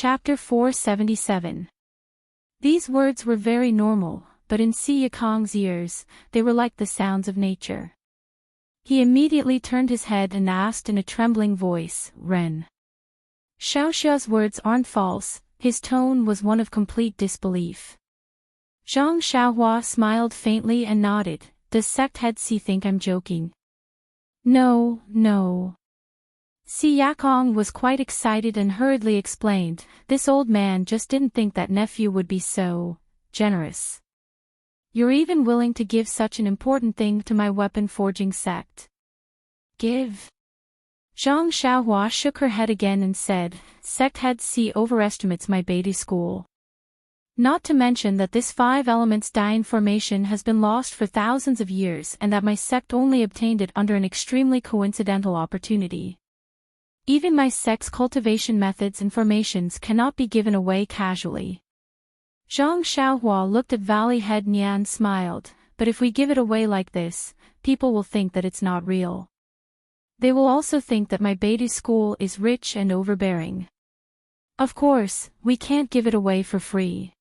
Chapter 477. These words were very normal, but in Si Yakong's ears, they were like the sounds of nature. He immediately turned his head and asked in a trembling voice, Ren. Xiaoxia's words aren't false, his tone was one of complete disbelief. Zhang Xiaohua smiled faintly and nodded. Does sect head Si think I'm joking? No, no. Si Yakong was quite excited and hurriedly explained, this old man just didn't think that nephew would be so generous. You're even willing to give such an important thing to my weapon forging sect. Give? Zhang Xiaohua shook her head again and said, sect head Si overestimates my Beidou school. Not to mention that this 5 elements Dain formation has been lost for thousands of years and that my sect only obtained it under an extremely coincidental opportunity. Even my sect's cultivation methods and formations cannot be given away casually. Zhang Xiaohua looked at Valley Head Nia and smiled, but if we give it away like this, people will think that it's not real. They will also think that my Beidou school is rich and overbearing. Of course, we can't give it away for free.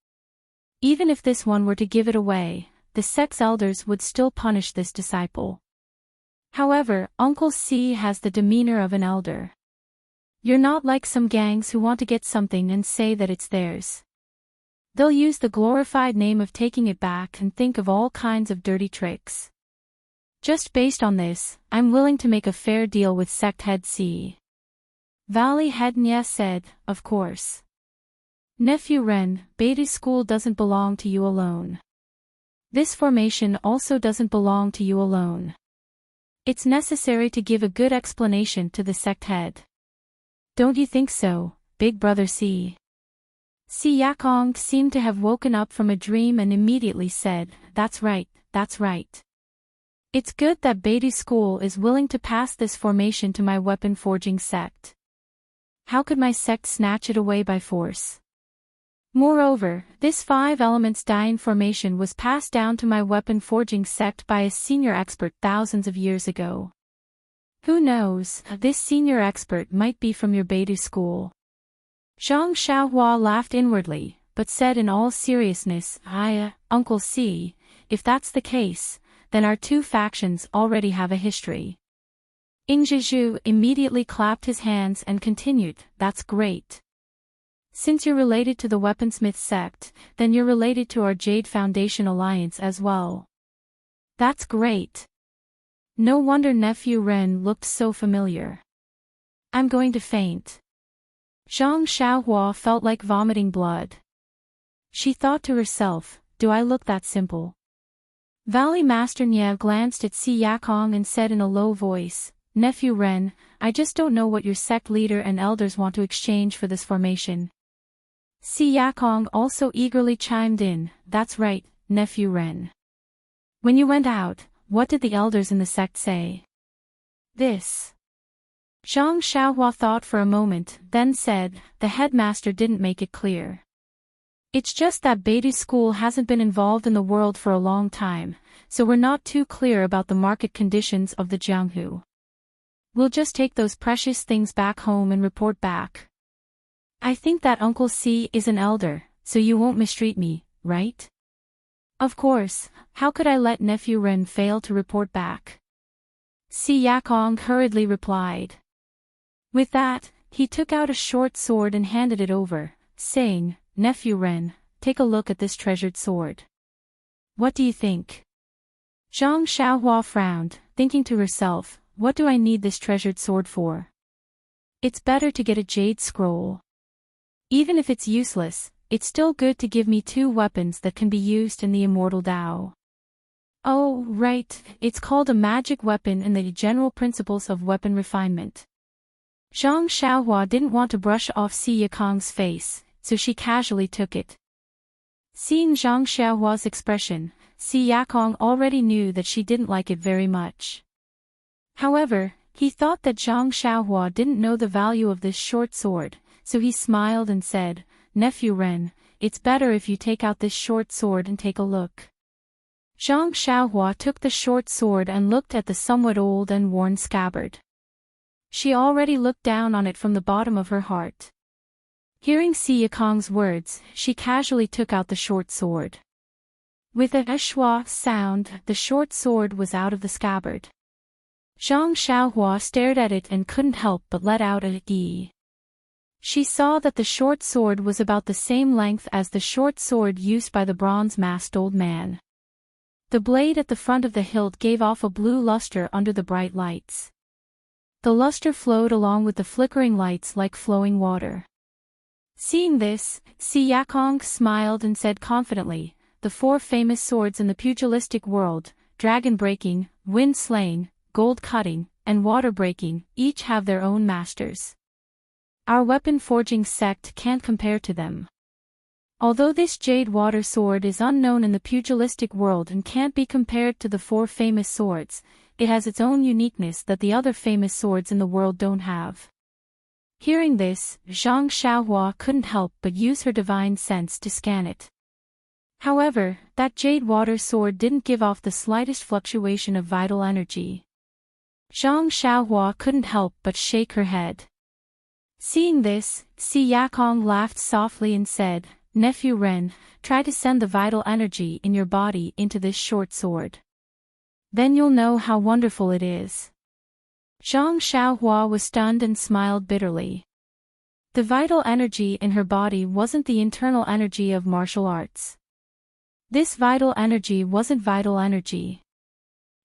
Even if this one were to give it away, the sect's elders would still punish this disciple. However, Uncle Si has the demeanor of an elder. You're not like some gangs who want to get something and say that it's theirs. They'll use the glorified name of taking it back and think of all kinds of dirty tricks. Just based on this, I'm willing to make a fair deal with sect head Si. Valley Head Nia said, of course. Nephew Ren, Beidou school doesn't belong to you alone. This formation also doesn't belong to you alone. It's necessary to give a good explanation to the sect head. Don't you think so, big brother Si? Si Yakong seemed to have woken up from a dream and immediately said, that's right, that's right. It's good that Beidou school is willing to pass this formation to my weapon forging sect. How could my sect snatch it away by force? Moreover, this 5 elements Dain formation was passed down to my weapon forging sect by a senior expert thousands of years ago. Who knows, this senior expert might be from your Beidou school. Zhang Xiaohua laughed inwardly, but said in all seriousness, Uncle Si, if that's the case, then our 2 factions already have a history. Ingzhizhu immediately clapped his hands and continued, that's great. Since you're related to the Weaponsmith sect, then you're related to our Jade Foundation alliance as well. That's great. No wonder nephew Ren looked so familiar. I'm going to faint. Zhang Xiaohua felt like vomiting blood. She thought to herself, do I look that simple? Valley Master Nia glanced at Si Yakong and said in a low voice, nephew Ren, I just don't know what your sect leader and elders want to exchange for this formation. Si Yakong also eagerly chimed in, that's right, nephew Ren. When you went out, what did the elders in the sect say? This. Zhang Xiaohua thought for a moment, then said, the headmaster didn't make it clear. It's just that Beidou school hasn't been involved in the world for a long time, so we're not too clear about the market conditions of the Jianghu. We'll just take those precious things back home and report back. I think that Uncle Si is an elder, so you won't mistreat me, right? Of course, how could I let nephew Ren fail to report back? Si Yakong hurriedly replied. With that, he took out a short sword and handed it over, saying, nephew Ren, take a look at this treasured sword. What do you think? Zhang Xiaohua frowned, thinking to herself, what do I need this treasured sword for? It's better to get a jade scroll. Even if it's useless, it's still good to give me 2 weapons that can be used in the immortal Tao. Oh, right, it's called a magic weapon in the general principles of weapon refinement. Zhang Xiaohua didn't want to brush off Si Yakong's face, so she casually took it. Seeing Zhang Xiaohua's expression, Si Yakong already knew that she didn't like it very much. However, he thought that Zhang Xiaohua didn't know the value of this short sword, so he smiled and said, nephew Ren, it's better if you take out this short sword and take a look. Zhang Xiaohua took the short sword and looked at the somewhat old and worn scabbard. She already looked down on it from the bottom of her heart. Hearing Si Yakong's words, she casually took out the short sword. With a schwa sound, the short sword was out of the scabbard. Zhang Xiaohua stared at it and couldn't help but let out a "ee." She saw that the short sword was about the same length as the short sword used by the bronze-masked old man. The blade at the front of the hilt gave off a blue luster under the bright lights. The luster flowed along with the flickering lights like flowing water. Seeing this, Si Yakong smiled and said confidently, "The four famous swords in the pugilistic world, dragon-breaking, wind-slaying, gold-cutting, and water-breaking, each have their own masters. Our weapon-forging sect can't compare to them. Although this jade water sword is unknown in the pugilistic world and can't be compared to the four famous swords, it has its own uniqueness that the other famous swords in the world don't have." Hearing this, Zhang Xiaohua couldn't help but use her divine sense to scan it. However, that jade water sword didn't give off the slightest fluctuation of vital energy. Zhang Xiaohua couldn't help but shake her head. Seeing this, Si Yakong laughed softly and said, "Nephew Ren, try to send the vital energy in your body into this short sword. Then you'll know how wonderful it is." Zhang Xiaohua was stunned and smiled bitterly. The vital energy in her body wasn't the internal energy of martial arts. This vital energy wasn't vital energy.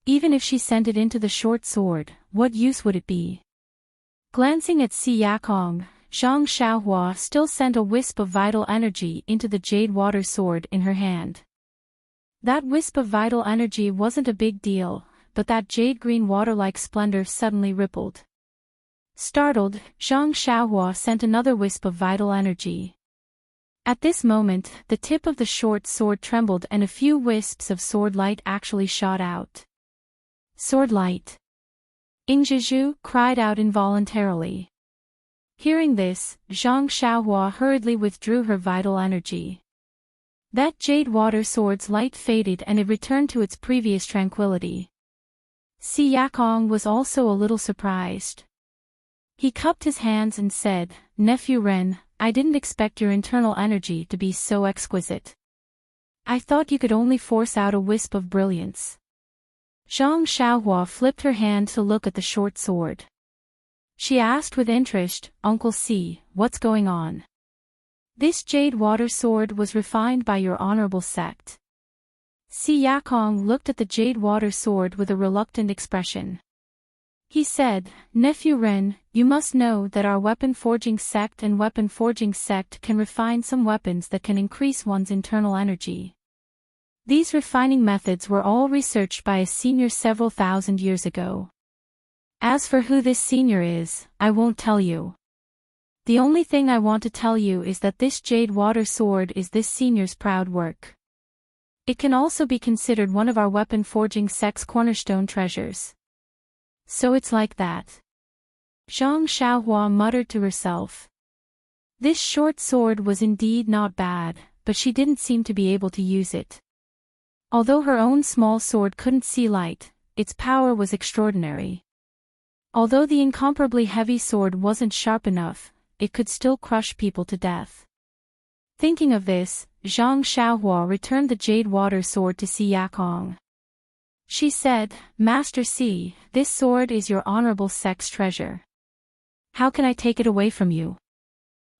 Even if she sent it into the short sword, what use would it be? Glancing at Si Yakong, Zhang Xiaohua still sent a wisp of vital energy into the jade water sword in her hand. That wisp of vital energy wasn't a big deal, but that jade-green water-like splendor suddenly rippled. Startled, Zhang Xiaohua sent another wisp of vital energy. At this moment, the tip of the short sword trembled and a few wisps of sword light actually shot out. "Sword light!" Ingzhizhu cried out involuntarily. Hearing this, Zhang Xiaohua hurriedly withdrew her vital energy. That jade water sword's light faded and it returned to its previous tranquility. Si Yakong was also a little surprised. He cupped his hands and said, "Nephew Ren, I didn't expect your internal energy to be so exquisite. I thought you could only force out a wisp of brilliance." Zhang Xiaohua flipped her hand to look at the short sword. She asked with interest, "Uncle Si, what's going on? This jade water sword was refined by your honorable sect." Si Yakong looked at the jade water sword with a reluctant expression. He said, "Nephew Ren, you must know that our weapon-forging sect and weapon-forging sect can refine some weapons that can increase one's internal energy. These refining methods were all researched by a senior several thousand years ago. As for who this senior is, I won't tell you. The only thing I want to tell you is that this jade water sword is this senior's proud work. It can also be considered one of our weapon-forging sect's cornerstone treasures." "So it's like that." Zhang Xiaohua muttered to herself. This short sword was indeed not bad, but she didn't seem to be able to use it. Although her own small sword couldn't see light, its power was extraordinary. Although the incomparably heavy sword wasn't sharp enough, it could still crush people to death. Thinking of this, Zhang Xiaohua returned the jade water sword to Si Yakong. She said, "Master Si, this sword is your honorable sect's treasure. How can I take it away from you?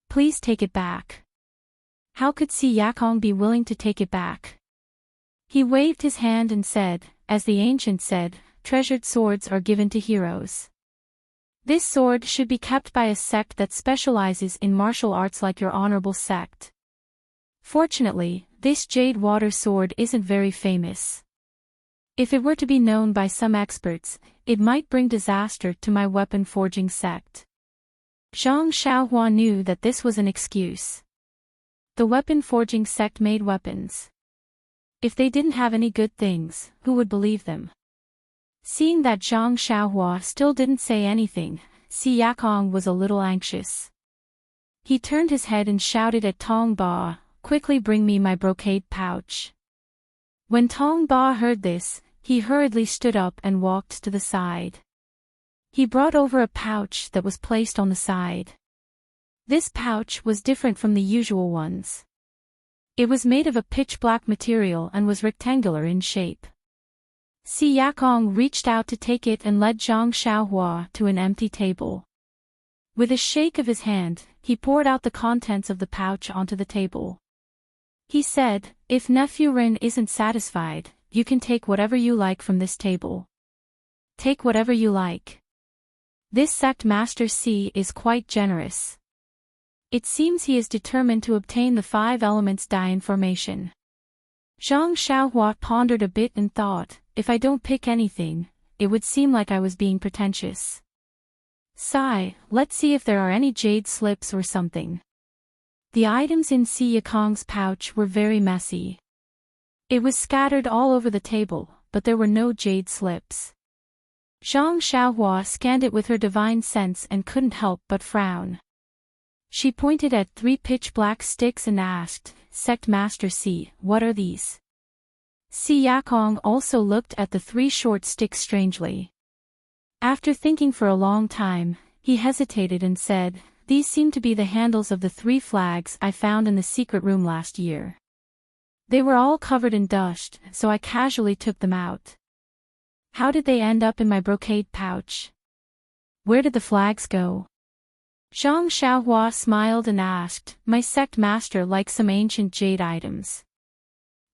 Please take it back." How could Si Yakong be willing to take it back? He waved his hand and said, "As the ancient said, treasured swords are given to heroes. This sword should be kept by a sect that specializes in martial arts like your honorable sect. Fortunately, this jade water sword isn't very famous. If it were to be known by some experts, it might bring disaster to my weapon-forging sect." Zhang Xiaohua knew that this was an excuse. The weapon-forging sect made weapons. If they didn't have any good things, who would believe them? Seeing that Zhang Xiaohua still didn't say anything, Si Yakong was a little anxious. He turned his head and shouted at Tong Ba, "Quickly bring me my brocade pouch." When Tong Ba heard this, he hurriedly stood up and walked to the side. He brought over a pouch that was placed on the side. This pouch was different from the usual ones. It was made of a pitch-black material and was rectangular in shape. Si Yakong reached out to take it and led Zhang Xiaohua to an empty table. With a shake of his hand, he poured out the contents of the pouch onto the table. He said, "If nephew Ren isn't satisfied, you can take whatever you like from this table. Take whatever you like. This sect master Si is quite generous. It seems he is determined to obtain the 5 elements dye information." Zhang Xiaohua pondered a bit and thought, if I don't pick anything, it would seem like I was being pretentious. Sigh, let's see if there are any jade slips or something. The items in Si Yakong's pouch were very messy. It was scattered all over the table, but there were no jade slips. Zhang Xiaohua scanned it with her divine sense and couldn't help but frown. She pointed at 3 pitch-black sticks and asked, "Sect Master Si, what are these?" Si Yakong also looked at the 3 short sticks strangely. After thinking for a long time, he hesitated and said, "These seem to be the handles of the 3 flags I found in the secret room last year. They were all covered in dust, so I casually took them out. How did they end up in my brocade pouch? Where did the flags go?" Zhang Xiaohua smiled and asked, "My sect master likes some ancient jade items."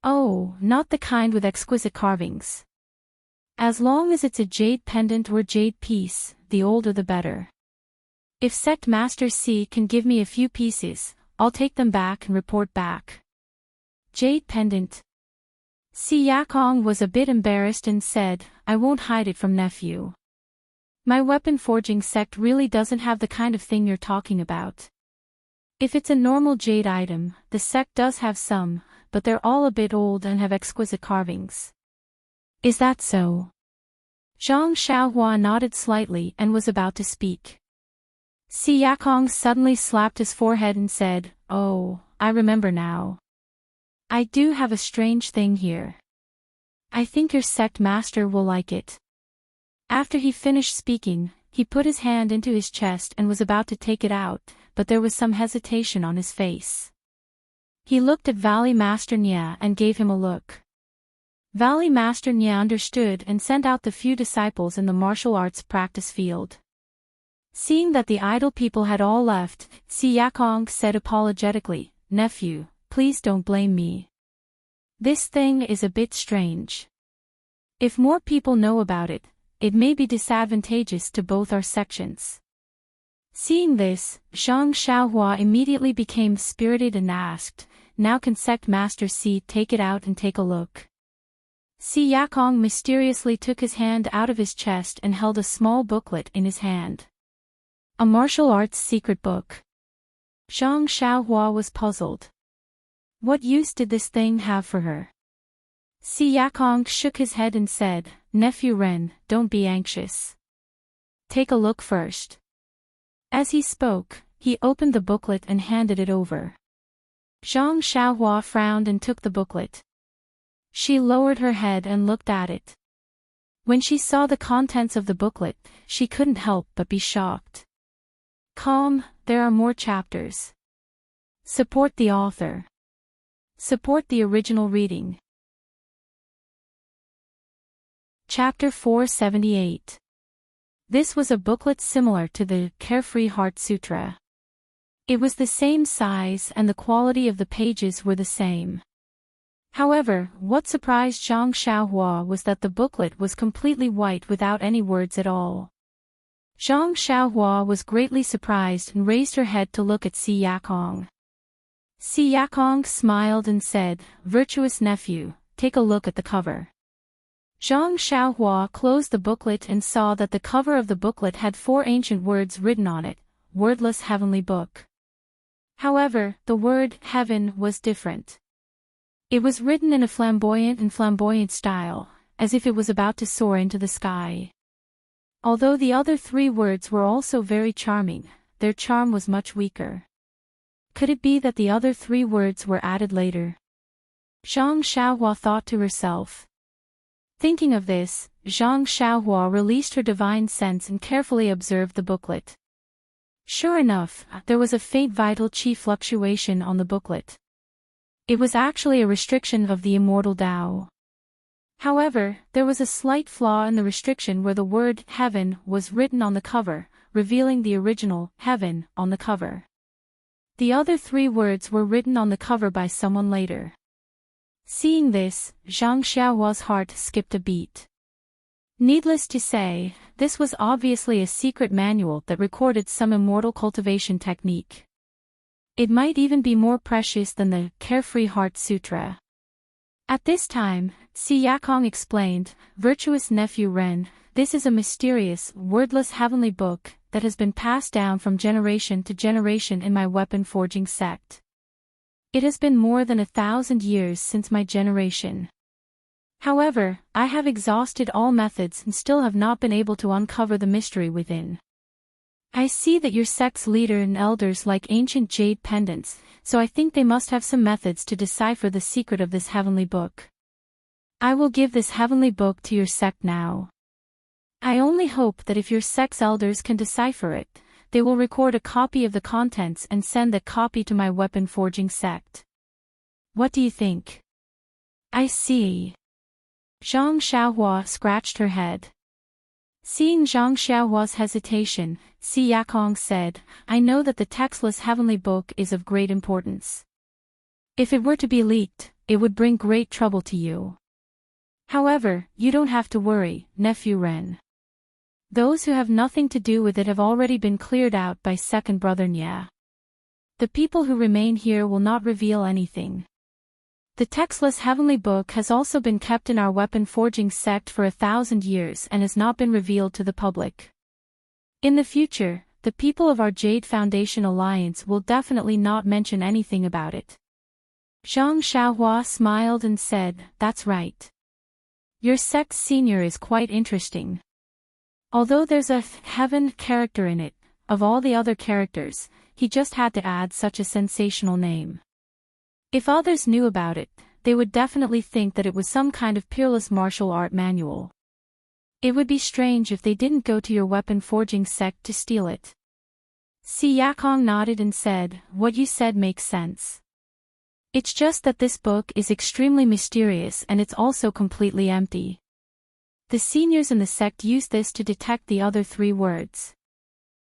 "Oh, not the kind with exquisite carvings. As long as it's a jade pendant or jade piece, the older the better. If sect master Si can give me a few pieces, I'll take them back and report back." Jade pendant. Si Yakong was a bit embarrassed and said, "I won't hide it from nephew. My weapon forging sect really doesn't have the kind of thing you're talking about. If it's a normal jade item, the sect does have some, but they're all a bit old and have exquisite carvings." "Is that so?" Zhang Xiaohua nodded slightly and was about to speak. Si Yakong suddenly slapped his forehead and said, "Oh, I remember now. I do have a strange thing here. I think your sect master will like it." After he finished speaking, he put his hand into his chest and was about to take it out, but there was some hesitation on his face. He looked at Valley Master Nya and gave him a look. Valley Master Nya understood and sent out the few disciples in the martial arts practice field. Seeing that the idle people had all left, Si Yakong said apologetically, "Nephew, please don't blame me. This thing is a bit strange. If more people know about it, it may be disadvantageous to both our sections." Seeing this, Zhang Xiaohua immediately became spirited and asked, "Now can sect master Si take it out and take a look?" Si Yakong mysteriously took his hand out of his chest and held a small booklet in his hand. A martial arts secret book. Zhang Xiaohua was puzzled. What use did this thing have for her? Si Yakong shook his head and said, "Nephew Ren, don't be anxious. Take a look first." As he spoke, he opened the booklet and handed it over. Zhang Xiaohua frowned and took the booklet. She lowered her head and looked at it. When she saw the contents of the booklet, she couldn't help but be shocked. Calm, there are more chapters. Support the author. Support the original reading. Chapter 478. This was a booklet similar to the Carefree Heart Sutra. It was the same size and the quality of the pages were the same. However, what surprised Zhang Xiaohua was that the booklet was completely white without any words at all. Zhang Xiaohua was greatly surprised and raised her head to look at Si Yakong. Si Yakong smiled and said, "Virtuous nephew, take a look at the cover." Zhang Xiaohua closed the booklet and saw that the cover of the booklet had 4 ancient words written on it, "Wordless Heavenly Book." However, the word heaven was different. It was written in a flamboyant style, as if it was about to soar into the sky. Although the other 3 words were also very charming, their charm was much weaker. Could it be that the other 3 words were added later? Zhang Xiaohua thought to herself. Thinking of this, Zhang Xiaohua released her divine sense and carefully observed the booklet. Sure enough, there was a faint vital chi fluctuation on the booklet. It was actually a restriction of the immortal Tao. However, there was a slight flaw in the restriction where the word heaven was written on the cover, revealing the original heaven on the cover. The other 3 words were written on the cover by someone later. Seeing this, Zhang Xiaohua's heart skipped a beat. Needless to say, this was obviously a secret manual that recorded some immortal cultivation technique. It might even be more precious than the Carefree Heart Sutra. At this time, Si Yakong explained, "Virtuous nephew Ren, this is a mysterious, wordless heavenly book that has been passed down from generation to generation in my weapon forging sect. It has been more than 1,000 years since my generation. However, I have exhausted all methods and still have not been able to uncover the mystery within. I see that your sect's leader and elders like ancient jade pendants, so I think they must have some methods to decipher the secret of this heavenly book. I will give this heavenly book to your sect now. I only hope that if your sect's elders can decipher it, they will record a copy of the contents and send that copy to my weapon forging sect. What do you think?" "I see." Zhang Xiaohua scratched her head. Seeing Zhang Xiaohua's hesitation, Si Yakong said, "I know that the textless heavenly book is of great importance. If it were to be leaked, it would bring great trouble to you. However, you don't have to worry, nephew Ren. Those who have nothing to do with it have already been cleared out by second brother Nya. The people who remain here will not reveal anything. The textless heavenly book has also been kept in our weapon forging sect for 1,000 years and has not been revealed to the public. In the future, the people of our Jade Foundation Alliance will definitely not mention anything about it." Zhang Xiaohua smiled and said, "That's right. Your sect's senior is quite interesting. Although there's a heaven character in it, of all the other characters, he just had to add such a sensational name. If others knew about it, they would definitely think that it was some kind of peerless martial art manual. It would be strange if they didn't go to your weapon forging sect to steal it." Si Yakong nodded and said, "What you said makes sense. It's just that this book is extremely mysterious and it's also completely empty. The seniors in the sect use this to detect the other 3 words."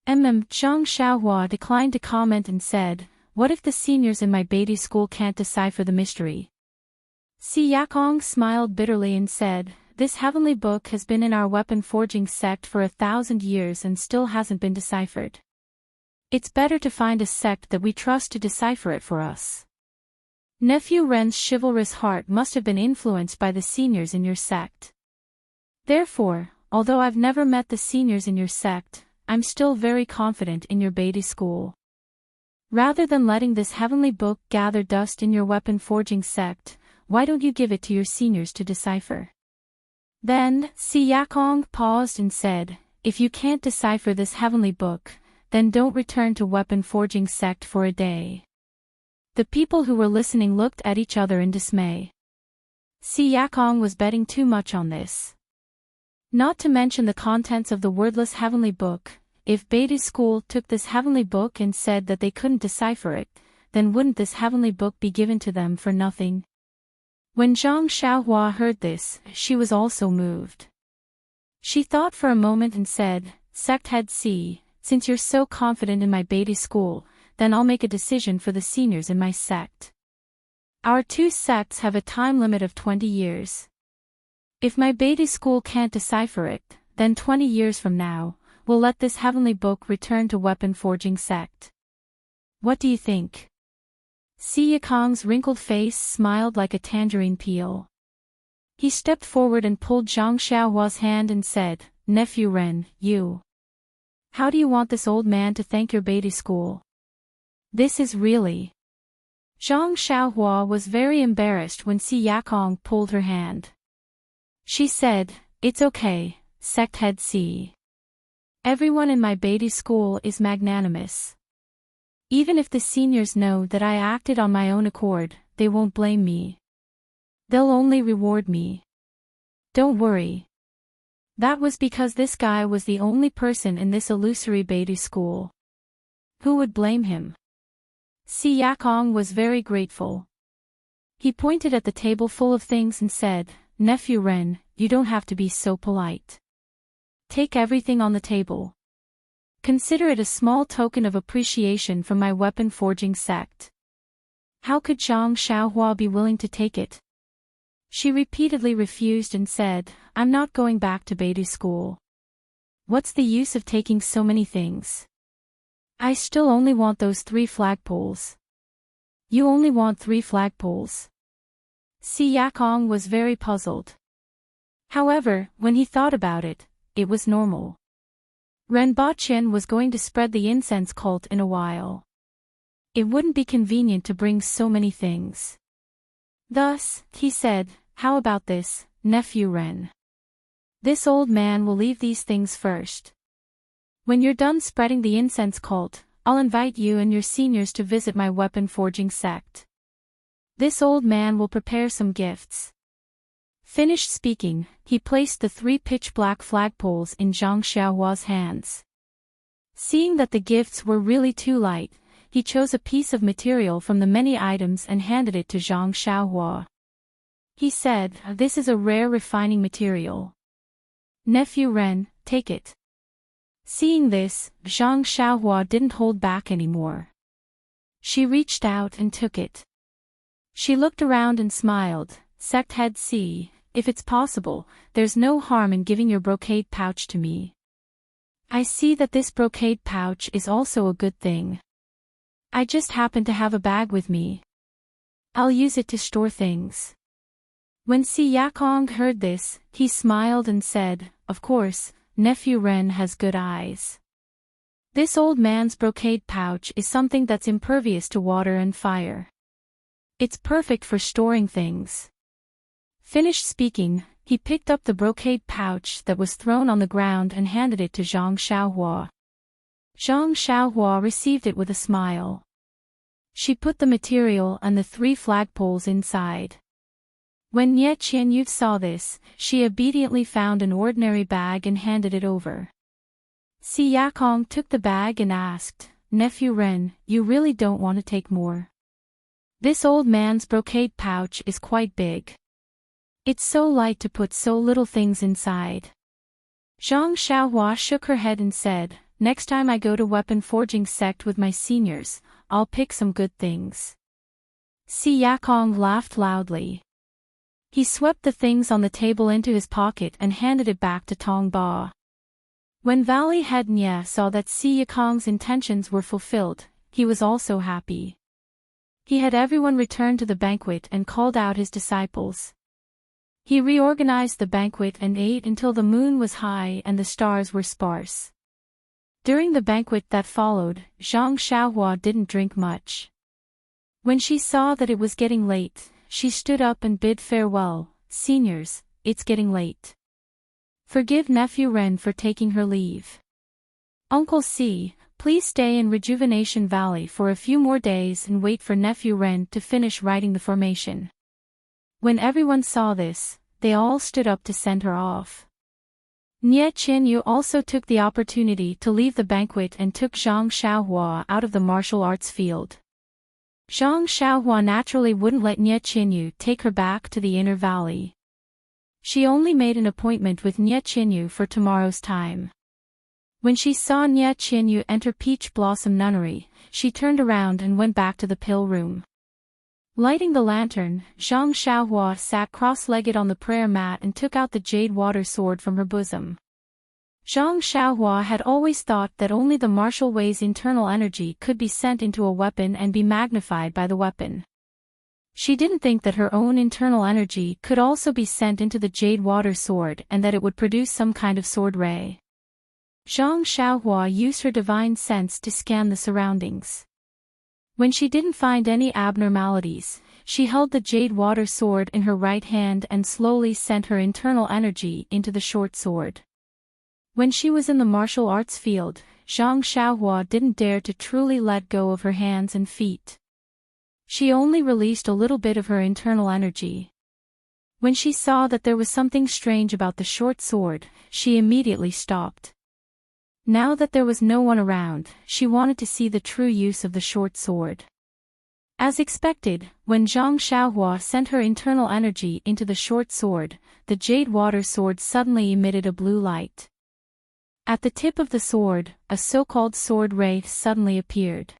Zhang Xiaohua declined to comment and said, "What if the seniors in my Beatty school can't decipher the mystery?" Si Yakong smiled bitterly and said, "This heavenly book has been in our weapon forging sect for 1,000 years and still hasn't been deciphered. It's better to find a sect that we trust to decipher it for us. Nephew Ren's chivalrous heart must have been influenced by the seniors in your sect. Therefore, although I've never met the seniors in your sect, I'm still very confident in your Beatty school. Rather than letting this heavenly book gather dust in your weapon forging sect, why don't you give it to your seniors to decipher?" Then, Si Yakong paused and said, "If you can't decipher this heavenly book, then don't return to weapon forging sect for a day." The people who were listening looked at each other in dismay. Si Yakong was betting too much on this. Not to mention the contents of the wordless heavenly book. If Beatty School took this heavenly book and said that they couldn't decipher it, then wouldn't this heavenly book be given to them for nothing? When Zhang Xiaohua heard this, she was also moved. She thought for a moment and said, "Sect Head C, since you're so confident in my Beatty School, then I'll make a decision for the seniors in my sect. Our 2 sects have a time limit of 20 years. If my Beatty School can't decipher it, then 20 years from now, we'll let this heavenly book return to weapon forging sect. What do you think?" Si Yakong's wrinkled face smiled like a tangerine peel. He stepped forward and pulled Zhang Xiaohua's hand and said, "Nephew Ren, how do you want this old man to thank your Beatty school? This is really..." Zhang Xiaohua was very embarrassed when Si Yakong pulled her hand. She said, "It's okay, Sect Head C. Everyone in my Beatty school is magnanimous. Even if the seniors know that I acted on my own accord, they won't blame me. They'll only reward me. Don't worry. That was because this guy was the only person in this illusory Beatty school. Who would blame him? Si Yakong was very grateful. He pointed at the table full of things and said, "Nephew Ren, you don't have to be so polite. Take everything on the table. Consider it a small token of appreciation from my weapon forging sect." How could Zhang Xiaohua be willing to take it? She repeatedly refused and said, "I'm not going back to Beidou school. What's the use of taking so many things? I still only want those 3 flagpoles." "You only want 3 flagpoles?" Si Yakong was very puzzled. However, when he thought about it, it was normal. Ren Baqian was going to spread the incense cult in a while. It wouldn't be convenient to bring so many things. Thus, he said, "How about this, Nephew Ren? This old man will leave these things first. When you're done spreading the incense cult, I'll invite you and your seniors to visit my weapon forging sect. This old man will prepare some gifts." Finished speaking, he placed the 3 pitch-black flagpoles in Zhang Xiaohua's hands. Seeing that the gifts were really too light, he chose a piece of material from the many items and handed it to Zhang Xiaohua. He said, "This is a rare refining material. Nephew Ren, take it." Seeing this, Zhang Xiaohua didn't hold back anymore. She reached out and took it. She looked around and smiled. "Sect head C, if it's possible, there's no harm in giving your brocade pouch to me. I see that this brocade pouch is also a good thing. I just happen to have a bag with me. I'll use it to store things." When Si Yakong heard this, he smiled and said, "Of course, Nephew Ren has good eyes. This old man's brocade pouch is something that's impervious to water and fire. It's perfect for storing things." Finished speaking, he picked up the brocade pouch that was thrown on the ground and handed it to Zhang Xiaohua. Zhang Xiaohua received it with a smile. She put the material and the 3 flagpoles inside. When Nie Qianyu saw this, she obediently found an ordinary bag and handed it over. Si Yakong took the bag and asked, "Nephew Ren, you really don't want to take more? This old man's brocade pouch is quite big. It's so light to put so little things inside." Zhang Xiaohua shook her head and said, "Next time I go to weapon forging sect with my seniors, I'll pick some good things." Si Yakong laughed loudly. He swept the things on the table into his pocket and handed it back to Tong Ba. When Valley Head Nye saw that Si Yakong's intentions were fulfilled, he was also happy. He had everyone return to the banquet and called out his disciples. He reorganized the banquet and ate until the moon was high and the stars were sparse. During the banquet that followed, Zhang Xiaohua didn't drink much. When she saw that it was getting late, she stood up and bid farewell. "Seniors, it's getting late. Forgive Nephew Ren for taking her leave. Uncle C, please stay in Rejuvenation Valley for a few more days and wait for Nephew Ren to finish writing the formation." When everyone saw this, they all stood up to send her off. Nie Qianyu also took the opportunity to leave the banquet and took Zhang Xiaohua out of the martial arts field. Zhang Xiaohua naturally wouldn't let Nie Qianyu take her back to the inner valley. She only made an appointment with Nie Qianyu for tomorrow's time. When she saw Nie Qianyu enter Peach Blossom Nunnery, she turned around and went back to the pill room. Lighting the lantern, Zhang Xiaohua sat cross-legged on the prayer mat and took out the jade water sword from her bosom. Zhang Xiaohua had always thought that only the martial way's internal energy could be sent into a weapon and be magnified by the weapon. She didn't think that her own internal energy could also be sent into the jade water sword and that it would produce some kind of sword ray. Zhang Xiaohua used her divine sense to scan the surroundings. When she didn't find any abnormalities, she held the jade water sword in her right hand and slowly sent her internal energy into the short sword. When she was in the martial arts field, Zhang Xiaohua didn't dare to truly let go of her hands and feet. She only released a little bit of her internal energy. When she saw that there was something strange about the short sword, she immediately stopped. Now that there was no one around, she wanted to see the true use of the short sword. As expected, when Zhang Xiaohua sent her internal energy into the short sword, the jade water sword suddenly emitted a blue light. At the tip of the sword, a so-called sword ray suddenly appeared.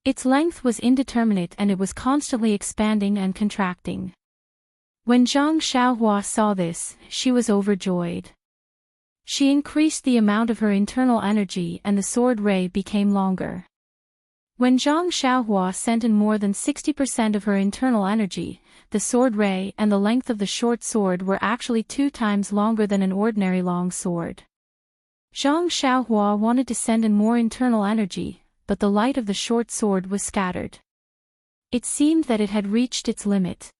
Its length was indeterminate and it was constantly expanding and contracting. When Zhang Xiaohua saw this, she was overjoyed. She increased the amount of her internal energy and the sword ray became longer. When Zhang Xiaohua sent in more than 60% of her internal energy, the sword ray and the length of the short sword were actually 2 times longer than an ordinary long sword. Zhang Xiaohua wanted to send in more internal energy, but the light of the short sword was scattered. It seemed that it had reached its limit.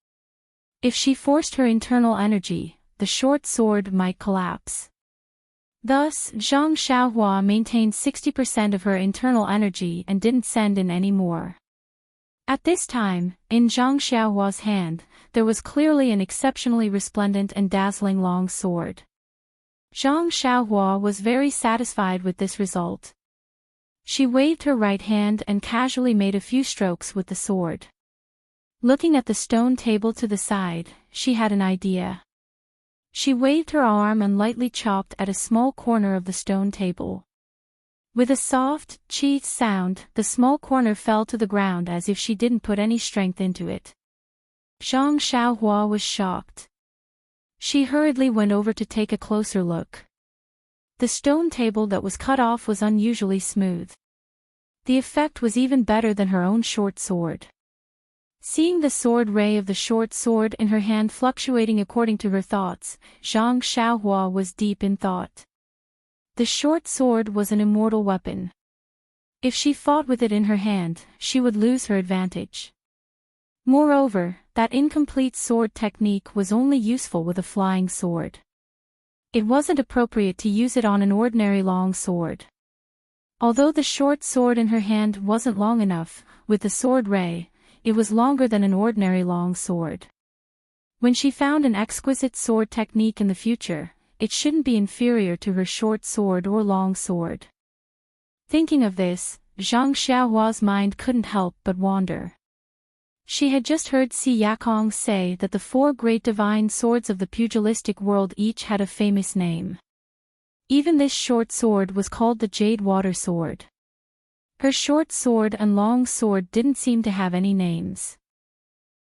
If she forced her internal energy, the short sword might collapse. Thus, Zhang Xiaohua maintained 60% of her internal energy and didn't send in any more. At this time, in Zhang Xiaohua's hand, there was clearly an exceptionally resplendent and dazzling long sword. Zhang Xiaohua was very satisfied with this result. She waved her right hand and casually made a few strokes with the sword. Looking at the stone table to the side, she had an idea. She waved her arm and lightly chopped at a small corner of the stone table. With a soft, cheat sound, the small corner fell to the ground as if she didn't put any strength into it. Zhang Xiaohua was shocked. She hurriedly went over to take a closer look. The stone table that was cut off was unusually smooth. The effect was even better than her own short sword. Seeing the sword ray of the short sword in her hand fluctuating according to her thoughts, Zhang Xiaohua was deep in thought. The short sword was an immortal weapon. If she fought with it in her hand, she would lose her advantage. Moreover, that incomplete sword technique was only useful with a flying sword. It wasn't appropriate to use it on an ordinary long sword. Although the short sword in her hand wasn't long enough, with the sword ray, it was longer than an ordinary long sword. When she found an exquisite sword technique in the future, it shouldn't be inferior to her short sword or long sword. Thinking of this, Zhang Xiaohua's mind couldn't help but wander. She had just heard Si Yakong say that the 4 great divine swords of the pugilistic world each had a famous name. Even this short sword was called the Jade Water Sword. Her short sword and long sword didn't seem to have any names.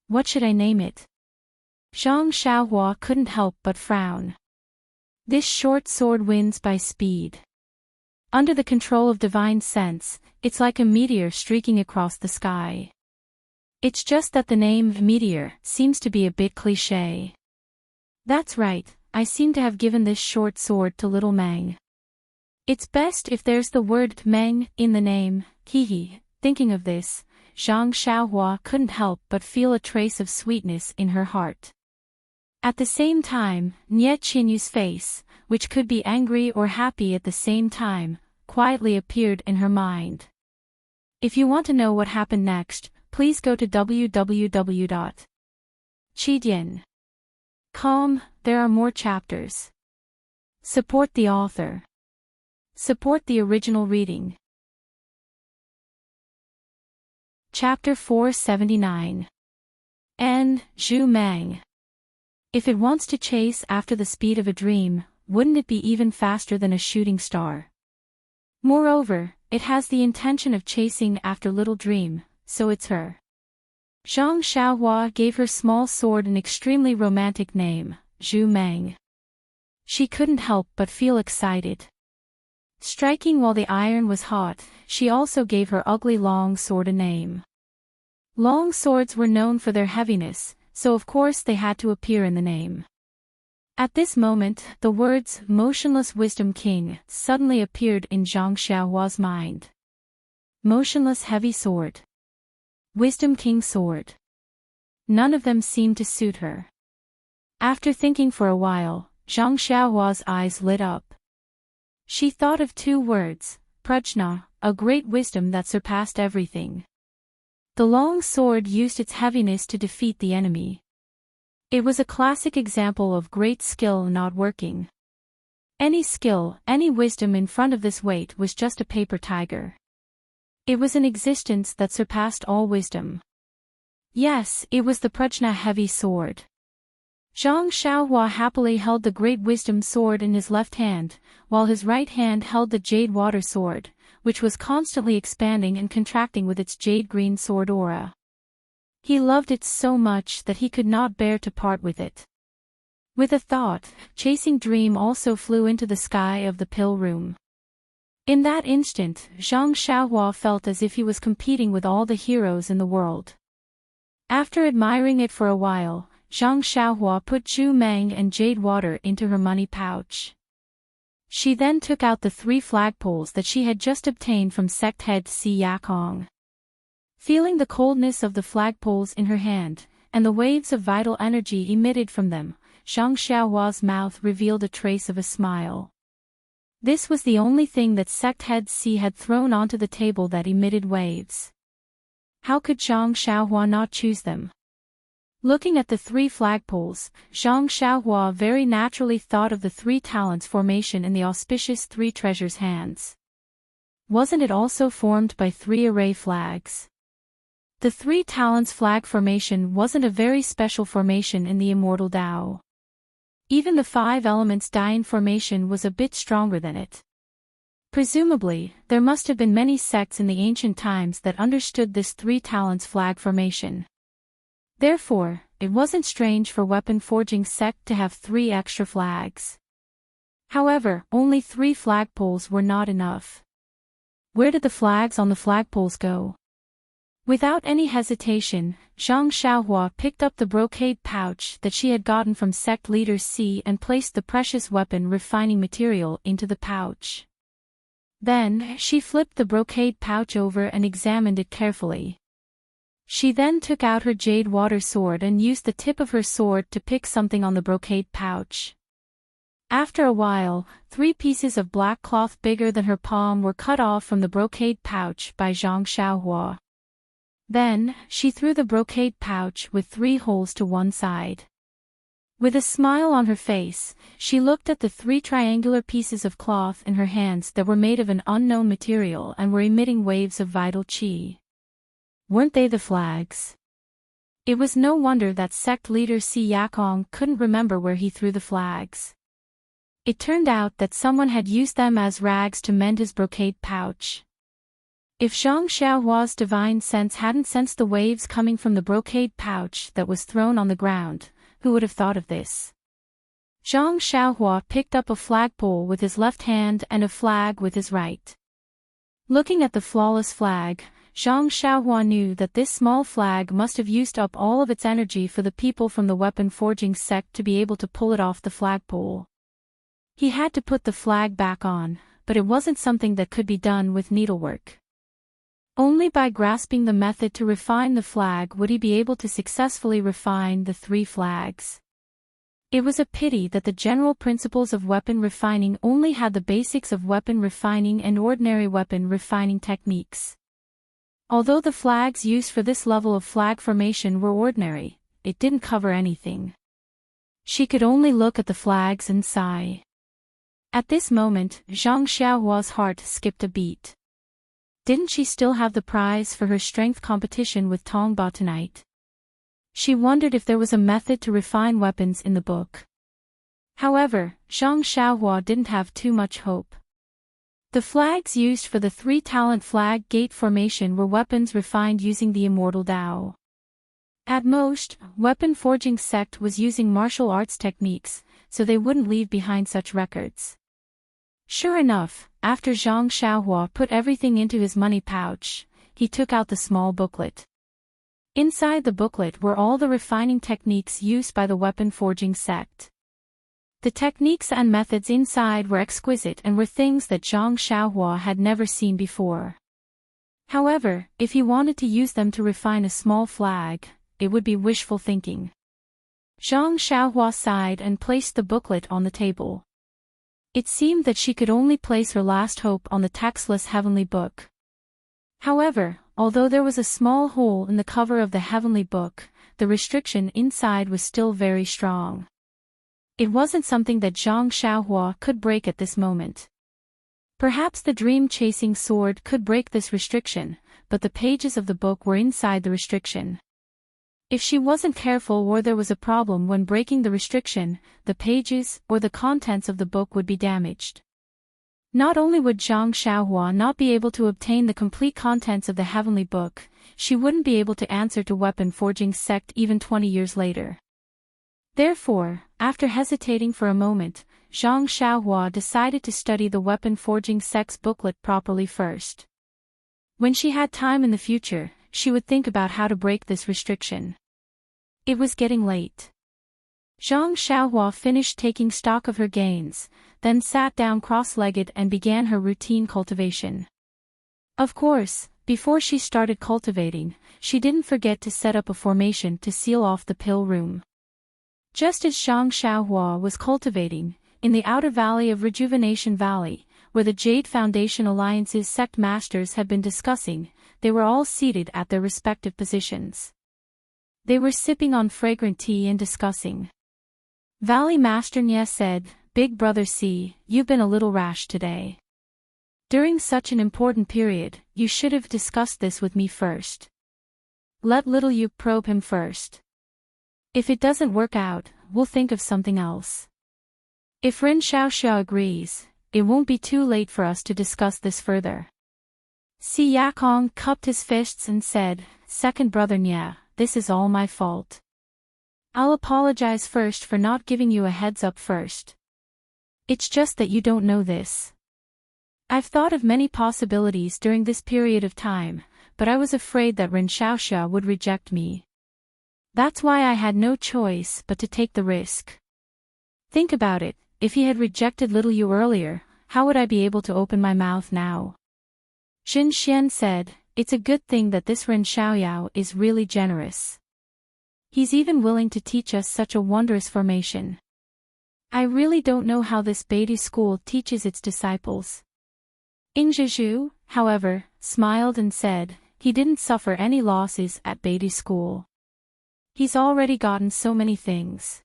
What should I name it? Zhang Xiaohua couldn't help but frown. This short sword wins by speed. Under the control of divine sense, it's like a meteor streaking across the sky. It's just that the name meteor seems to be a bit cliché. That's right, I seem to have given this short sword to little Meng. It's best if there's the word Meng in the name, hehe. Thinking of this, Zhang Xiaohua couldn't help but feel a trace of sweetness in her heart. At the same time, Nie Qinyu's face, which could be angry or happy at the same time, quietly appeared in her mind. If you want to know what happened next, please go to www.chidian.com. There are more chapters. Support the author. Support the original reading. Chapter 479. Zhu Meng. If it wants to chase after the speed of a dream, wouldn't it be even faster than a shooting star? Moreover, it has the intention of chasing after Little Dream, so it's her. Zhang Xiaohua gave her small sword an extremely romantic name, Zhu Meng. She couldn't help but feel excited. Striking while the iron was hot, she also gave her ugly long sword a name. Long swords were known for their heaviness, so of course they had to appear in the name. At this moment, the words Motionless Wisdom King suddenly appeared in Zhang Xiaohua's mind. Motionless Heavy Sword. Wisdom King Sword. None of them seemed to suit her. After thinking for a while, Zhang Xiaohua's eyes lit up. She thought of 2 words, Prajna, a great wisdom that surpassed everything. The long sword used its heaviness to defeat the enemy. It was a classic example of great skill not working. Any skill, any wisdom in front of this weight was just a paper tiger. It was an existence that surpassed all wisdom. Yes, it was the Prajna heavy sword. Zhang Xiaohua happily held the great wisdom sword in his left hand, while his right hand held the jade water sword, which was constantly expanding and contracting with its jade green sword aura. He loved it so much that he could not bear to part with it. With a thought, chasing Dream also flew into the sky of the pill room. In that instant, Zhang Xiaohua felt as if he was competing with all the heroes in the world. After admiring it for a while, Zhang Xiaohua put Zhu Meng and jade water into her money pouch. She then took out the 3 flagpoles that she had just obtained from sect head Si Yakong. Feeling the coldness of the flagpoles in her hand, and the waves of vital energy emitted from them, Zhang Xiaohua's mouth revealed a trace of a smile. This was the only thing that sect head Si had thrown onto the table that emitted waves. How could Zhang Xiaohua not choose them? Looking at the 3 flagpoles, Zhang Xiaohua very naturally thought of the 3 talents formation in the auspicious 3 treasures hands. Wasn't it also formed by 3 array flags? The 3 talents flag formation wasn't a very special formation in the immortal Tao. Even the 5 elements Dayan formation was a bit stronger than it. Presumably, there must have been many sects in the ancient times that understood this 3 talents flag formation. Therefore, it wasn't strange for weapon forging sect to have 3 extra flags. However, only 3 flagpoles were not enough. Where did the flags on the flagpoles go? Without any hesitation, Zhang Xiaohua picked up the brocade pouch that she had gotten from sect leader C and placed the precious weapon refining material into the pouch. Then, she flipped the brocade pouch over and examined it carefully. She then took out her jade water sword and used the tip of her sword to pick something on the brocade pouch. After a while, 3 pieces of black cloth bigger than her palm were cut off from the brocade pouch by Zhang Xiaohua. Then, she threw the brocade pouch with 3 holes to one side. With a smile on her face, she looked at the 3 triangular pieces of cloth in her hands that were made of an unknown material and were emitting waves of vital qi. Weren't they the flags? It was no wonder that sect leader Si Yakong couldn't remember where he threw the flags. It turned out that someone had used them as rags to mend his brocade pouch. If Zhang Xiaohua's divine sense hadn't sensed the waves coming from the brocade pouch that was thrown on the ground, who would have thought of this? Zhang Xiaohua picked up a flagpole with his left hand and a flag with his right. Looking at the flawless flag, Zhang Xiaohua knew that this small flag must have used up all of its energy for the people from the weapon forging sect to be able to pull it off the flagpole. He had to put the flag back on, but it wasn't something that could be done with needlework. Only by grasping the method to refine the flag would he be able to successfully refine the 3 flags. It was a pity that the general principles of weapon refining only had the basics of weapon refining and ordinary weapon refining techniques. Although the flags used for this level of flag formation were ordinary, it didn't cover anything. She could only look at the flags and sigh. At this moment, Zhang Xiaohua's heart skipped a beat. Didn't she still have the prize for her strength competition with Tongba tonight? She wondered if there was a method to refine weapons in the book. However, Zhang Xiaohua didn't have too much hope. The flags used for the 3-talent flag gate formation were weapons refined using the immortal Tao. At most, weapon forging sect was using martial arts techniques, so they wouldn't leave behind such records. Sure enough, after Zhang Xiaohua put everything into his money pouch, he took out the small booklet. Inside the booklet were all the refining techniques used by the weapon forging sect. The techniques and methods inside were exquisite and were things that Zhang Xiaohua had never seen before. However, if he wanted to use them to refine a small flag, it would be wishful thinking. Zhang Xiaohua sighed and placed the booklet on the table. It seemed that she could only place her last hope on the textless heavenly book. However, although there was a small hole in the cover of the heavenly book, the restriction inside was still very strong. It wasn't something that Zhang Xiaohua could break at this moment. Perhaps the dream-chasing sword could break this restriction, but the pages of the book were inside the restriction. If she wasn't careful or there was a problem when breaking the restriction, the pages or the contents of the book would be damaged. Not only would Zhang Xiaohua not be able to obtain the complete contents of the heavenly book, she wouldn't be able to answer to weapon forging sect even 20 years later. Therefore, after hesitating for a moment, Zhang Xiaohua decided to study the weapon forging sect's booklet properly first. When she had time in the future, she would think about how to break this restriction. It was getting late. Zhang Xiaohua finished taking stock of her gains, then sat down cross-legged and began her routine cultivation. Of course, before she started cultivating, she didn't forget to set up a formation to seal off the pill room. Just as Zhang Xiaohua was cultivating, in the outer valley of Rejuvenation Valley, where the Jade Foundation Alliance's sect masters had been discussing, they were all seated at their respective positions. They were sipping on fragrant tea and discussing. Valley Master Nye said, "Big Brother C, you've been a little rash today. During such an important period, you should have discussed this with me first. Let little you probe him first. If it doesn't work out, we'll think of something else. If Ren Xiaoxia agrees, it won't be too late for us to discuss this further." Si Yakong cupped his fists and said, "Second Brother Nye, this is all my fault. I'll apologize first for not giving you a heads up first. It's just that you don't know this. I've thought of many possibilities during this period of time, but I was afraid that Ren Xiaoxia would reject me. That's why I had no choice but to take the risk. Think about it, if he had rejected little you earlier, how would I be able to open my mouth now?" Jin Xian said, "It's a good thing that this Ren Xiaoyao is really generous. He's even willing to teach us such a wondrous formation. I really don't know how this Beidou school teaches its disciples." Ing Zhizhu, however, smiled and said, "He didn't suffer any losses at Beidou school. He's already gotten so many things."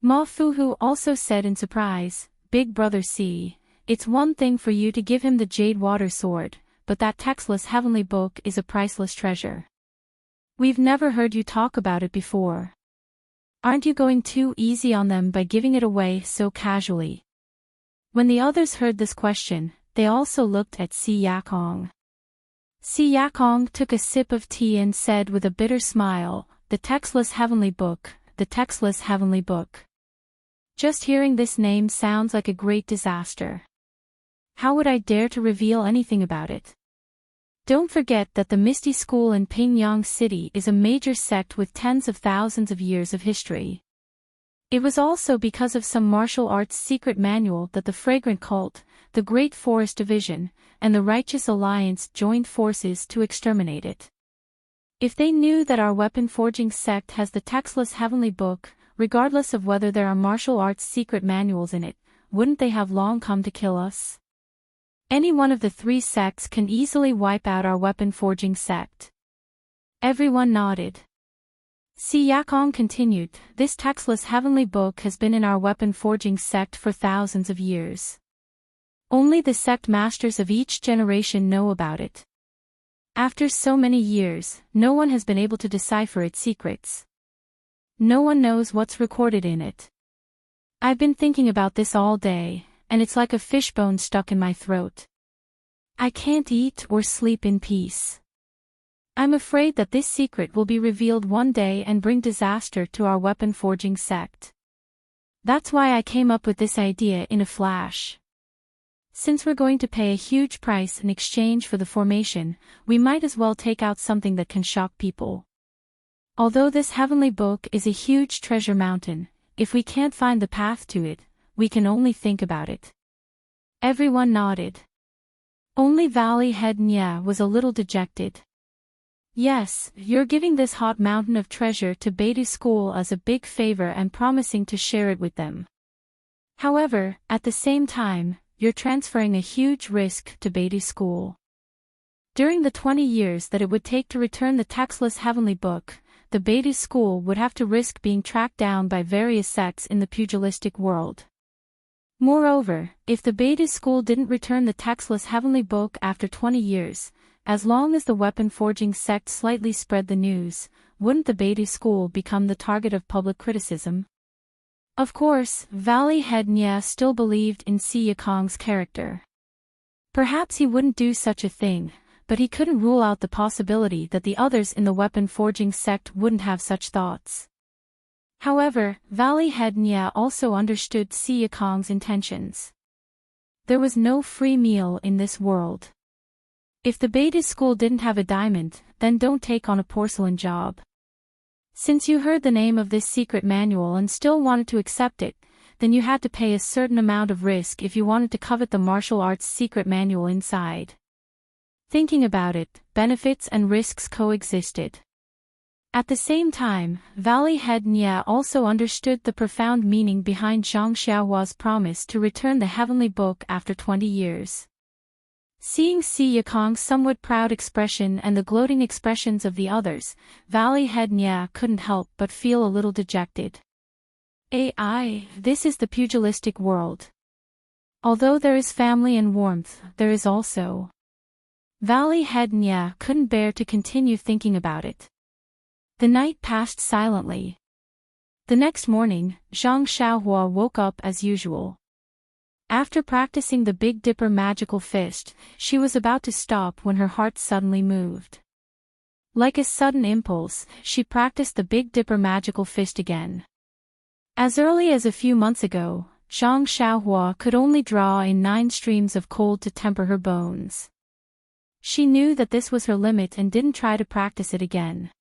Ma Fuhu also said in surprise, "Big Brother C, it's one thing for you to give him the Jade Water Sword, but that textless heavenly book is a priceless treasure. We've never heard you talk about it before. Aren't you going too easy on them by giving it away so casually?" When the others heard this question, they also looked at Si Yakong. Si Yakong took a sip of tea and said with a bitter smile, "The textless heavenly book, the textless heavenly book. Just hearing this name sounds like a great disaster. How would I dare to reveal anything about it? Don't forget that the Misty School in Pingyang City is a major sect with tens of thousands of years of history. It was also because of some martial arts secret manual that the Fragrant Cult, the Great Forest Division, and the Righteous Alliance joined forces to exterminate it. If they knew that our weapon forging sect has the textless heavenly book, regardless of whether there are martial arts secret manuals in it, wouldn't they have long come to kill us? Any one of the three sects can easily wipe out our weapon forging sect." Everyone nodded. Si Yakong continued, "This textless heavenly book has been in our weapon forging sect for thousands of years. Only the sect masters of each generation know about it. After so many years, no one has been able to decipher its secrets. No one knows what's recorded in it. I've been thinking about this all day, and it's like a fishbone stuck in my throat. I can't eat or sleep in peace. I'm afraid that this secret will be revealed one day and bring disaster to our weapon forging sect. That's why I came up with this idea in a flash. Since we're going to pay a huge price in exchange for the formation, we might as well take out something that can shock people. Although this heavenly book is a huge treasure mountain, if we can't find the path to it, we can only think about it." Everyone nodded. Only Valley Head Nye was a little dejected. "Yes, you're giving this hot mountain of treasure to Beidou School as a big favor and promising to share it with them. However, at the same time, you're transferring a huge risk to Beidou School. During the 20 years that it would take to return the textless heavenly book, the beta school would have to risk being tracked down by various sects in the pugilistic world. Moreover, if the beta school didn't return the textless heavenly book after 20 years, as long as the weapon-forging sect slightly spread the news, wouldn't the beta school become the target of public criticism? Of course, Valley Head Nya still believed in Si Yakong's character. Perhaps he wouldn't do such a thing, but he couldn't rule out the possibility that the others in the weapon-forging sect wouldn't have such thoughts. However, Valley Head Nya also understood Si Yakong's intentions. There was no free meal in this world. If the beta school didn't have a diamond, then don't take on a porcelain job. Since you heard the name of this secret manual and still wanted to accept it, then you had to pay a certain amount of risk if you wanted to covet the martial arts secret manual inside. Thinking about it, benefits and risks coexisted. At the same time, Valley Head Nya also understood the profound meaning behind Zhang Xiaohua's promise to return the heavenly book after 20 years. Seeing Si Yakong's somewhat proud expression and the gloating expressions of the others, Valley Head Nya couldn't help but feel a little dejected. This is the pugilistic world. Although there is family and warmth, there is also. Valley Head Nya couldn't bear to continue thinking about it. The night passed silently. The next morning, Zhang Xiaohua woke up as usual. After practicing the Big Dipper magical fist, she was about to stop when her heart suddenly moved. Like a sudden impulse, she practiced the Big Dipper magical fist again. As early as a few months ago, Zhang Xiaohua could only draw in 9 streams of cold to temper her bones. She knew that this was her limit and didn't try to practice it again.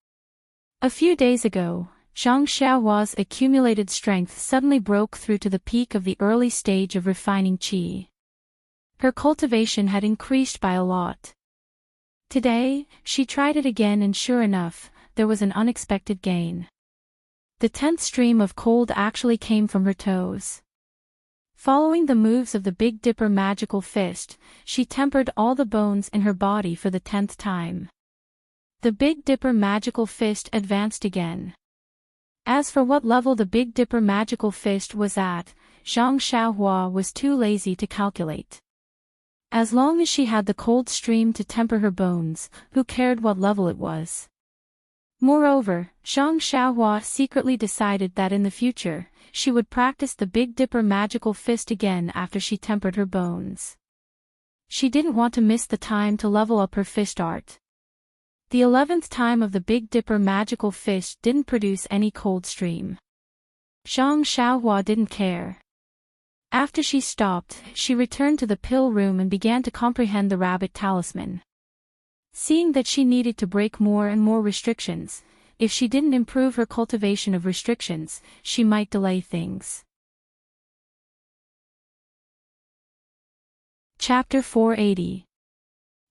A few days ago, Zhang Xiaohua's accumulated strength suddenly broke through to the peak of the early stage of refining qi. Her cultivation had increased by a lot. Today, she tried it again and sure enough, there was an unexpected gain. The 10th stream of cold actually came from her toes. Following the moves of the Big Dipper magical fist, she tempered all the bones in her body for the 10th time. The Big Dipper magical fist advanced again. As for what level the Big Dipper magical fist was at, Zhang Xiaohua was too lazy to calculate. As long as she had the cold stream to temper her bones, who cared what level it was? Moreover, Zhang Xiaohua secretly decided that in the future, she would practice the Big Dipper magical fist again after she tempered her bones. She didn't want to miss the time to level up her fist art. The 11th time of the Big Dipper magical fist didn't produce any cold stream. Zhang Xiaohua didn't care. After she stopped, she returned to the pill room and began to comprehend the rabbit talisman. Seeing that she needed to break more and more restrictions, if she didn't improve her cultivation of restrictions, she might delay things. Chapter 480.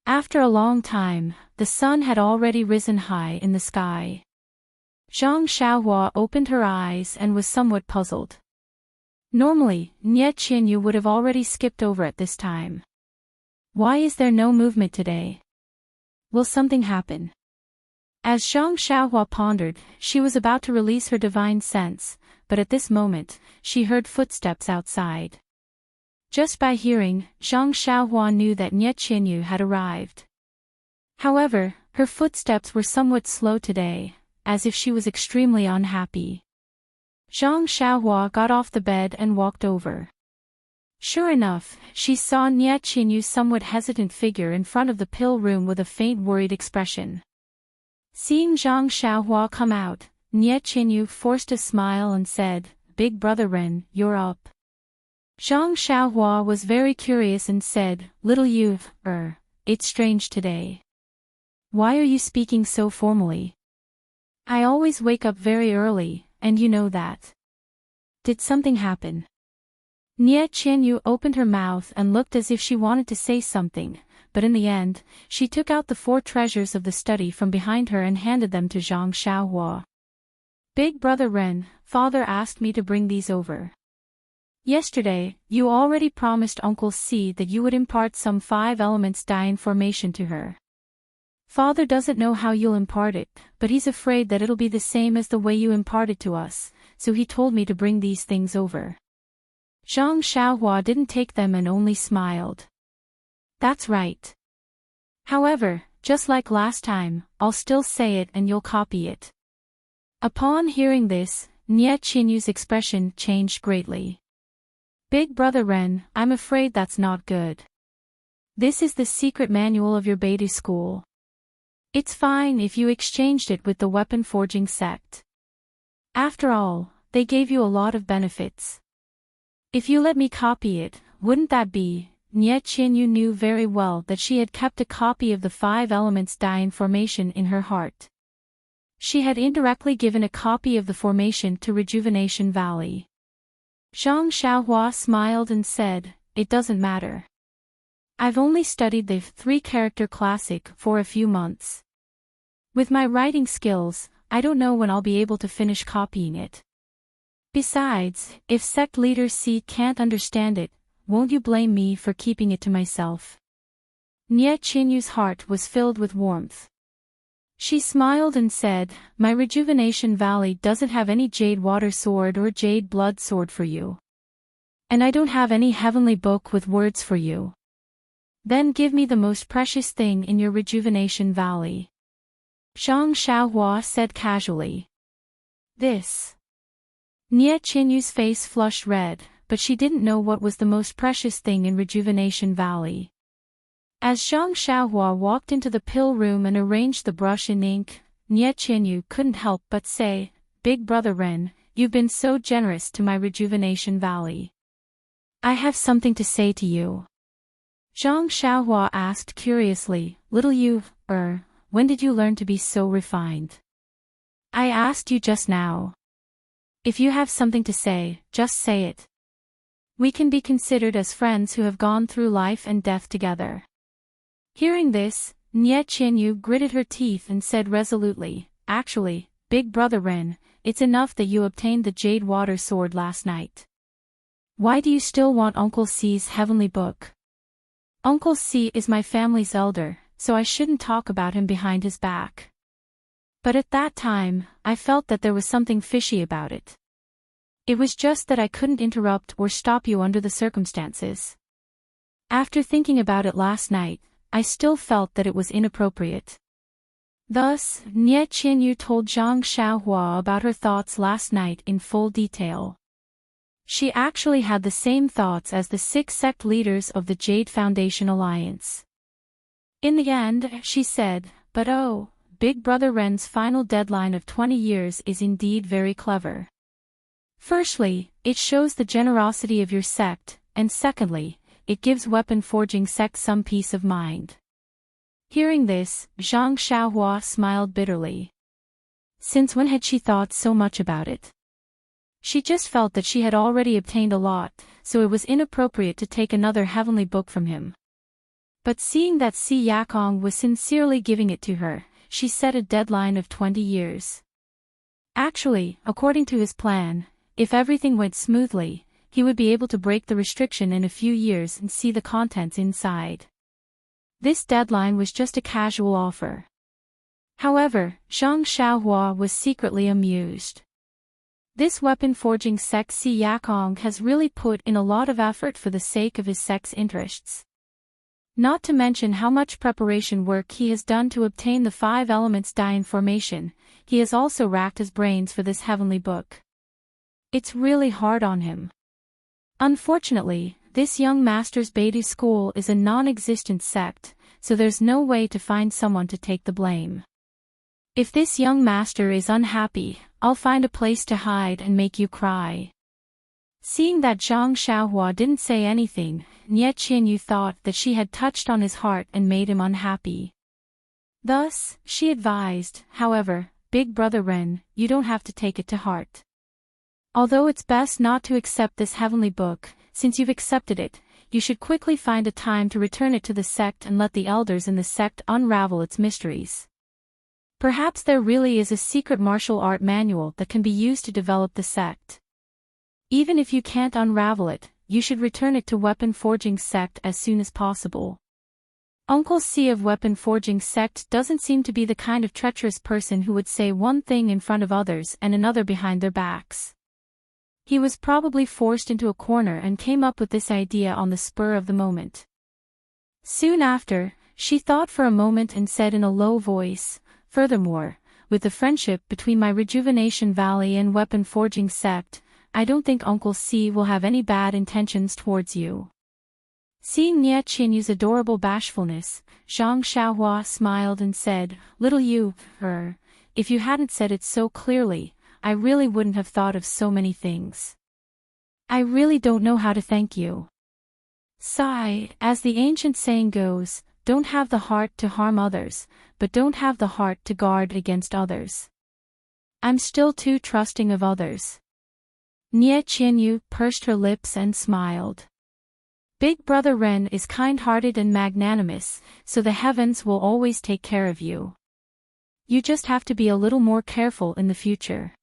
After a long time, the sun had already risen high in the sky. Zhang Xiaohua opened her eyes and was somewhat puzzled. Normally, Nye Qinyu would have already skipped over at this time. Why is there no movement today? Will something happen? As Zhang Xiaohua pondered, she was about to release her divine sense, but at this moment, she heard footsteps outside. Just by hearing, Zhang Xiaohua knew that Nye Qinyu had arrived. However, her footsteps were somewhat slow today, as if she was extremely unhappy. Zhang Xiaohua got off the bed and walked over. Sure enough, she saw Nye Qinyu's somewhat hesitant figure in front of the pill room with a faint worried expression. Seeing Zhang Xiaohua come out, Nye Qinyu forced a smile and said, "Big brother Ren, you're up." Zhang Xiaohua was very curious and said, "Little you, it's strange today. Why are you speaking so formally? I always wake up very early, and you know that. Did something happen?" Nye Qinyu opened her mouth and looked as if she wanted to say something, but in the end, she took out the 4 treasures of the study from behind her and handed them to Zhang Xiaohua. "Big brother Ren, father asked me to bring these over. Yesterday, you already promised Uncle C that you would impart some 5 elements dye information to her. Father doesn't know how you'll impart it, but he's afraid that it'll be the same as the way you imparted to us, so he told me to bring these things over. Zhang Xiaohua didn't take them and only smiled. That's right. However, just like last time, I'll still say it and you'll copy it. Upon hearing this, Nie Qinyu's expression changed greatly. Big Brother Ren, I'm afraid that's not good. This is the secret manual of your Beidou school. It's fine if you exchanged it with the weapon forging sect. After all, they gave you a lot of benefits. If you let me copy it, wouldn't that be? Nie Qinyu knew very well that she had kept a copy of the 5 elements Dai formation in her heart. She had indirectly given a copy of the formation to Rejuvenation Valley. Zhang Xiaohua smiled and said, "It doesn't matter. I've only studied the 3-character classic for a few months. With my writing skills, I don't know when I'll be able to finish copying it. Besides, if sect leader C can't understand it, won't you blame me for keeping it to myself?" Nie Qinyu's heart was filled with warmth. She smiled and said, "My Rejuvenation Valley doesn't have any Jade Water Sword or Jade Blood Sword for you. And I don't have any heavenly book with words for you. Then give me the most precious thing in your Rejuvenation Valley." Zhang Xiaohua said casually. "This." Nie Qinyu's face flushed red, but she didn't know what was the most precious thing in Rejuvenation Valley. As Zhang Xiaohua walked into the pill room and arranged the brush and ink, Nie Qinyu couldn't help but say, "Big Brother Ren, you've been so generous to my Rejuvenation Valley. I have something to say to you." Zhang Xiaohua asked curiously, "Little you, when did you learn to be so refined?" "I asked you just now. If you have something to say, just say it. We can be considered as friends who have gone through life and death together." Hearing this, Nie Qinyu gritted her teeth and said resolutely, "Actually, Big Brother Ren, it's enough that you obtained the Jade Water Sword last night. Why do you still want Uncle C's heavenly book? Uncle C is my family's elder, so I shouldn't talk about him behind his back. But at that time, I felt that there was something fishy about it. It was just that I couldn't interrupt or stop you under the circumstances. After thinking about it last night, I still felt that it was inappropriate." Thus, Nie Qinyu told Zhang Xiaohua about her thoughts last night in full detail. She actually had the same thoughts as the 6 sect leaders of the Jade Foundation Alliance. In the end, she said, "But oh, Big Brother Ren's final deadline of 20 years is indeed very clever. Firstly, it shows the generosity of your sect, and secondly, it gives weapon forging sect some peace of mind." Hearing this, Zhang Xiaohua smiled bitterly. Since when had she thought so much about it? She just felt that she had already obtained a lot, so it was inappropriate to take another heavenly book from him. But seeing that Si Yakong was sincerely giving it to her, she set a deadline of 20 years. Actually, according to his plan, if everything went smoothly, he would be able to break the restriction in a few years and see the contents inside. This deadline was just a casual offer. However, Zhang Xiaohua was secretly amused. This weapon forging sect Si Yakong has really put in a lot of effort for the sake of his sect's interests. Not to mention how much preparation work he has done to obtain the 5 elements Dai formation, he has also racked his brains for this heavenly book. It's really hard on him. Unfortunately, this young master's Beidou school is a non-existent sect, so there's no way to find someone to take the blame. If this young master is unhappy, I'll find a place to hide and make you cry." Seeing that Zhang Xiaohua didn't say anything, Nie Qinyu thought that she had touched on his heart and made him unhappy. Thus, she advised, "However, Big Brother Ren, you don't have to take it to heart. Although it's best not to accept this heavenly book, since you've accepted it, you should quickly find a time to return it to the sect and let the elders in the sect unravel its mysteries. Perhaps there really is a secret martial art manual that can be used to develop the sect. Even if you can't unravel it, you should return it to weapon forging sect as soon as possible." Uncle C of Weapon Forging Sect doesn't seem to be the kind of treacherous person who would say one thing in front of others and another behind their backs. He was probably forced into a corner and came up with this idea on the spur of the moment. Soon after, she thought for a moment and said in a low voice, "Furthermore, with the friendship between my Rejuvenation Valley and Weapon Forging Sept, I don't think Uncle C will have any bad intentions towards you." Seeing Nie Qianyu's adorable bashfulness, Zhang Xiaohua smiled and said, "Little you, if you hadn't said it so clearly, I really wouldn't have thought of so many things. I really don't know how to thank you. Sigh, as the ancient saying goes, don't have the heart to harm others, but don't have the heart to guard against others. I'm still too trusting of others." Nie Qianyu pursed her lips and smiled. "Big Brother Ren is kind-hearted and magnanimous, so the heavens will always take care of you. You just have to be a little more careful in the future.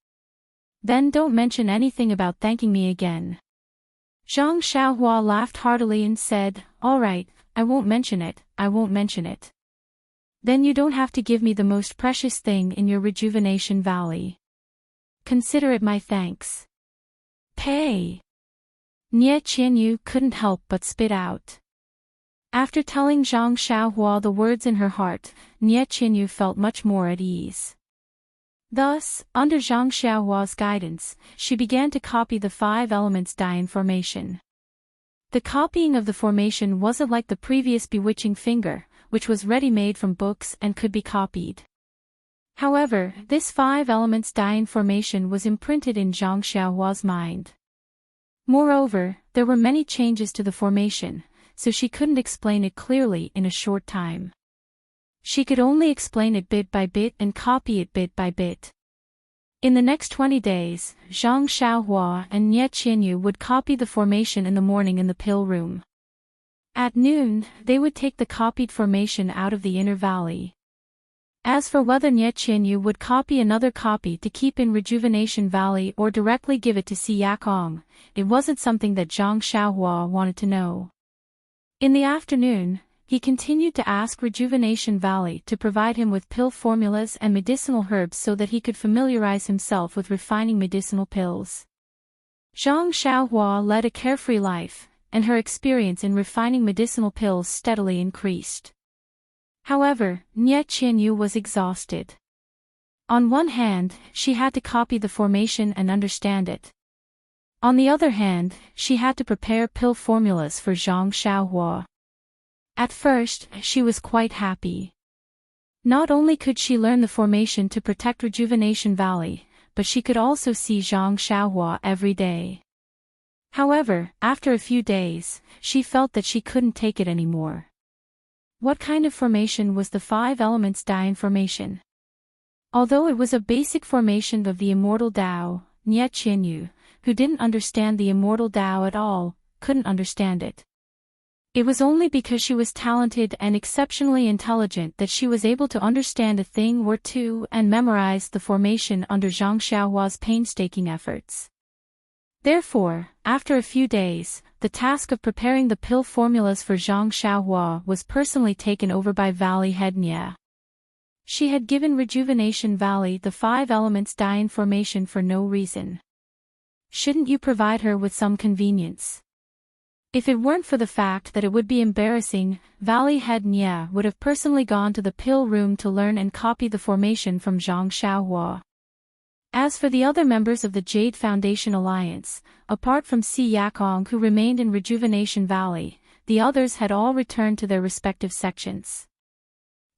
Then don't mention anything about thanking me again." Zhang Xiaohua laughed heartily and said, "All right, I won't mention it, I won't mention it. Then you don't have to give me the most precious thing in your Rejuvenation Valley. Consider it my thanks." "Pay." Nie Qianyu couldn't help but spit out. After telling Zhang Xiaohua the words in her heart, Nie Qianyu felt much more at ease. Thus, under Zhang Xiaohua's guidance, she began to copy the 5 elements Dian formation. The copying of the formation wasn't like the previous bewitching finger, which was ready-made from books and could be copied. However, this 5 elements Dian formation was imprinted in Zhang Xiaohua's mind. Moreover, there were many changes to the formation, so she couldn't explain it clearly in a short time. She could only explain it bit by bit and copy it bit by bit. In the next 20 days, Zhang Xiaohua and Nie Qianyu would copy the formation in the morning in the pill room. At noon, they would take the copied formation out of the inner valley. As for whether Nie Qianyu would copy another copy to keep in Rejuvenation Valley or directly give it to Si Yakong, it wasn't something that Zhang Xiaohua wanted to know. In the afternoon, he continued to ask Rejuvenation Valley to provide him with pill formulas and medicinal herbs so that he could familiarize himself with refining medicinal pills. Zhang Xiaohua led a carefree life, and her experience in refining medicinal pills steadily increased. However, Nie Qianyu was exhausted. On one hand, she had to copy the formation and understand it. On the other hand, she had to prepare pill formulas for Zhang Xiaohua. At first, she was quite happy. Not only could she learn the formation to protect Rejuvenation Valley, but she could also see Zhang Xiaohua every day. However, after a few days, she felt that she couldn't take it anymore. What kind of formation was the 5 elements Dian formation? Although it was a basic formation of the immortal Tao, Nie Qianyu, who didn't understand the immortal Tao at all, couldn't understand it. It was only because she was talented and exceptionally intelligent that she was able to understand a thing or two and memorize the formation under Zhang Xiaohua's painstaking efforts. Therefore, after a few days, the task of preparing the pill formulas for Zhang Xiaohua was personally taken over by Valley Head Nie. She had given Rejuvenation Valley the 5 elements Dian formation for no reason. Shouldn't you provide her with some convenience? If it weren't for the fact that it would be embarrassing, Valley Head Nie would have personally gone to the pill room to learn and copy the formation from Zhang Xiaohua. As for the other members of the Jade Foundation Alliance, apart from Si Yakong who remained in Rejuvenation Valley, the others had all returned to their respective sections.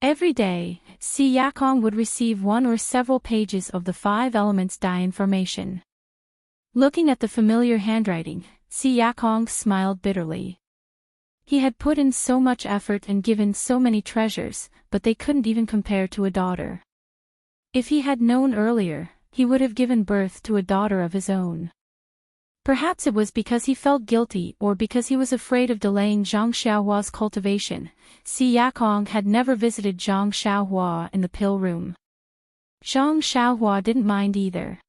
Every day, Si Yakong would receive 1 or several pages of the 5 elements Dian formation. Looking at the familiar handwriting, Si Yakong smiled bitterly. He had put in so much effort and given so many treasures, but they couldn't even compare to a daughter. If he had known earlier, he would have given birth to a daughter of his own. Perhaps it was because he felt guilty or because he was afraid of delaying Zhang Xiaohua's cultivation. Si Yakong had never visited Zhang Xiaohua in the pill room. Zhang Xiaohua didn't mind either.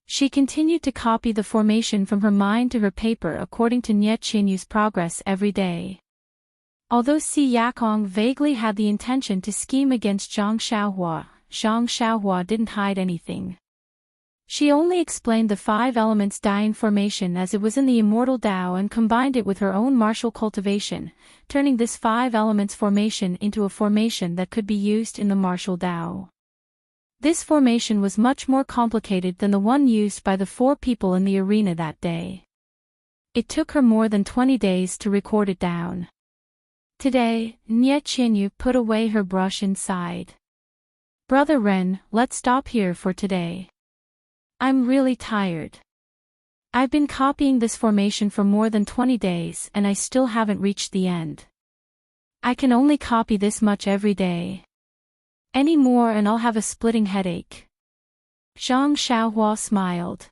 She continued to copy the formation from her mind to her paper according to Nie Qianyu's progress every day. Although Si Yakong vaguely had the intention to scheme against Zhang Xiaohua didn't hide anything. She only explained the 5 elements dying formation as it was in the immortal Tao and combined it with her own martial cultivation, turning this 5 elements formation into a formation that could be used in the martial Tao. This formation was much more complicated than the one used by the 4 people in the arena that day. It took her more than 20 days to record it down. Today, Nie Qianyu put away her brush inside. Brother Ren, let's stop here for today. I'm really tired. I've been copying this formation for more than 20 days and I still haven't reached the end. I can only copy this much every day. Any more and I'll have a splitting headache. Zhang Xiaohua smiled.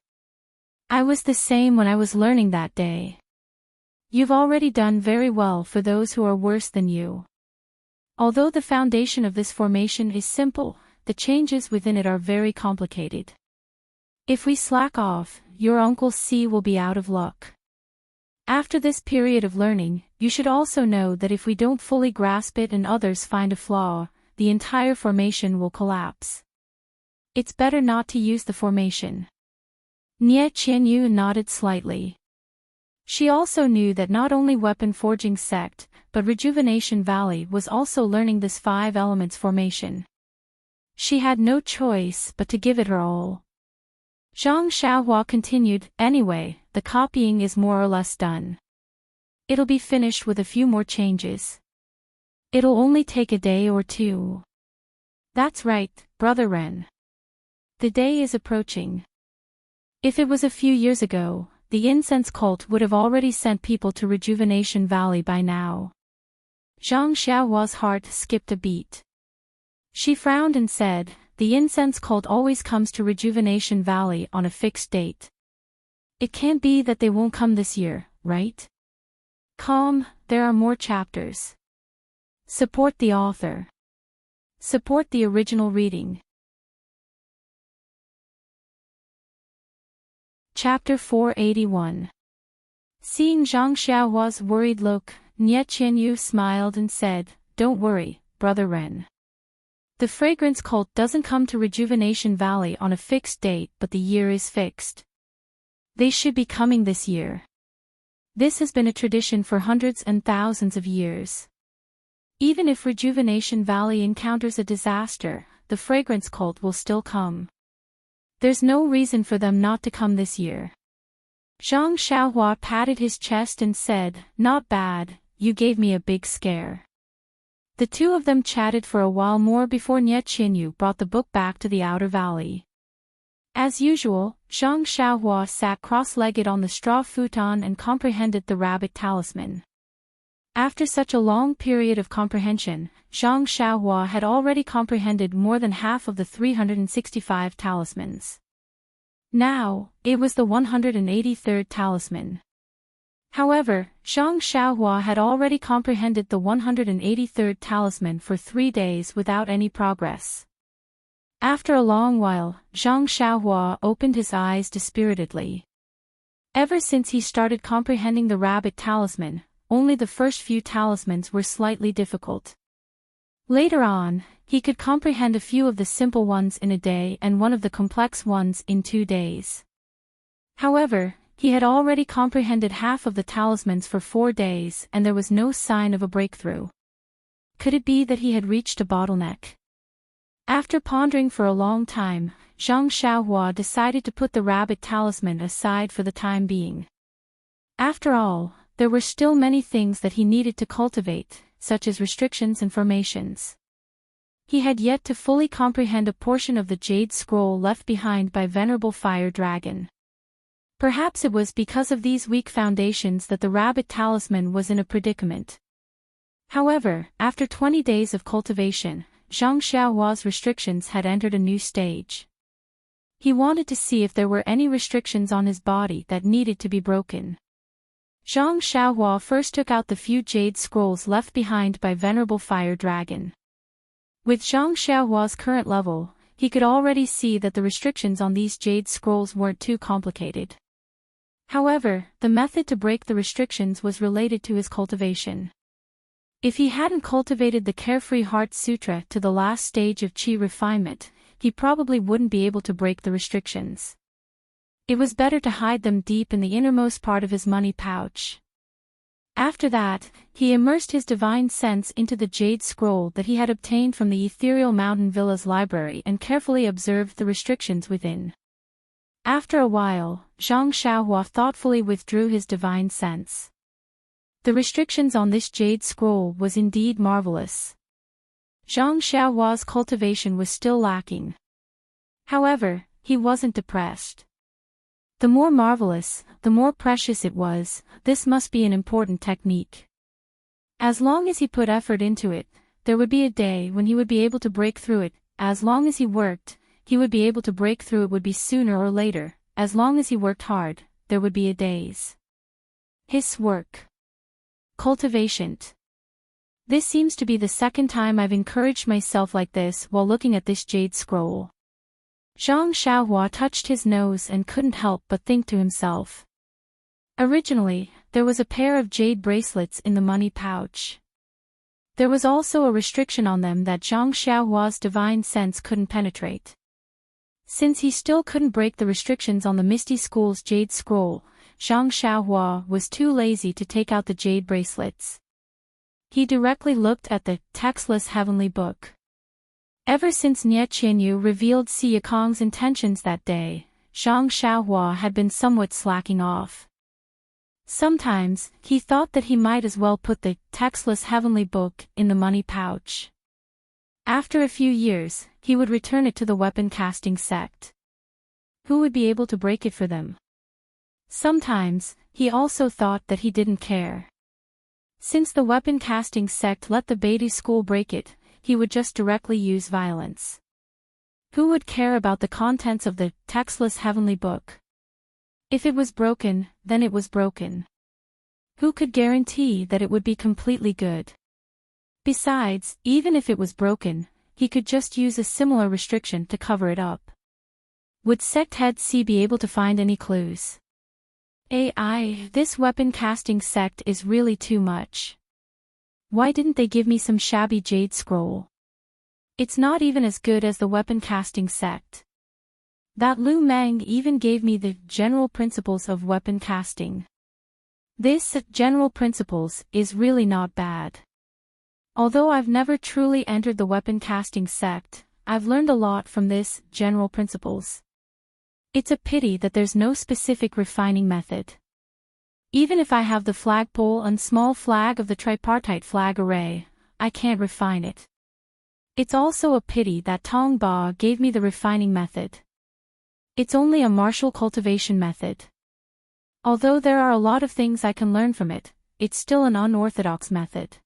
I was the same when I was learning that day. You've already done very well for those who are worse than you. Although the foundation of this formation is simple, the changes within it are very complicated. If we slack off, your Uncle C will be out of luck. After this period of learning, you should also know that if we don't fully grasp it and others find a flaw, the entire formation will collapse. It's better not to use the formation. Nie Qianyu nodded slightly. She also knew that not only Weapon Forging Sect, but Rejuvenation Valley was also learning this 5 elements formation. She had no choice but to give it her all. Zhang Xiaohua continued, anyway, the copying is more or less done. It'll be finished with a few more changes. It'll only take a day or 2. That's right, Brother Ren. The day is approaching. If it was a few years ago, the incense cult would have already sent people to Rejuvenation Valley by now. Zhang Xiaohua's heart skipped a beat. She frowned and said, the incense cult always comes to Rejuvenation Valley on a fixed date. It can't be that they won't come this year, right? Calm, there are more chapters. Support the author. Support the original reading. Chapter 481. Seeing Zhang Xiaohua's worried look, Nie Qianyu smiled and said, don't worry, Brother Ren. The fragrance cult doesn't come to Rejuvenation Valley on a fixed date but the year is fixed. They should be coming this year. This has been a tradition for hundreds and thousands of years. Even if Rejuvenation Valley encounters a disaster, the fragrance cult will still come. There's no reason for them not to come this year. Zhang Xiaohua patted his chest and said, not bad, you gave me a big scare. The two of them chatted for a while more before Nie Qianyu brought the book back to the outer valley. As usual, Zhang Xiaohua sat cross-legged on the straw futon and comprehended the rabbit talisman. After such a long period of comprehension, Zhang Xiaohua had already comprehended more than half of the 365 talismans. Now, it was the 183rd talisman. However, Zhang Xiaohua had already comprehended the 183rd talisman for 3 days without any progress. After a long while, Zhang Xiaohua opened his eyes dispiritedly. Ever since he started comprehending the rabbit talisman, only the first few talismans were slightly difficult. Later on, he could comprehend a few of the simple ones in a day and one of the complex ones in 2 days. However, he had already comprehended half of the talismans for 4 days and there was no sign of a breakthrough. Could it be that he had reached a bottleneck? After pondering for a long time, Zhang Xiaohua decided to put the rabbit talisman aside for the time being. After all, there were still many things that he needed to cultivate, such as restrictions and formations. He had yet to fully comprehend a portion of the jade scroll left behind by Venerable Fire Dragon. Perhaps it was because of these weak foundations that the rabbit talisman was in a predicament. However, after 20 days of cultivation, Zhang Xiaohua's restrictions had entered a new stage. He wanted to see if there were any restrictions on his body that needed to be broken. Zhang Xiaohua first took out the few jade scrolls left behind by Venerable Fire Dragon. With Zhang Xiaohua's current level, he could already see that the restrictions on these jade scrolls weren't too complicated. However, the method to break the restrictions was related to his cultivation. If he hadn't cultivated the Carefree Heart Sutra to the last stage of chi refinement, he probably wouldn't be able to break the restrictions. It was better to hide them deep in the innermost part of his money pouch. After that, he immersed his divine sense into the jade scroll that he had obtained from the ethereal mountain villa's library and carefully observed the restrictions within. After a while, Zhang Xiaohua thoughtfully withdrew his divine sense. The restrictions on this jade scroll was indeed marvelous. Zhang Xiaohua's cultivation was still lacking. However, he wasn't depressed. The more marvelous, the more precious it was. This must be an important technique. As long as he put effort into it, there would be a day when he would be able to break through it. As long as he worked, he would be able to break through it would be sooner or later. As long as he worked hard, there would be a days. His work. Cultivation. This seems to be the second time I've encouraged myself like this while looking at this jade scroll. Zhang Xiaohua touched his nose and couldn't help but think to himself. Originally, there was a pair of jade bracelets in the money pouch. There was also a restriction on them that Zhang Xiaohua's divine sense couldn't penetrate. Since he still couldn't break the restrictions on the Misty School's jade scroll, Zhang Xiaohua was too lazy to take out the jade bracelets. He directly looked at the textless heavenly book. Ever since Nie Qianyu revealed Si Yakong's intentions that day, Zhang Xiaohua had been somewhat slacking off. Sometimes, he thought that he might as well put the textless heavenly book in the money pouch. After a few years, he would return it to the weapon-casting sect. Who would be able to break it for them? Sometimes, he also thought that he didn't care. Since the weapon-casting sect let the Beidou school break it, he would just directly use violence. Who would care about the contents of the textless heavenly book? If it was broken, then it was broken. Who could guarantee that it would be completely good? Besides, even if it was broken, he could just use a similar restriction to cover it up. Would Sect Head C be able to find any clues? This weapon-casting sect is really too much. Why didn't they give me some shabby jade scroll? It's not even as good as the weapon-casting sect. That Lu Meng even gave me the general principles of weapon casting. This general principles is really not bad. Although I've never truly entered the weapon casting sect, I've learned a lot from this general principles. It's a pity that there's no specific refining method. Even if I have the flagpole and small flag of the tripartite flag array, I can't refine it. It's also a pity that Tong Ba gave me the refining method. It's only a martial cultivation method. Although there are a lot of things I can learn from it, it's still an unorthodox method.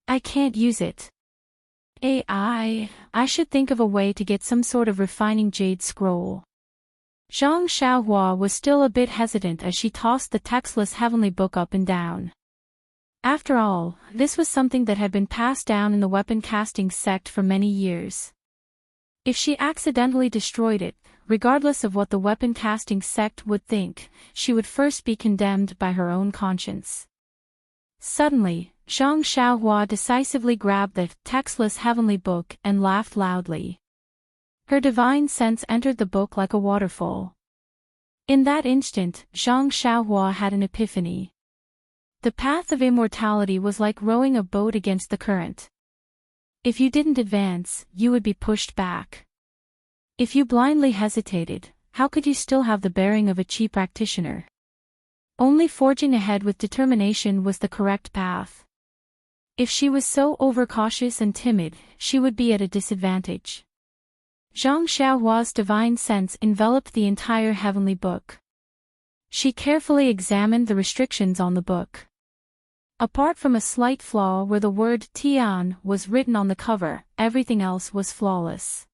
I can't use it. I should think of a way to get some sort of refining jade scroll. Zhang Xiaohua was still a bit hesitant as she tossed the textless heavenly book up and down. After all, this was something that had been passed down in the weapon casting sect for many years. If she accidentally destroyed it, regardless of what the weapon casting sect would think, she would first be condemned by her own conscience. Suddenly, Zhang Xiaohua decisively grabbed the textless heavenly book and laughed loudly. Her divine sense entered the book like a waterfall. In that instant, Zhang Xiaohua had an epiphany. The path of immortality was like rowing a boat against the current. If you didn't advance, you would be pushed back. If you blindly hesitated, how could you still have the bearing of a chi practitioner? Only forging ahead with determination was the correct path. If she was so overcautious and timid, she would be at a disadvantage. Zhang Xiaohua's divine sense enveloped the entire heavenly book. She carefully examined the restrictions on the book. Apart from a slight flaw where the word Tian was written on the cover, everything else was flawless.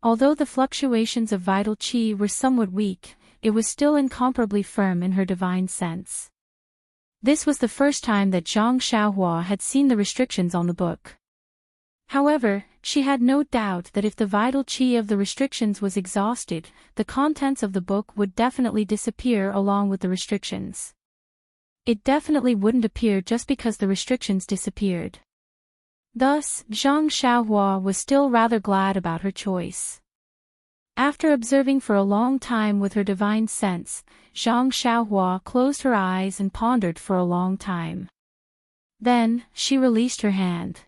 Although the fluctuations of vital qi were somewhat weak, it was still incomparably firm in her divine sense. This was the first time that Zhang Xiaohua had seen the restrictions on the book. However, she had no doubt that if the vital qi of the restrictions was exhausted, the contents of the book would definitely disappear along with the restrictions. It definitely wouldn't appear just because the restrictions disappeared. Thus, Zhang Xiaohua was still rather glad about her choice. After observing for a long time with her divine sense, Zhang Xiaohua closed her eyes and pondered for a long time. Then, she released her hand.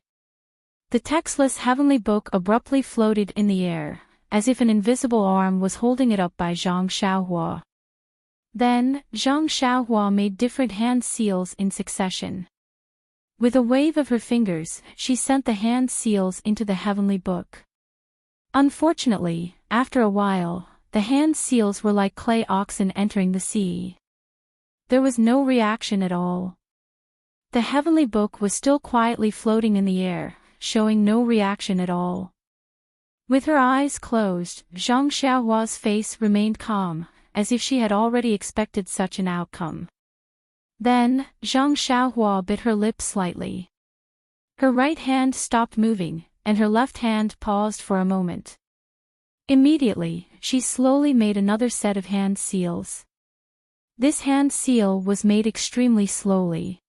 The textless heavenly book abruptly floated in the air, as if an invisible arm was holding it up by Zhang Xiaohua. Then, Zhang Xiaohua made different hand seals in succession. With a wave of her fingers, she sent the hand seals into the heavenly book. Unfortunately, after a while, the hand seals were like clay oxen entering the sea. There was no reaction at all. The heavenly book was still quietly floating in the air, showing no reaction at all. With her eyes closed, Zhang Xiaohua's face remained calm, as if she had already expected such an outcome. Then, Zhang Xiaohua bit her lip slightly. Her right hand stopped moving, and her left hand paused for a moment. Immediately, she slowly made another set of hand seals. This hand seal was made extremely slowly.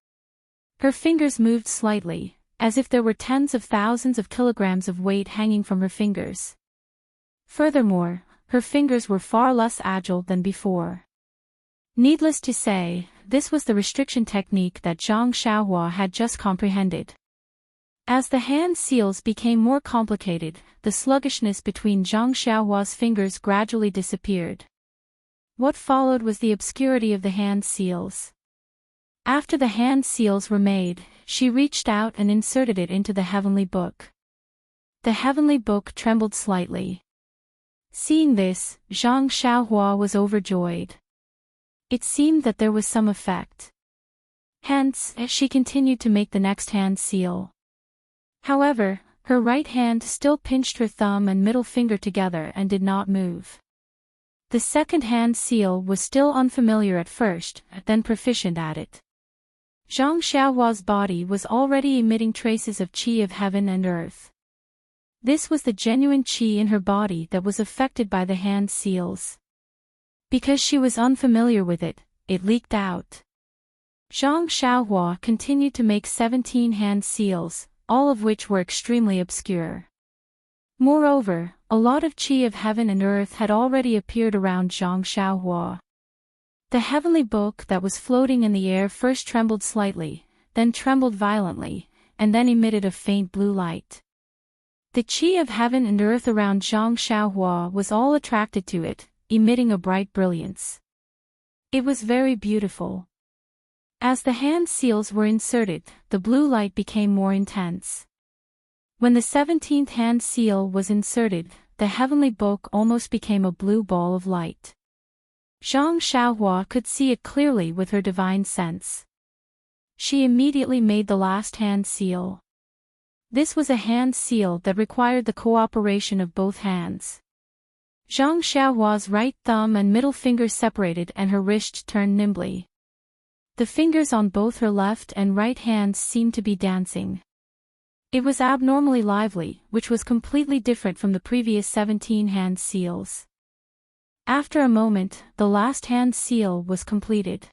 Her fingers moved slightly, as if there were tens of thousands of kilograms of weight hanging from her fingers. Furthermore, her fingers were far less agile than before. Needless to say, this was the restriction technique that Zhang Xiaohua had just comprehended. As the hand seals became more complicated, the sluggishness between Zhang Xiaohua's fingers gradually disappeared. What followed was the obscurity of the hand seals. After the hand seals were made, she reached out and inserted it into the heavenly book. The heavenly book trembled slightly. Seeing this, Zhang Xiaohua was overjoyed. It seemed that there was some effect. Hence, she continued to make the next hand seal. However, her right hand still pinched her thumb and middle finger together and did not move. The second hand seal was still unfamiliar at first, then proficient at it. Zhang Xiaohua's body was already emitting traces of qi of heaven and earth. This was the genuine qi in her body that was affected by the hand seals. Because she was unfamiliar with it, it leaked out. Zhang Xiaohua continued to make 17 hand seals, all of which were extremely obscure. Moreover, a lot of qi of heaven and earth had already appeared around Zhang Xiaohua. The heavenly book that was floating in the air first trembled slightly, then trembled violently, and then emitted a faint blue light. The qi of heaven and earth around Zhang Xiaohua was all attracted to it, emitting a bright brilliance. It was very beautiful. As the hand seals were inserted, the blue light became more intense. When the 17th hand seal was inserted, the heavenly book almost became a blue ball of light. Zhang Xiaohua could see it clearly with her divine sense. She immediately made the last hand seal. This was a hand seal that required the cooperation of both hands. Zhang Xiaohua's right thumb and middle finger separated and her wrist turned nimbly. The fingers on both her left and right hands seemed to be dancing. It was abnormally lively, which was completely different from the previous 17 hand seals. After a moment, the last hand seal was completed.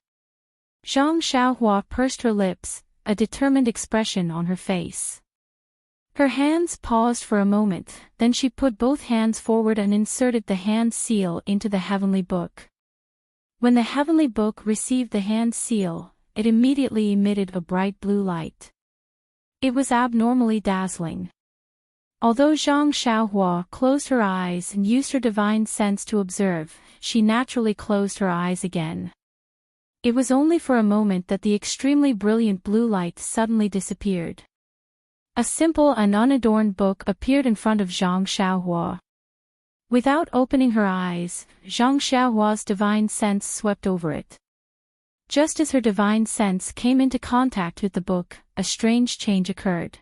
Zhang Xiaohua pursed her lips, a determined expression on her face. Her hands paused for a moment, then she put both hands forward and inserted the hand seal into the heavenly book. When the heavenly book received the hand seal, it immediately emitted a bright blue light. It was abnormally dazzling. Although Zhang Xiaohua closed her eyes and used her divine sense to observe, she naturally closed her eyes again. It was only for a moment that the extremely brilliant blue light suddenly disappeared. A simple and unadorned book appeared in front of Zhang Xiaohua. Without opening her eyes, Zhang Xiaohua's divine sense swept over it. Just as her divine sense came into contact with the book, a strange change occurred.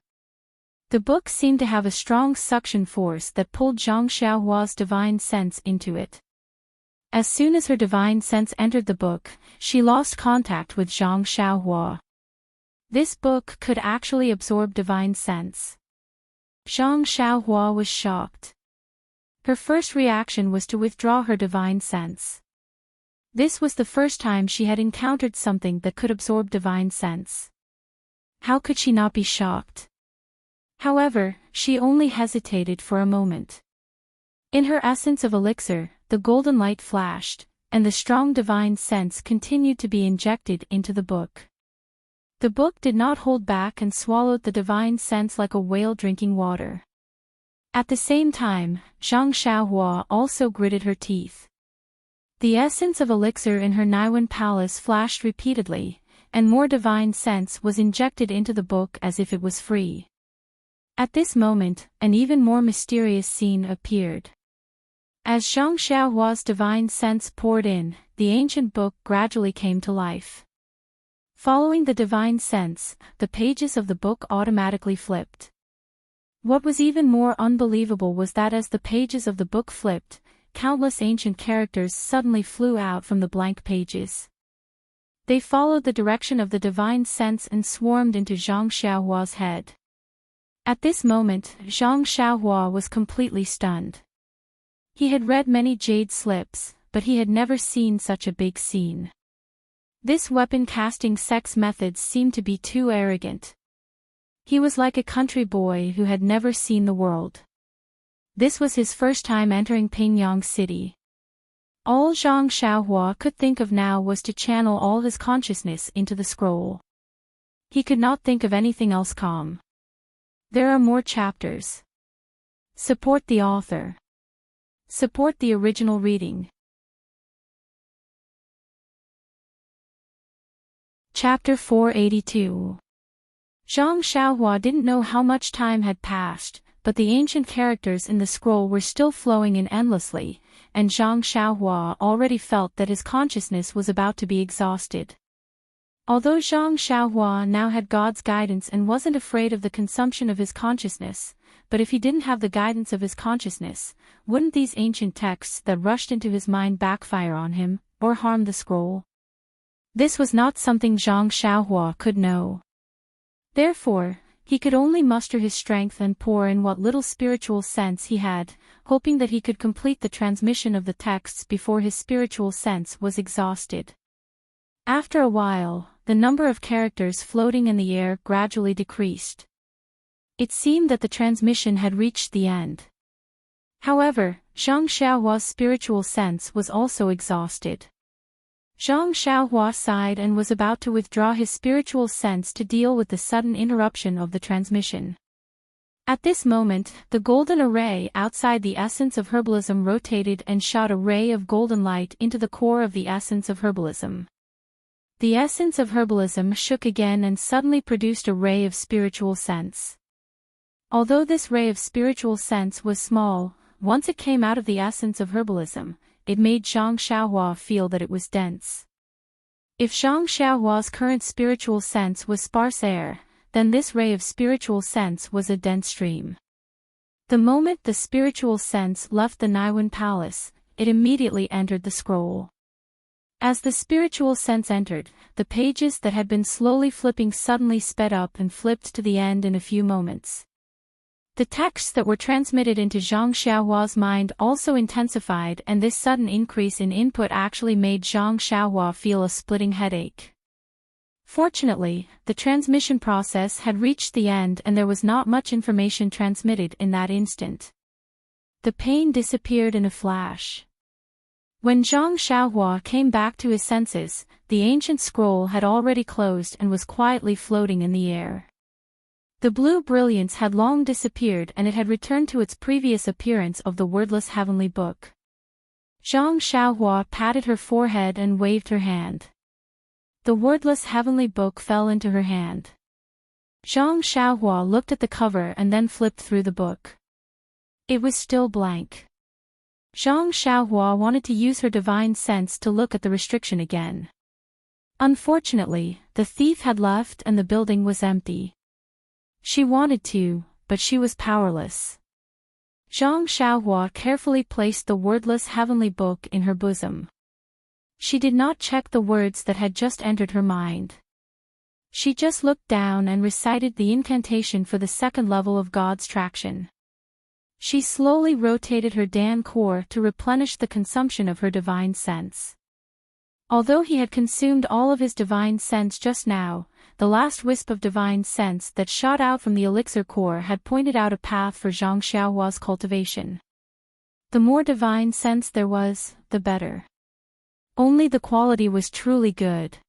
The book seemed to have a strong suction force that pulled Zhang Xiaohua's divine sense into it. As soon as her divine sense entered the book, she lost contact with Zhang Xiaohua. This book could actually absorb divine sense. Zhang Xiaohua was shocked. Her first reaction was to withdraw her divine sense. This was the first time she had encountered something that could absorb divine sense. How could she not be shocked? However, she only hesitated for a moment. In her essence of elixir, the golden light flashed, and the strong divine sense continued to be injected into the book. The book did not hold back and swallowed the divine sense like a whale drinking water. At the same time, Zhang Xiaohua also gritted her teeth. The essence of elixir in her Naiwen palace flashed repeatedly, and more divine sense was injected into the book as if it was free. At this moment, an even more mysterious scene appeared. As Zhang Xiaohua's divine sense poured in, the ancient book gradually came to life. Following the divine sense, the pages of the book automatically flipped. What was even more unbelievable was that as the pages of the book flipped, countless ancient characters suddenly flew out from the blank pages. They followed the direction of the divine sense and swarmed into Zhang Xiaohua's head. At this moment, Zhang Xiaohua was completely stunned. He had read many jade slips, but he had never seen such a big scene. This weapon-casting sex methods seemed to be too arrogant. He was like a country boy who had never seen the world. This was his first time entering Pingyang City. All Zhang Xiaohua could think of now was to channel all his consciousness into the scroll. He could not think of anything else calm. There are more chapters. Support the author. Support the original reading. Chapter 482. Zhang Xiaohua didn't know how much time had passed, but the ancient characters in the scroll were still flowing in endlessly, and Zhang Xiaohua already felt that his consciousness was about to be exhausted. Although Zhang Xiaohua now had God's guidance and wasn't afraid of the consumption of his consciousness, but if he didn't have the guidance of his consciousness, wouldn't these ancient texts that rushed into his mind backfire on him, or harm the scroll? This was not something Zhang Xiaohua could know. Therefore, he could only muster his strength and pour in what little spiritual sense he had, hoping that he could complete the transmission of the texts before his spiritual sense was exhausted. After a while, the number of characters floating in the air gradually decreased. It seemed that the transmission had reached the end. However, Zhang Xiaohua's spiritual sense was also exhausted. Zhang Xiaohua sighed and was about to withdraw his spiritual sense to deal with the sudden interruption of the transmission. At this moment, the golden array outside the essence of herbalism rotated and shot a ray of golden light into the core of the essence of herbalism. The essence of herbalism shook again and suddenly produced a ray of spiritual sense. Although this ray of spiritual sense was small, once it came out of the essence of herbalism, it made Zhang Xiaohua feel that it was dense. If Zhang Xiaohua's current spiritual sense was sparse air, then this ray of spiritual sense was a dense stream. The moment the spiritual sense left the Naiwen Palace, it immediately entered the scroll. As the spiritual sense entered, the pages that had been slowly flipping suddenly sped up and flipped to the end in a few moments. The texts that were transmitted into Zhang Xiaohua's mind also intensified, and this sudden increase in input actually made Zhang Xiaohua feel a splitting headache. Fortunately, the transmission process had reached the end and there was not much information transmitted in that instant. The pain disappeared in a flash. When Zhang Xiaohua came back to his senses, the ancient scroll had already closed and was quietly floating in the air. The blue brilliance had long disappeared and it had returned to its previous appearance of the wordless heavenly book. Zhang Xiaohua patted her forehead and waved her hand. The wordless heavenly book fell into her hand. Zhang Xiaohua looked at the cover and then flipped through the book. It was still blank. Zhang Xiaohua wanted to use her divine sense to look at the restriction again. Unfortunately, the thief had left and the building was empty. She wanted to, but she was powerless. Zhang Xiaohua carefully placed the wordless heavenly book in her bosom. She did not check the words that had just entered her mind. She just looked down and recited the incantation for the second level of God's traction. She slowly rotated her Dan core to replenish the consumption of her divine sense. Although he had consumed all of his divine sense just now, the last wisp of divine sense that shot out from the elixir core had pointed out a path for Zhang Xiaohua's cultivation. The more divine sense there was, the better. Only the quality was truly good.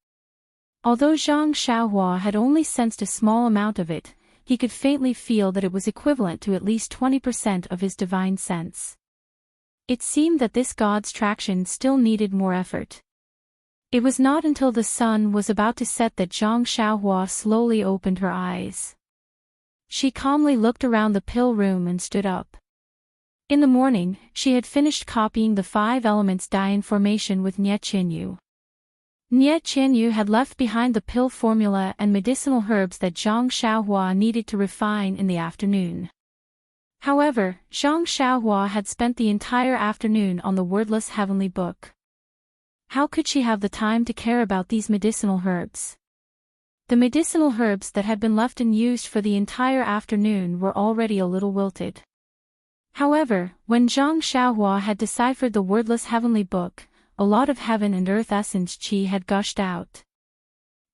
Although Zhang Xiaohua had only sensed a small amount of it, he could faintly feel that it was equivalent to at least 20% of his divine sense. It seemed that this god's traction still needed more effort. It was not until the sun was about to set that Zhang Xiaohua slowly opened her eyes. She calmly looked around the pill room and stood up. In the morning, she had finished copying the 5 elements dye formation with Nie Qianyu. Nie Qianyu had left behind the pill formula and medicinal herbs that Zhang Xiaohua needed to refine in the afternoon. However, Zhang Xiaohua had spent the entire afternoon on the wordless heavenly book. How could she have the time to care about these medicinal herbs? The medicinal herbs that had been left unused for the entire afternoon were already a little wilted. However, when Zhang Xiaohua had deciphered the wordless heavenly book, a lot of heaven and earth essence qi had gushed out.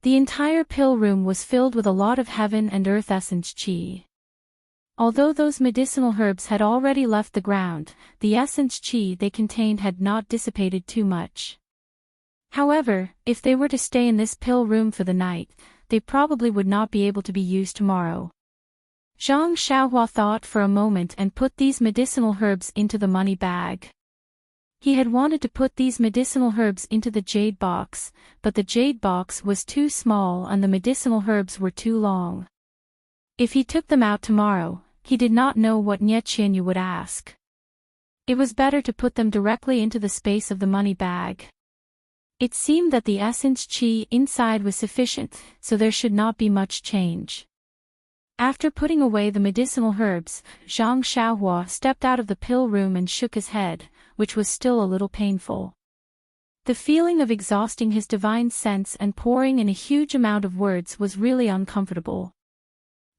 The entire pill room was filled with a lot of heaven and earth essence qi. Although those medicinal herbs had already left the ground, the essence qi they contained had not dissipated too much. However, if they were to stay in this pill room for the night, they probably would not be able to be used tomorrow. Zhang Xiaohua thought for a moment and put these medicinal herbs into the money bag. He had wanted to put these medicinal herbs into the jade box, but the jade box was too small and the medicinal herbs were too long. If he took them out tomorrow, he did not know what Nie Qianyu would ask. It was better to put them directly into the space of the money bag. It seemed that the essence qi inside was sufficient, so there should not be much change. After putting away the medicinal herbs, Zhang Xiaohua stepped out of the pill room and shook his head, which was still a little painful. The feeling of exhausting his divine sense and pouring in a huge amount of words was really uncomfortable.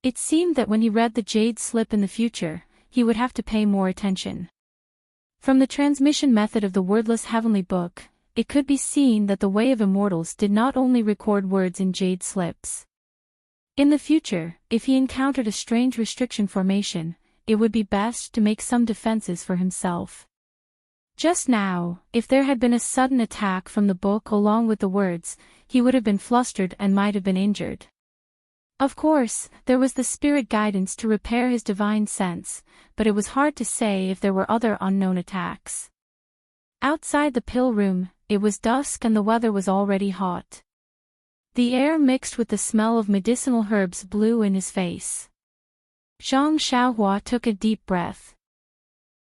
It seemed that when he read the jade slip in the future, he would have to pay more attention. From the transmission method of the wordless heavenly book, it could be seen that the Way of Immortals did not only record words in jade slips. In the future, if he encountered a strange restriction formation, it would be best to make some defenses for himself. Just now, if there had been a sudden attack from the book along with the words, he would have been flustered and might have been injured. Of course, there was the spirit guidance to repair his divine sense, but it was hard to say if there were other unknown attacks. Outside the pill room, it was dusk and the weather was already hot. The air mixed with the smell of medicinal herbs blew in his face. Zhang Xiaohua took a deep breath.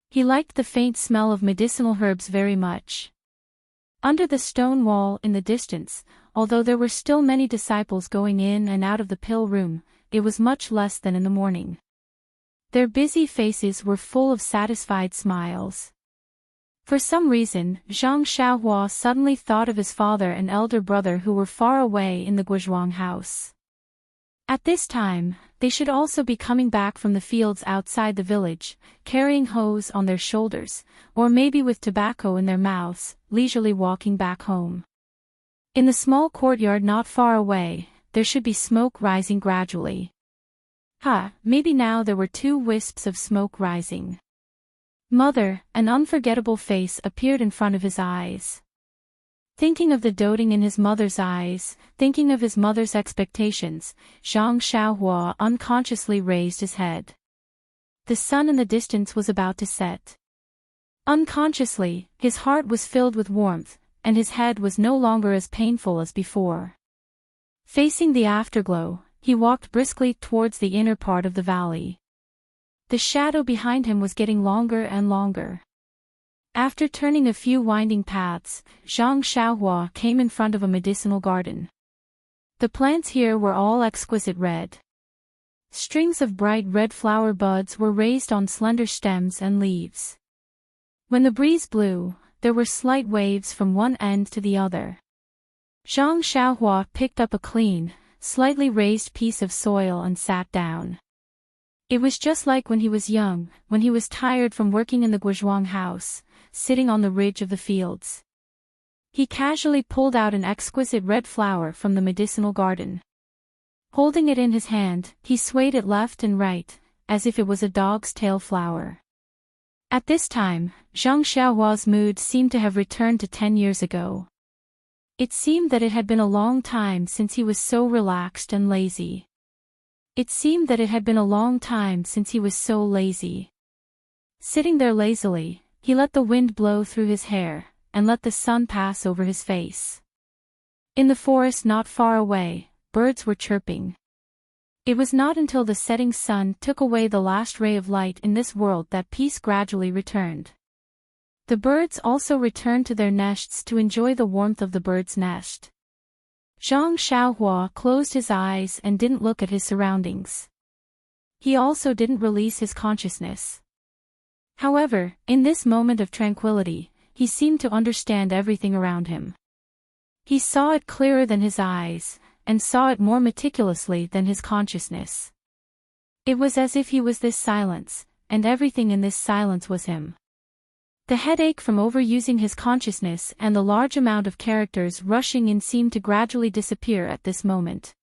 He liked the faint smell of medicinal herbs very much. Under the stone wall in the distance, although there were still many disciples going in and out of the pill room, it was much less than in the morning. Their busy faces were full of satisfied smiles. For some reason, Zhang Xiaohua suddenly thought of his father and elder brother who were far away in the Guozhuang house. At this time, they should also be coming back from the fields outside the village, carrying hoes on their shoulders, or maybe with tobacco in their mouths, leisurely walking back home. In the small courtyard not far away, there should be smoke rising gradually. Maybe now there were 2 wisps of smoke rising. Mother, an unforgettable face appeared in front of his eyes. Thinking of the doting in his mother's eyes, thinking of his mother's expectations, Zhang Xiaohua unconsciously raised his head. The sun in the distance was about to set. Unconsciously, his heart was filled with warmth, and his head was no longer as painful as before. Facing the afterglow, he walked briskly towards the inner part of the valley. The shadow behind him was getting longer and longer. After turning a few winding paths, Zhang Xiaohua came in front of a medicinal garden. The plants here were all exquisite red. Strings of bright red flower buds were raised on slender stems and leaves. When the breeze blew, there were slight waves from one end to the other. Zhang Xiaohua picked up a clean, slightly raised piece of soil and sat down. It was just like when he was young, when he was tired from working in the Guozhuang house, sitting on the ridge of the fields. He casually pulled out an exquisite red flower from the medicinal garden. Holding it in his hand, he swayed it left and right, as if it was a dog's tail flower. At this time, Zhang Xiaohua's mood seemed to have returned to 10 years ago. It seemed that it had been a long time since he was so relaxed and lazy. Sitting there lazily, he let the wind blow through his hair, and let the sun pass over his face. In the forest not far away, birds were chirping. It was not until the setting sun took away the last ray of light in this world that peace gradually returned. The birds also returned to their nests to enjoy the warmth of the bird's nest. Zhang Xiaohua closed his eyes and didn't look at his surroundings. He also didn't release his consciousness. However, in this moment of tranquility, he seemed to understand everything around him. He saw it clearer than his eyes, and saw it more meticulously than his consciousness. It was as if he was this silence, and everything in this silence was him. The headache from overusing his consciousness and the large amount of characters rushing in seemed to gradually disappear at this moment.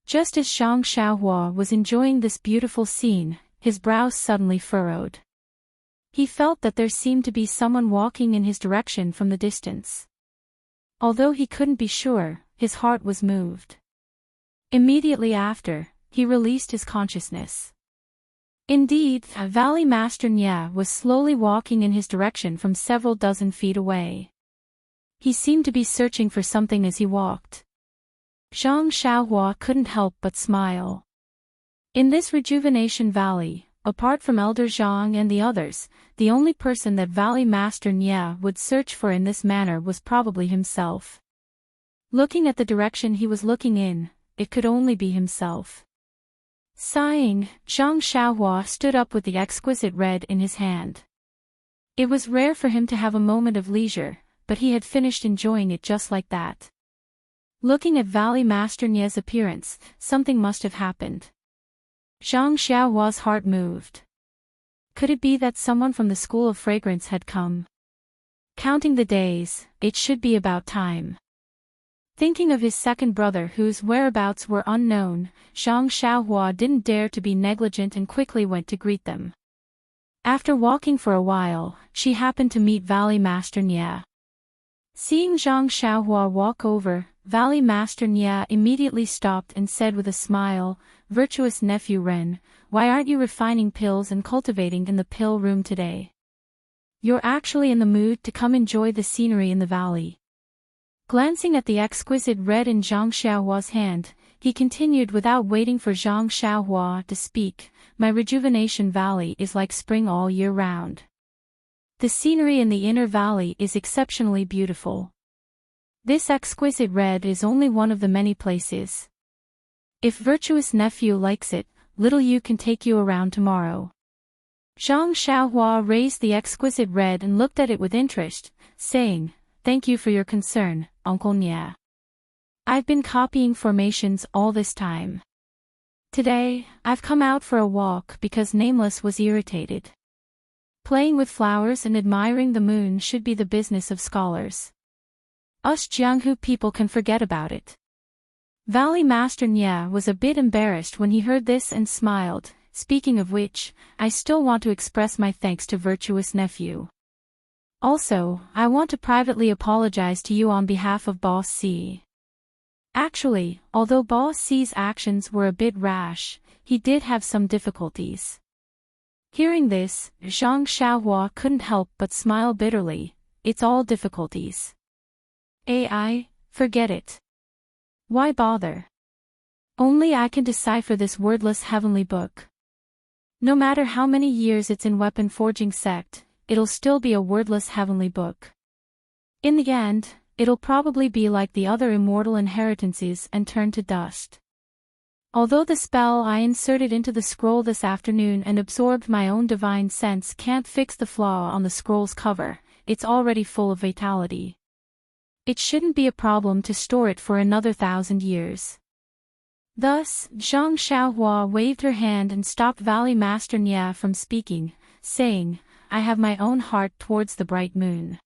Just as Zhang Xiaohua was enjoying this beautiful scene, his brows suddenly furrowed. He felt that there seemed to be someone walking in his direction from the distance. Although he couldn't be sure, his heart was moved. Immediately after, he released his consciousness. Indeed, Valley Master Nya was slowly walking in his direction from several dozen feet away. He seemed to be searching for something as he walked. Zhang Xiaohua couldn't help but smile. In this rejuvenation valley, apart from Elder Zhang and the others, the only person that Valley Master Nya would search for in this manner was probably himself. Looking at the direction he was looking in, it could only be himself. Sighing, Zhang Xiaohua stood up with the exquisite red in his hand. It was rare for him to have a moment of leisure, but he had finished enjoying it just like that. Looking at Valley Master Nya's appearance, something must have happened. Zhang Xiaohua's heart moved. Could it be that someone from the School of Fragrance had come? Counting the days, it should be about time. Thinking of his second brother whose whereabouts were unknown, Zhang Xiaohua didn't dare to be negligent and quickly went to greet them. After walking for a while, she happened to meet Valley Master Nya. Seeing Zhang Xiaohua walk over, Valley Master Nya immediately stopped and said with a smile, "Virtuous nephew Ren, why aren't you refining pills and cultivating in the pill room today? You're actually in the mood to come enjoy the scenery in the valley." Glancing at the exquisite red in Zhang Xiaohua's hand, he continued without waiting for Zhang Xiaohua to speak, "My rejuvenation valley is like spring all year round. The scenery in the inner valley is exceptionally beautiful. This exquisite red is only one of the many places. If virtuous nephew likes it, little you can take you around tomorrow." Zhang Xiaohua raised the exquisite red and looked at it with interest, saying, "Thank you for your concern, Uncle Nya. I've been copying formations all this time. Today, I've come out for a walk because Nameless was irritated. Playing with flowers and admiring the moon should be the business of scholars. Us Jianghu people can forget about it." Valley Master Nya was a bit embarrassed when he heard this and smiled. "Speaking of which, I still want to express my thanks to virtuous nephew. Also, I want to privately apologize to you on behalf of Boss C. Actually, although Boss C's actions were a bit rash, he did have some difficulties." Hearing this, Zhang Xiaohua couldn't help but smile bitterly. "It's all difficulties. AI, forget it. Why bother? Only I can decipher this wordless heavenly book. No matter how many years it's in weapon forging sect, it'll still be a wordless heavenly book. In the end, it'll probably be like the other immortal inheritances and turn to dust. Although the spell I inserted into the scroll this afternoon and absorbed my own divine sense can't fix the flaw on the scroll's cover, it's already full of vitality. It shouldn't be a problem to store it for another 1,000 years." Thus, Zhang Xiaohua waved her hand and stopped Valley Master Nya from speaking, saying, "I have my own heart towards the bright moon.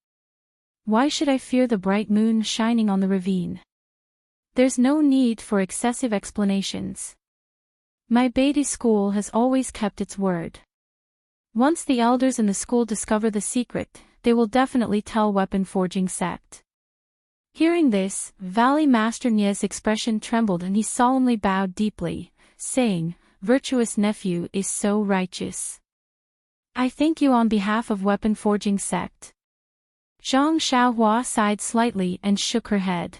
Why should I fear the bright moon shining on the ravine? There's no need for excessive explanations. My Beatty school has always kept its word. Once the elders in the school discover the secret, they will definitely tell weapon forging sect. Hearing this, Valley Master Nye's expression trembled and he solemnly bowed deeply, saying, "Virtuous nephew is so righteous. I thank you on behalf of weapon forging sect." Zhang Xiaohua sighed slightly and shook her head.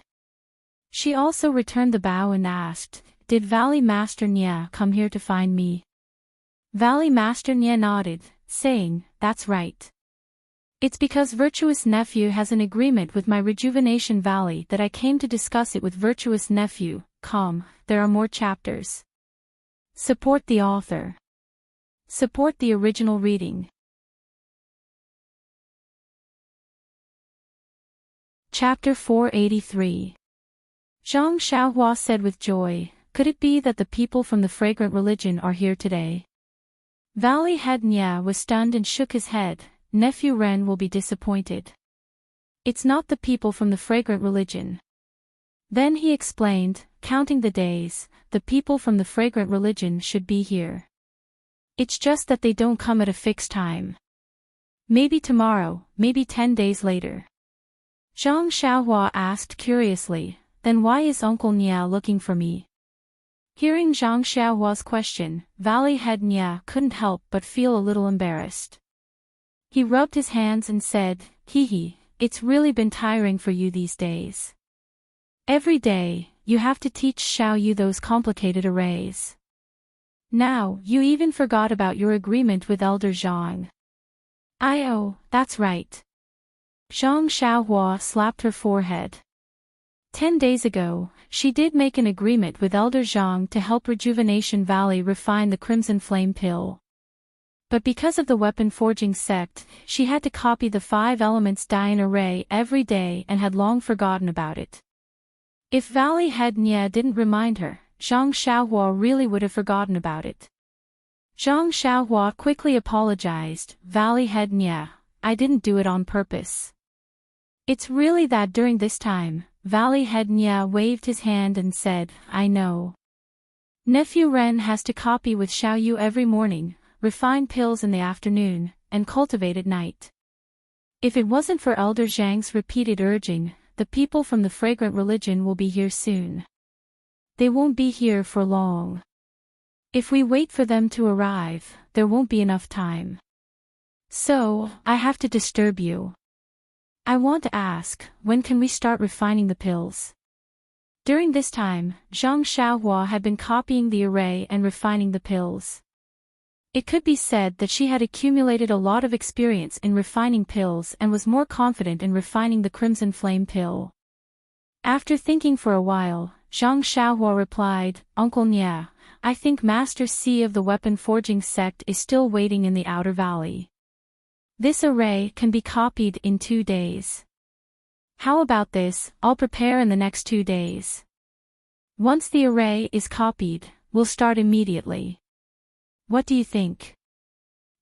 She also returned the bow and asked, "Did Valley Master Nye come here to find me?" Valley Master Nye nodded, saying, "That's right. It's because Virtuous Nephew has an agreement with my Rejuvenation Valley that I came to discuss it with Virtuous Nephew. There are more chapters. Support the author. Support the original reading." Chapter 483. Zhang Xiaohua said with joy, "Could it be that the people from the fragrant religion are here today?" Valley Head Nya was stunned and shook his head. "Nephew Ren will be disappointed. It's not the people from the fragrant religion." Then he explained, counting the days, "The people from the fragrant religion should be here. It's just that they don't come at a fixed time. Maybe tomorrow, maybe 10 days later." Zhang Xiaohua asked curiously, "Then why is Uncle Nya looking for me?" Hearing Zhang Xiaohua's question, Valley Head Nya couldn't help but feel a little embarrassed. He rubbed his hands and said, "Hehe, it's really been tiring for you these days. Every day, you have to teach Xiao Yu those complicated arrays. Now, you even forgot about your agreement with Elder Zhang." "Oh, that's right." Zhang Xiaohua slapped her forehead. 10 days ago, she did make an agreement with Elder Zhang to help Rejuvenation Valley refine the Crimson Flame Pill. But because of the weapon forging sect, she had to copy the 5 elements Dian array every day and had long forgotten about it. If Valley Head Nye didn't remind her, Zhang Xiaohua really would have forgotten about it. Zhang Xiaohua quickly apologized, "Valley Head Nye, I didn't do it on purpose. It's really that during this time," Valley Head Nye waved his hand and said, "I know. Nephew Ren has to copy with Xiao Yu every morning, refine pills in the afternoon, and cultivate at night. If it wasn't for Elder Zhang's repeated urging, the people from the fragrant religion will be here soon. They won't be here for long. If we wait for them to arrive, there won't be enough time. So, I have to disturb you. I want to ask, when can we start refining the pills?" During this time, Zhang Xiaohua had been copying the array and refining the pills. It could be said that she had accumulated a lot of experience in refining pills and was more confident in refining the Crimson Flame Pill. After thinking for a while, Zhang Xiaohua replied, "Uncle Nya, I think Master C of the weapon forging sect is still waiting in the Outer Valley. This array can be copied in 2 days. How about this? I'll prepare in the next 2 days. Once the array is copied, we'll start immediately. What do you think?"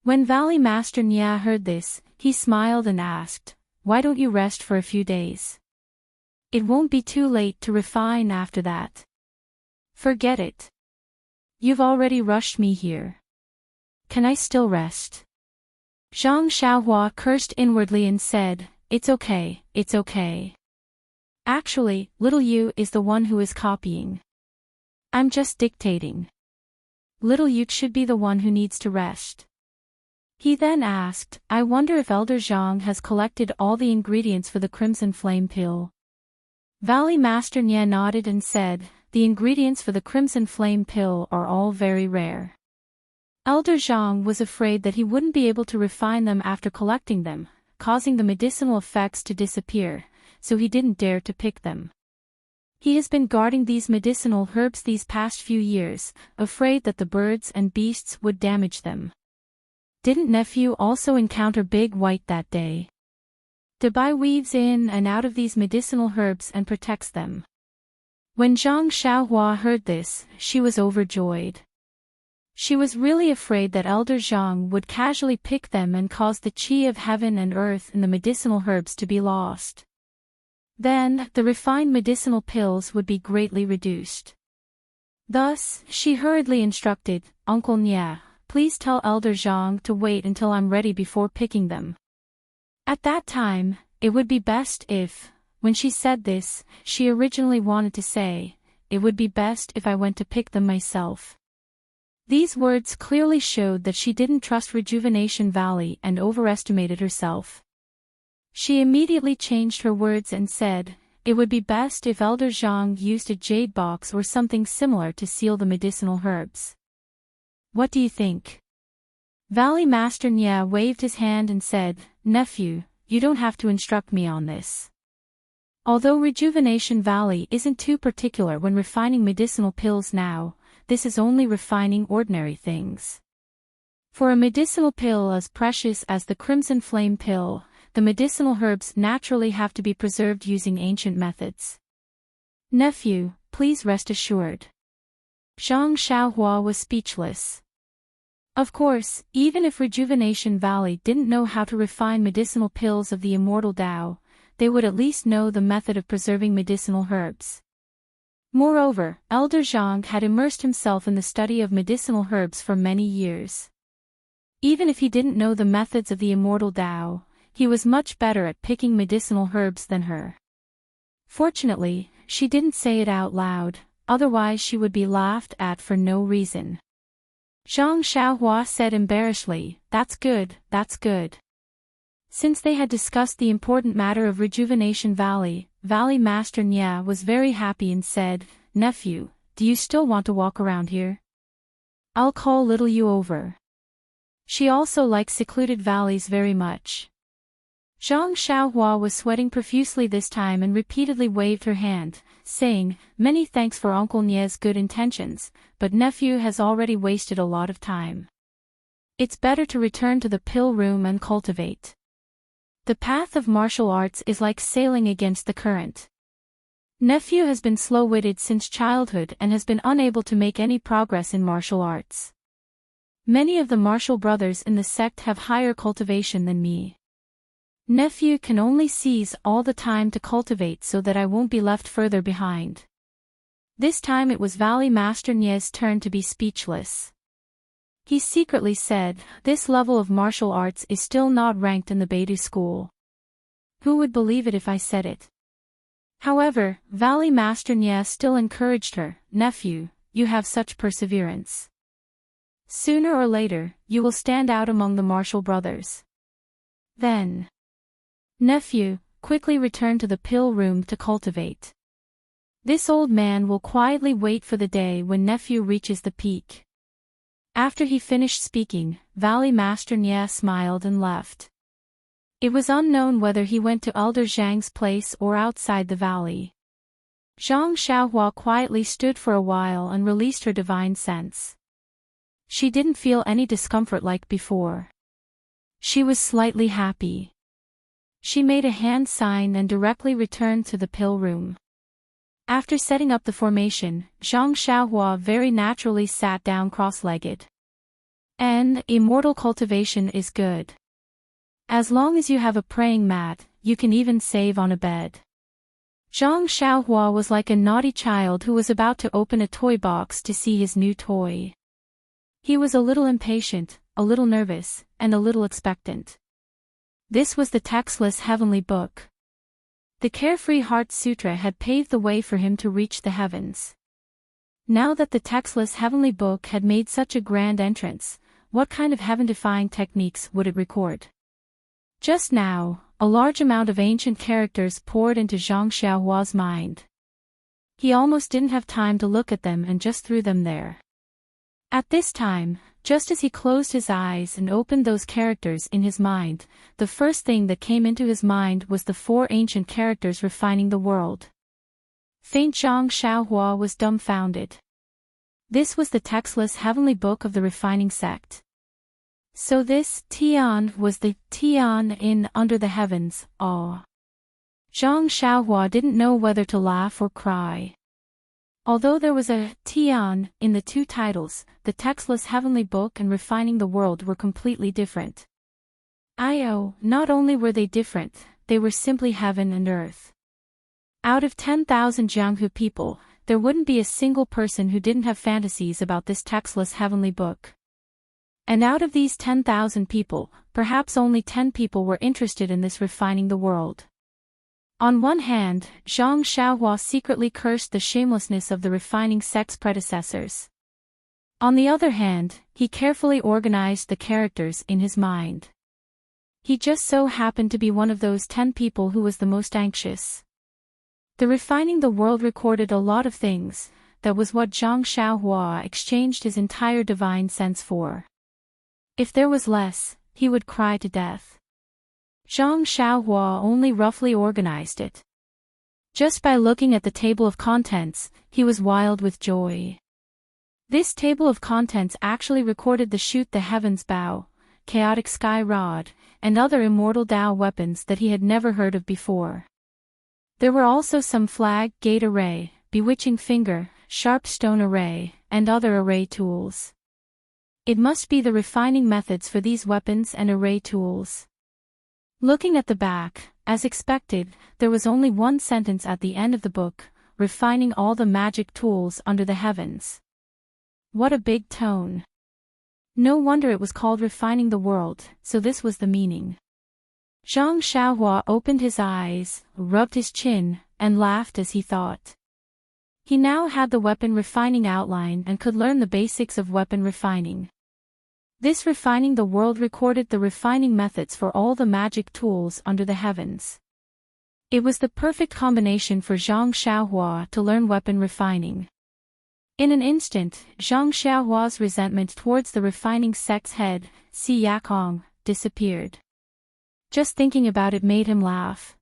When Valley Master Nya heard this, he smiled and asked, "Why don't you rest for a few days? It won't be too late to refine after that." "Forget it. You've already rushed me here. Can I still rest?" Zhang Xiaohua cursed inwardly and said, "It's okay, it's okay. Actually, little Yu is the one who is copying. I'm just dictating. Little Yu should be the one who needs to rest." He then asked, "I wonder if Elder Zhang has collected all the ingredients for the Crimson Flame Pill." Valley Master Nye nodded and said, "The ingredients for the Crimson Flame Pill are all very rare. Elder Zhang was afraid that he wouldn't be able to refine them after collecting them, causing the medicinal effects to disappear, so he didn't dare to pick them. He has been guarding these medicinal herbs these past few years, afraid that the birds and beasts would damage them. Didn't nephew also encounter Big White that day? Dabai weaves in and out of these medicinal herbs and protects them." When Zhang Xiaohua heard this, she was overjoyed. She was really afraid that Elder Zhang would casually pick them and cause the qi of heaven and earth in the medicinal herbs to be lost. Then, the refined medicinal pills would be greatly reduced. Thus, she hurriedly instructed, "Uncle Nya, please tell Elder Zhang to wait until I'm ready before picking them." At that time, it would be best if, when she said this, she originally wanted to say, "It would be best if I went to pick them myself." These words clearly showed that she didn't trust Rejuvenation Valley and overestimated herself. She immediately changed her words and said, "It would be best if Elder Zhang used a jade box or something similar to seal the medicinal herbs. What do you think?" Valley Master Nya waved his hand and said, "Nephew, you don't have to instruct me on this. Although Rejuvenation Valley isn't too particular when refining medicinal pills now, this is only refining ordinary things. For a medicinal pill as precious as the Crimson Flame pill, the medicinal herbs naturally have to be preserved using ancient methods. Nephew, please rest assured." Zhang Xiaohua was speechless. Of course, even if Rejuvenation Valley didn't know how to refine medicinal pills of the immortal Tao, they would at least know the method of preserving medicinal herbs. Moreover, Elder Zhang had immersed himself in the study of medicinal herbs for many years. Even if he didn't know the methods of the immortal Tao, he was much better at picking medicinal herbs than her. Fortunately, she didn't say it out loud, otherwise she would be laughed at for no reason. Zhang Xiaohua said embarrassedly, "That's good, that's good." Since they had discussed the important matter of Rejuvenation Valley, Valley Master Nya was very happy and said, "Nephew, do you still want to walk around here? I'll call little you over." She also liked secluded valleys very much. Zhang Xiaohua was sweating profusely this time and repeatedly waved her hand, saying, "Many thanks for Uncle Nya's good intentions, but nephew has already wasted a lot of time. It's better to return to the pill room and cultivate. The path of martial arts is like sailing against the current. Nephew has been slow-witted since childhood and has been unable to make any progress in martial arts. Many of the martial brothers in the sect have higher cultivation than me. Nephew can only seize all the time to cultivate so that I won't be left further behind." This time it was Valley Master Nye's turn to be speechless. He secretly said, "This level of martial arts is still not ranked in the Beidou school. Who would believe it if I said it?" However, Valley Master Nye still encouraged her, "Nephew, you have such perseverance. Sooner or later, you will stand out among the martial brothers. Then, nephew, quickly return to the pill room to cultivate. This old man will quietly wait for the day when nephew reaches the peak." After he finished speaking, Valley Master Nye smiled and left. It was unknown whether he went to Elder Zhang's place or outside the valley. Zhang Xiaohua quietly stood for a while and released her divine sense. She didn't feel any discomfort like before. She was slightly happy. She made a hand sign and directly returned to the pill room. After setting up the formation, Zhang Xiaohua very naturally sat down cross-legged. And immortal cultivation is good. As long as you have a praying mat, you can even save on a bed. Zhang Xiaohua was like a naughty child who was about to open a toy box to see his new toy. He was a little impatient, a little nervous, and a little expectant. This was the textless heavenly book. The Carefree Heart Sutra had paved the way for him to reach the heavens. Now that the textless heavenly book had made such a grand entrance, what kind of heaven-defying techniques would it record? Just now, a large amount of ancient characters poured into Zhang Xiaohua's mind. He almost didn't have time to look at them and just threw them there. At this time, just as he closed his eyes and opened those characters in his mind, the first thing that came into his mind was the 4 ancient characters refining the world. Faint Zhang Xiaohua was dumbfounded. This was the textless heavenly book of the refining sect. So this Tian was the Tian in under the heavens, awe. Zhang Xiaohua didn't know whether to laugh or cry. Although there was a Tian in the two titles, the textless heavenly book and refining the world were completely different. Not only were they different, they were simply heaven and earth. Out of 10,000 Jianghu people, there wouldn't be a single person who didn't have fantasies about this textless heavenly book. And out of these 10,000 people, perhaps only 10 people were interested in this refining the world. On one hand, Zhang Xiaohua secretly cursed the shamelessness of the refining sect's predecessors. On the other hand, he carefully organized the characters in his mind. He just so happened to be one of those 10 people who was the most anxious. The refining the world recorded a lot of things, that was what Zhang Xiaohua exchanged his entire divine sense for. If there was less, he would cry to death. Zhang Xiaohua only roughly organized it. Just by looking at the table of contents, he was wild with joy. This table of contents actually recorded the Shoot the Heavens bow, Chaotic Sky Rod, and other immortal Dao weapons that he had never heard of before. There were also some flag, gate array, bewitching finger, sharp stone array, and other array tools. It must be the refining methods for these weapons and array tools. Looking at the back, as expected, there was only one sentence at the end of the book, refining all the magic tools under the heavens. What a big tone. No wonder it was called Refining the World, so this was the meaning. Zhang Xiaohua opened his eyes, rubbed his chin, and laughed as he thought. He now had the weapon refining outline and could learn the basics of weapon refining. This Refining the World recorded the refining methods for all the magic tools under the heavens. It was the perfect combination for Zhang Xiaohua to learn weapon refining. In an instant, Zhang Xiaohua's resentment towards the refining sect's head, Si Yakong, disappeared. Just thinking about it made him laugh.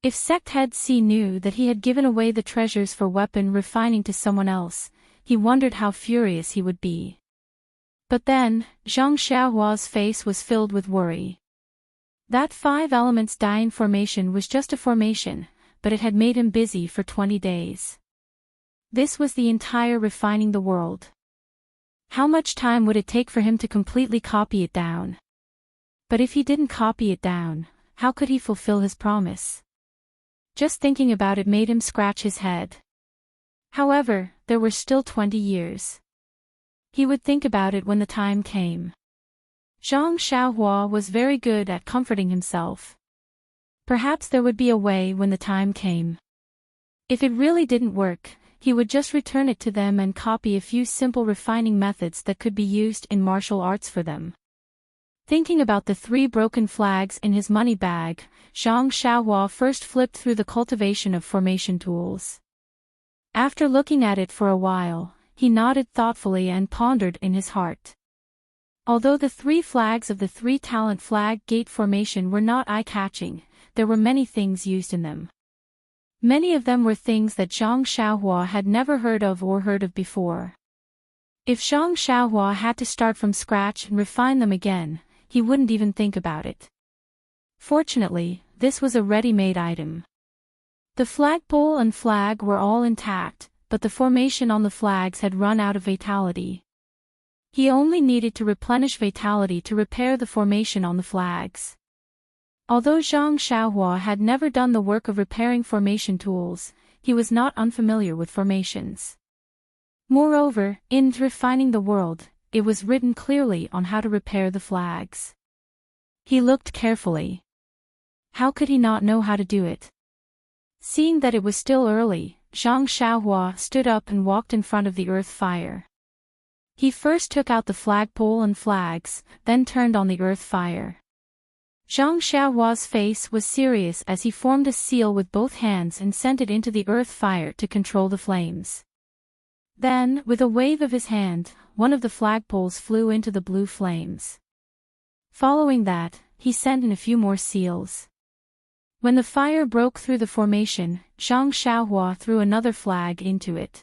If sect head Si knew that he had given away the treasures for weapon refining to someone else, he wondered how furious he would be. But then, Zhang Xiaohua's face was filled with worry. That 5 elements dying formation was just a formation, but it had made him busy for 20 days. This was the entire Refining the World. How much time would it take for him to completely copy it down? But if he didn't copy it down, how could he fulfill his promise? Just thinking about it made him scratch his head. However, there were still 20 years. He would think about it when the time came. Zhang Xiaohua was very good at comforting himself. Perhaps there would be a way when the time came. If it really didn't work, he would just return it to them and copy a few simple refining methods that could be used in martial arts for them. Thinking about the 3 broken flags in his money bag, Zhang Xiaohua first flipped through the cultivation of formation tools. After looking at it for a while, he nodded thoughtfully and pondered in his heart. Although the 3 flags of the 3-talent flag gate formation were not eye-catching, there were many things used in them. Many of them were things that Zhang Xiaohua had never heard of or heard of before. If Zhang Xiaohua had to start from scratch and refine them again, he wouldn't even think about it. Fortunately, this was a ready-made item. The flagpole and flag were all intact, but the formation on the flags had run out of vitality. He only needed to replenish vitality to repair the formation on the flags. Although Zhang Xiaohua had never done the work of repairing formation tools, he was not unfamiliar with formations. Moreover, in Refining the World, it was written clearly on how to repair the flags. He looked carefully. How could he not know how to do it? Seeing that it was still early, Zhang Xiaohua stood up and walked in front of the earth fire. He first took out the flagpole and flags, then turned on the earth fire. Zhang Xiaohua's face was serious as he formed a seal with both hands and sent it into the earth fire to control the flames. Then, with a wave of his hand, one of the flagpoles flew into the blue flames. Following that, he sent in a few more seals. When the fire broke through the formation, Zhang Xiaohua threw another flag into it.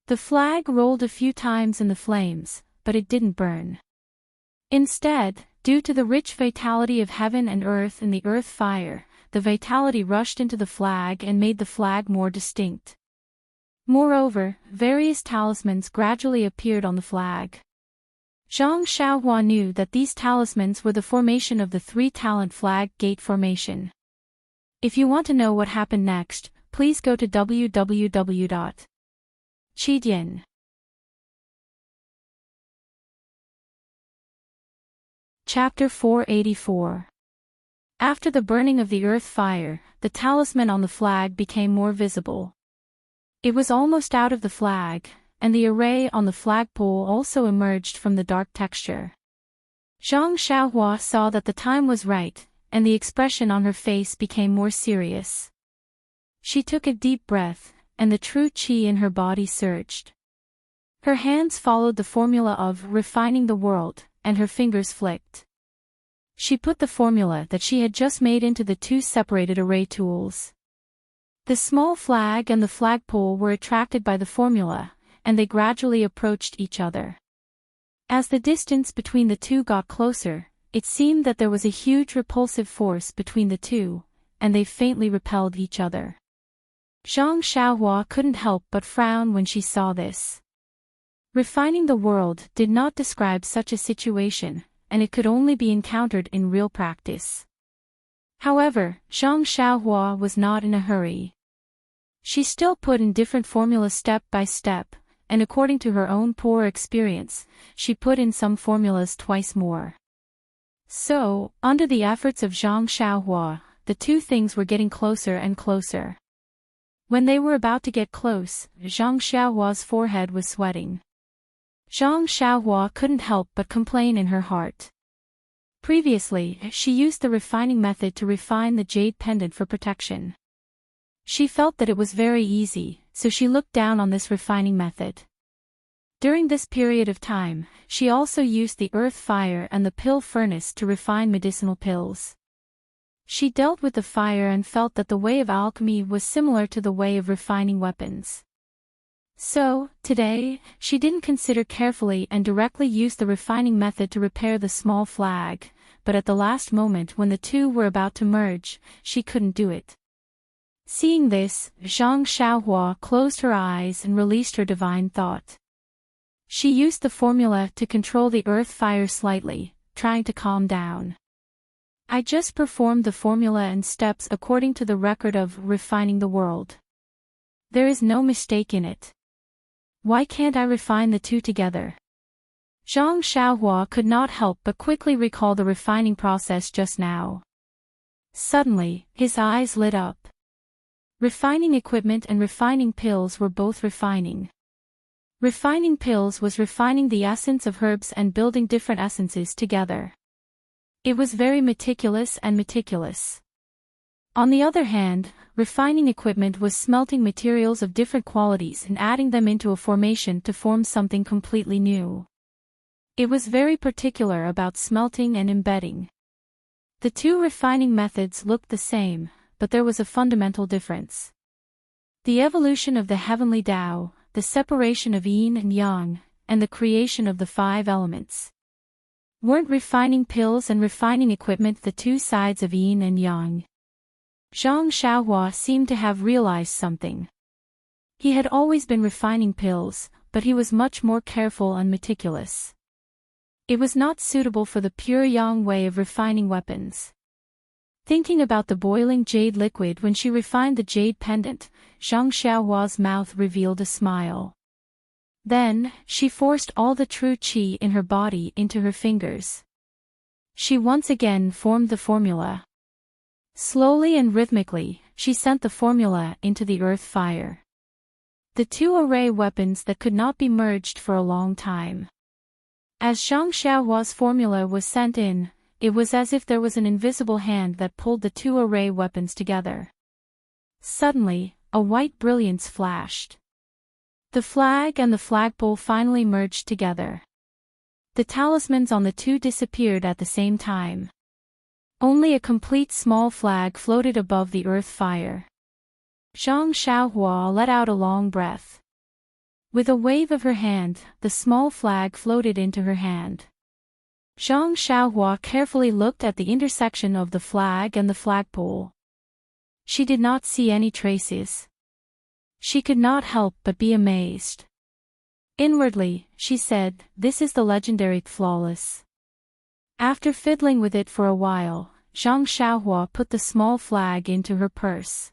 The flag rolled a few times in the flames, but it didn't burn. Instead, due to the rich vitality of heaven and earth in the earth fire, the vitality rushed into the flag and made the flag more distinct. Moreover, various talismans gradually appeared on the flag. Zhang Xiaohua knew that these talismans were the formation of the three-talent flag gate formation. If you want to know what happened next, please go to www.Qidian. Chapter 484. After the burning of the earth fire, the talisman on the flag became more visible. It was almost out of the flag, and the array on the flagpole also emerged from the dark texture. Zhang Xiaohua saw that the time was right, and the expression on her face became more serious. She took a deep breath, and the true qi in her body surged. Her hands followed the formula of refining the world, and her fingers flicked. She put the formula that she had just made into the two separated array tools. The small flag and the flagpole were attracted by the formula, and they gradually approached each other. As the distance between the two got closer, it seemed that there was a huge repulsive force between the two, and they faintly repelled each other. Zhang Xiaohua couldn't help but frown when she saw this. Refining the world did not describe such a situation, and it could only be encountered in real practice. However, Zhang Xiaohua was not in a hurry. She still put in different formulas step by step, and according to her own poor experience, she put in some formulas twice more. So, under the efforts of Zhang Xiaohua, the two things were getting closer and closer. When they were about to get close, Zhang Xiaohua's forehead was sweating. Zhang Xiaohua couldn't help but complain in her heart. Previously, she used the refining method to refine the jade pendant for protection. She felt that it was very easy, so she looked down on this refining method. During this period of time, she also used the earth fire and the pill furnace to refine medicinal pills. She dealt with the fire and felt that the way of alchemy was similar to the way of refining weapons. So, today, she didn't consider carefully and directly use the refining method to repair the small flag, but at the last moment when the two were about to merge, she couldn't do it. Seeing this, Zhang Xiaohua closed her eyes and released her divine thought. She used the formula to control the earth fire slightly, trying to calm down. I just performed the formula and steps according to the record of refining the world. There is no mistake in it. Why can't I refine the two together? Zhang Xiaohua could not help but quickly recall the refining process just now. Suddenly, his eyes lit up. Refining equipment and refining pills were both refining. Refining pills was refining the essence of herbs and building different essences together. It was very meticulous and meticulous. On the other hand, refining equipment was smelting materials of different qualities and adding them into a formation to form something completely new. It was very particular about smelting and embedding. The two refining methods looked the same, but there was a fundamental difference. The evolution of the heavenly Tao, the separation of yin and yang, and the creation of the five elements. Weren't refining pills and refining equipment the two sides of yin and yang? Zhang Xiaohua seemed to have realized something. He had always been refining pills, but he was much more careful and meticulous. It was not suitable for the pure yang way of refining weapons. Thinking about the boiling jade liquid when she refined the jade pendant, Zhang Xiaohua's mouth revealed a smile. Then, she forced all the true qi in her body into her fingers. She once again formed the formula. Slowly and rhythmically, she sent the formula into the earth fire. The two array weapons that could not be merged for a long time. As Zhang Xiaohua's formula was sent in, it was as if there was an invisible hand that pulled the two array weapons together. Suddenly, a white brilliance flashed. The flag and the flagpole finally merged together. The talismans on the two disappeared at the same time. Only a complete small flag floated above the earth fire. Zhang Xiaohua let out a long breath. With a wave of her hand, the small flag floated into her hand. Zhang Xiaohua carefully looked at the intersection of the flag and the flagpole. She did not see any traces. She could not help but be amazed. Inwardly, she said, "This is the legendary flawless." After fiddling with it for a while, Zhang Xiaohua put the small flag into her purse.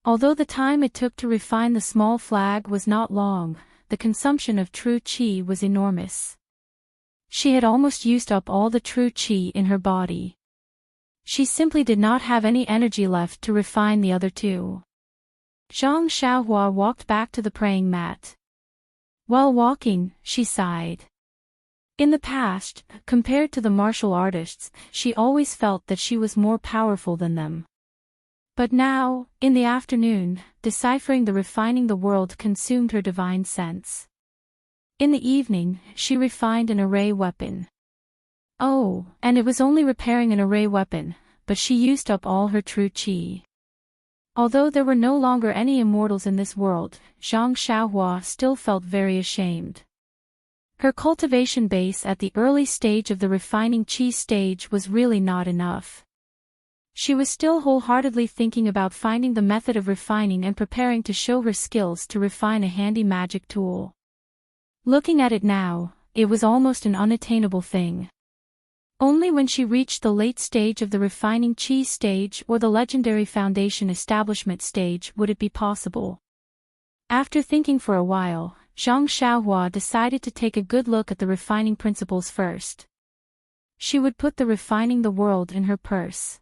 Although the time it took to refine the small flag was not long, the consumption of true qi was enormous. She had almost used up all the true qi in her body. She simply did not have any energy left to refine the other two. Zhang Xiaohua walked back to the praying mat. While walking, she sighed. In the past, compared to the martial artists, she always felt that she was more powerful than them. But now, in the afternoon, deciphering the refining the world consumed her divine sense. In the evening, she refined an array weapon. Oh, and it was only repairing an array weapon, but she used up all her true qi. Although there were no longer any immortals in this world, Zhang Xiaohua still felt very ashamed. Her cultivation base at the early stage of the refining qi stage was really not enough. She was still wholeheartedly thinking about finding the method of refining and preparing to show her skills to refine a handy magic tool. Looking at it now, it was almost an unattainable thing. Only when she reached the late stage of the refining qi stage or the legendary foundation establishment stage would it be possible. After thinking for a while, Zhang Xiaohua decided to take a good look at the refining principles first. She would put the refining the world in her purse.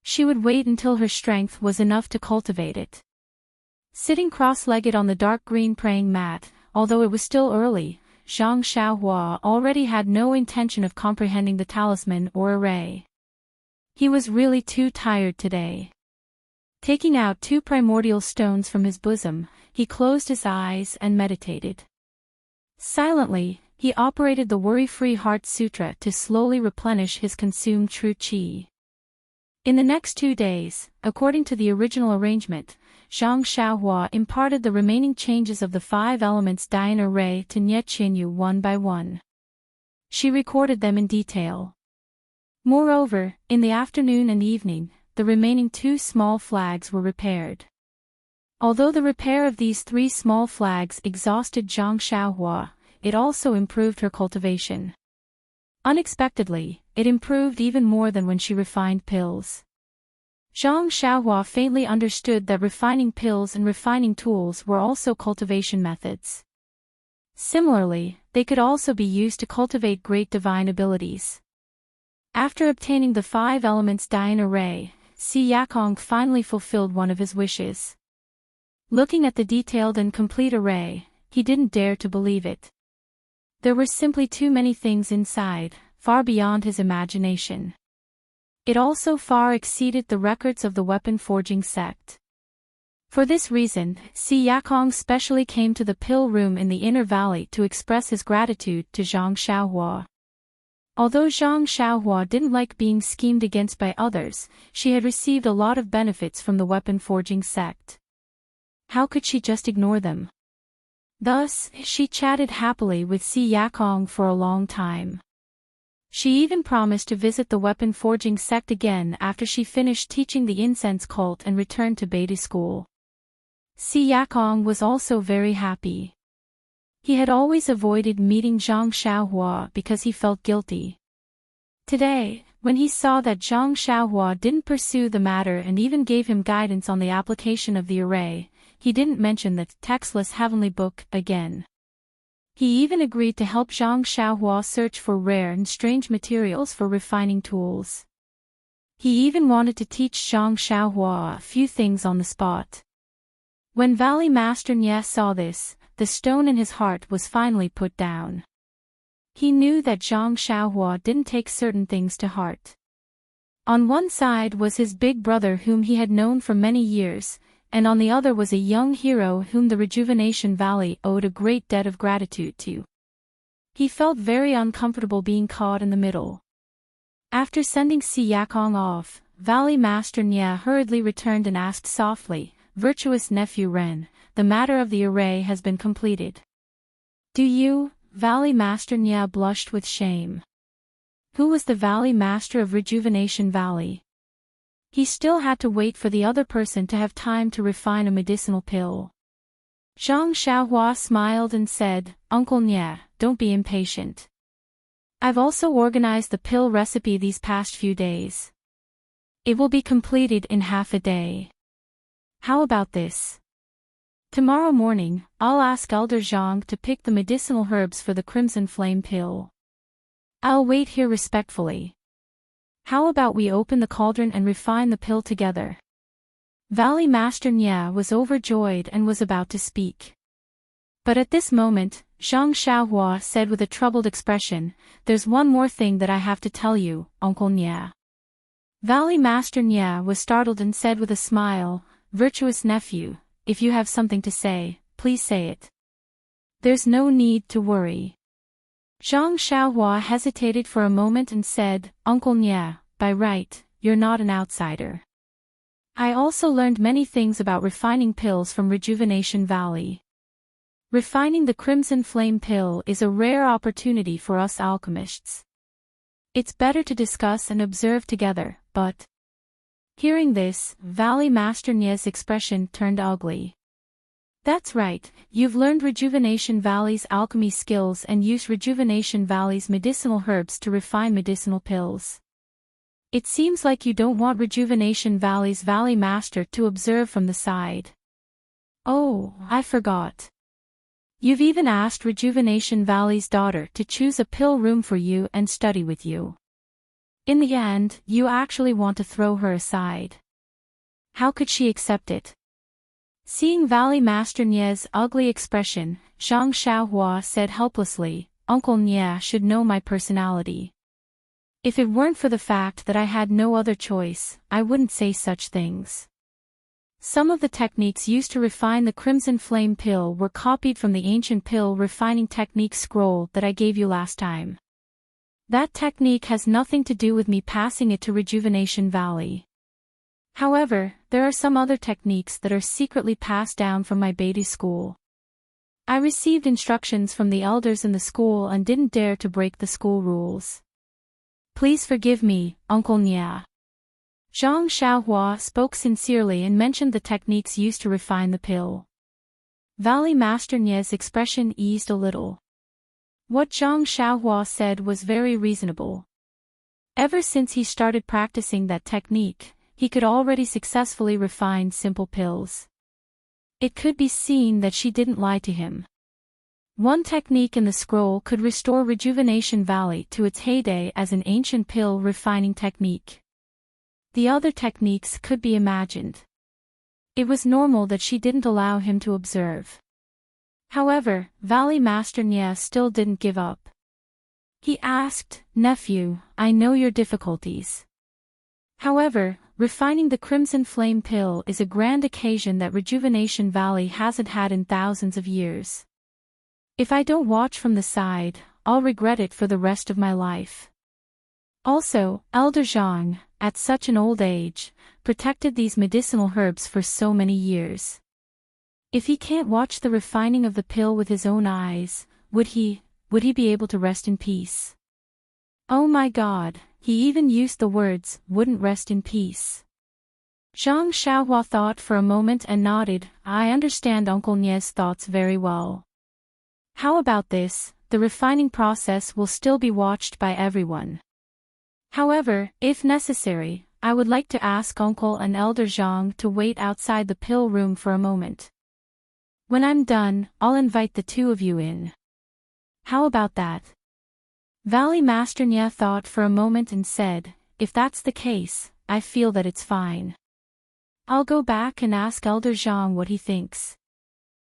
She would wait until her strength was enough to cultivate it. Sitting cross-legged on the dark green praying mat, although it was still early, Zhang Xiaohua already had no intention of comprehending the talisman or array. He was really too tired today. Taking out 2 primordial stones from his bosom, he closed his eyes and meditated. Silently, he operated the Worry-Free Heart Sutra to slowly replenish his consumed true qi. In the next 2 days, according to the original arrangement, Zhang Xiaohua imparted the remaining changes of the 5 elements Dian array to Nie Qinyu one by one. She recorded them in detail. Moreover, in the afternoon and evening, the remaining 2 small flags were repaired. Although the repair of these 3 small flags exhausted Zhang Xiaohua, it also improved her cultivation. Unexpectedly, it improved even more than when she refined pills. Zhang Xiaohua faintly understood that refining pills and refining tools were also cultivation methods. Similarly, they could also be used to cultivate great divine abilities. After obtaining the 5 elements Dian array, Si Yakong finally fulfilled one of his wishes. Looking at the detailed and complete array, he didn't dare to believe it. There were simply too many things inside, far beyond his imagination. It also far exceeded the records of the weapon-forging sect. For this reason, Si Yakong specially came to the pill room in the inner valley to express his gratitude to Zhang Xiaohua. Although Zhang Xiaohua didn't like being schemed against by others, she had received a lot of benefits from the weapon-forging sect. How could she just ignore them? Thus, she chatted happily with Si Yakong for a long time. She even promised to visit the weapon-forging sect again after she finished teaching the incense cult and returned to Beta school. Si Yakong was also very happy. He had always avoided meeting Zhang Xiaohua because he felt guilty. Today, when he saw that Zhang Xiaohua didn't pursue the matter and even gave him guidance on the application of the array, he didn't mention the textless heavenly book again. He even agreed to help Zhang Xiaohua search for rare and strange materials for refining tools. He even wanted to teach Zhang Xiaohua a few things on the spot. When Valley Master Nie saw this, the stone in his heart was finally put down. He knew that Zhang Xiaohua didn't take certain things to heart. On one side was his big brother whom he had known for many years, and on the other was a young hero whom the Rejuvenation Valley owed a great debt of gratitude to. He felt very uncomfortable being caught in the middle. After sending Si Yakong off, Valley Master Nie hurriedly returned and asked softly, "Virtuous nephew Ren, the matter of the array has been completed." "Do you?" Valley Master Nie blushed with shame. Who was the Valley Master of Rejuvenation Valley? He still had to wait for the other person to have time to refine a medicinal pill. Zhang Xiaohua smiled and said, "Uncle Nya, don't be impatient. I've also organized the pill recipe these past few days. It will be completed in half a day. How about this? Tomorrow morning, I'll ask Elder Zhang to pick the medicinal herbs for the Crimson Flame pill. I'll wait here respectfully. How about we open the cauldron and refine the pill together?" Valley Master Nya was overjoyed and was about to speak. But at this moment, Zhang Xiaohua said with a troubled expression, "There's one more thing that I have to tell you, Uncle Nya." Valley Master Nya was startled and said with a smile, "Virtuous nephew, if you have something to say, please say it. There's no need to worry." Zhang Xiaohua hesitated for a moment and said, "Uncle Nya, by right, you're not an outsider. I also learned many things about refining pills from Rejuvenation Valley. Refining the Crimson Flame pill is a rare opportunity for us alchemists. It's better to discuss and observe together, but..." Hearing this, Valley Master Nya's expression turned ugly. "That's right, you've learned Rejuvenation Valley's alchemy skills and used Rejuvenation Valley's medicinal herbs to refine medicinal pills. It seems like you don't want Rejuvenation Valley's Valley Master to observe from the side. Oh, I forgot. You've even asked Rejuvenation Valley's daughter to choose a pill room for you and study with you. In the end, you actually want to throw her aside. How could she accept it?" Seeing Valley Master Nya's ugly expression, Zhang Xiaohua said helplessly, "Uncle Nya should know my personality. If it weren't for the fact that I had no other choice, I wouldn't say such things. Some of the techniques used to refine the Crimson Flame pill were copied from the ancient pill refining technique scroll that I gave you last time. That technique has nothing to do with me passing it to Rejuvenation Valley. However, there are some other techniques that are secretly passed down from my Beidou school. I received instructions from the elders in the school and didn't dare to break the school rules. Please forgive me, Uncle Nya." Zhang Xiaohua spoke sincerely and mentioned the techniques used to refine the pill. Valley Master Nya's expression eased a little. What Zhang Xiaohua said was very reasonable. Ever since he started practicing that technique, he could already successfully refine simple pills. It could be seen that she didn't lie to him. One technique in the scroll could restore Rejuvenation Valley to its heyday as an ancient pill refining technique. The other techniques could be imagined. It was normal that she didn't allow him to observe. However, Valley Master Nya still didn't give up. He asked, "Nephew, I know your difficulties. However, refining the Crimson Flame pill is a grand occasion that Rejuvenation Valley hasn't had in thousands of years. If I don't watch from the side, I'll regret it for the rest of my life." Also, Elder Zhang, at such an old age, protected these medicinal herbs for so many years. If he can't watch the refining of the pill with his own eyes, would he be able to rest in peace? Oh my God, he even used the words, "wouldn't rest in peace." Zhang Xiaohua thought for a moment and nodded, "I understand Uncle Nya's thoughts very well. How about this, the refining process will still be watched by everyone. However, if necessary, I would like to ask Uncle and Elder Zhang to wait outside the pill room for a moment. When I'm done, I'll invite the two of you in. How about that?" Valley Master Nya thought for a moment and said, "If that's the case, I feel that it's fine. I'll go back and ask Elder Zhang what he thinks."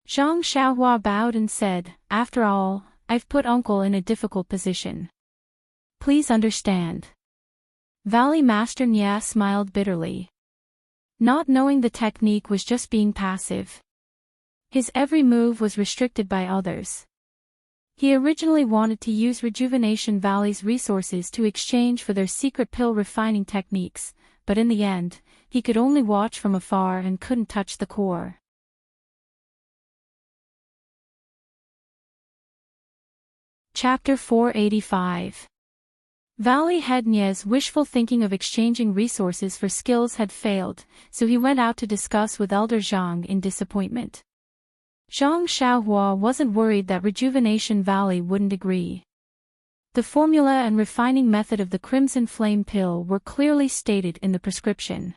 Zhang Xiaohua bowed and said, "After all, I've put Uncle in a difficult position. Please understand." Valley Master Nya smiled bitterly. Not knowing the technique was just being passive. His every move was restricted by others. He originally wanted to use Rejuvenation Valley's resources to exchange for their secret pill refining techniques, but in the end, he could only watch from afar and couldn't touch the core. Chapter 485. Valley Head Nye's wishful thinking of exchanging resources for skills had failed, so he went out to discuss with Elder Zhang in disappointment. Zhang Xiaohua wasn't worried that Rejuvenation Valley wouldn't agree. The formula and refining method of the Crimson Flame pill were clearly stated in the prescription.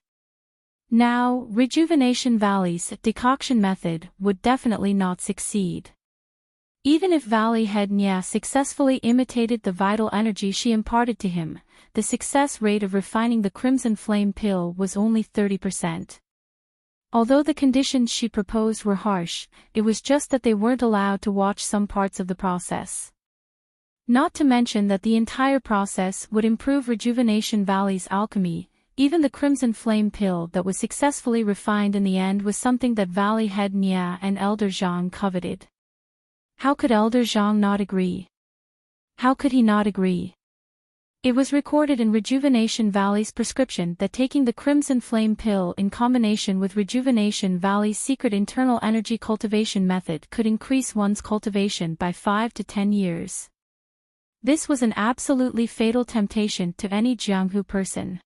Now, Rejuvenation Valley's decoction method would definitely not succeed. Even if Valley Head Nye successfully imitated the vital energy she imparted to him, the success rate of refining the Crimson Flame pill was only 30%. Although the conditions she proposed were harsh, it was just that they weren't allowed to watch some parts of the process. Not to mention that the entire process would improve Rejuvenation Valley's alchemy. Even the Crimson Flame pill that was successfully refined in the end was something that Valley Head Nye and Elder Zhang coveted. How could Elder Zhang not agree? How could he not agree? It was recorded in Rejuvenation Valley's prescription that taking the Crimson Flame pill in combination with Rejuvenation Valley's secret internal energy cultivation method could increase one's cultivation by 5 to 10 years. This was an absolutely fatal temptation to any Jianghu person.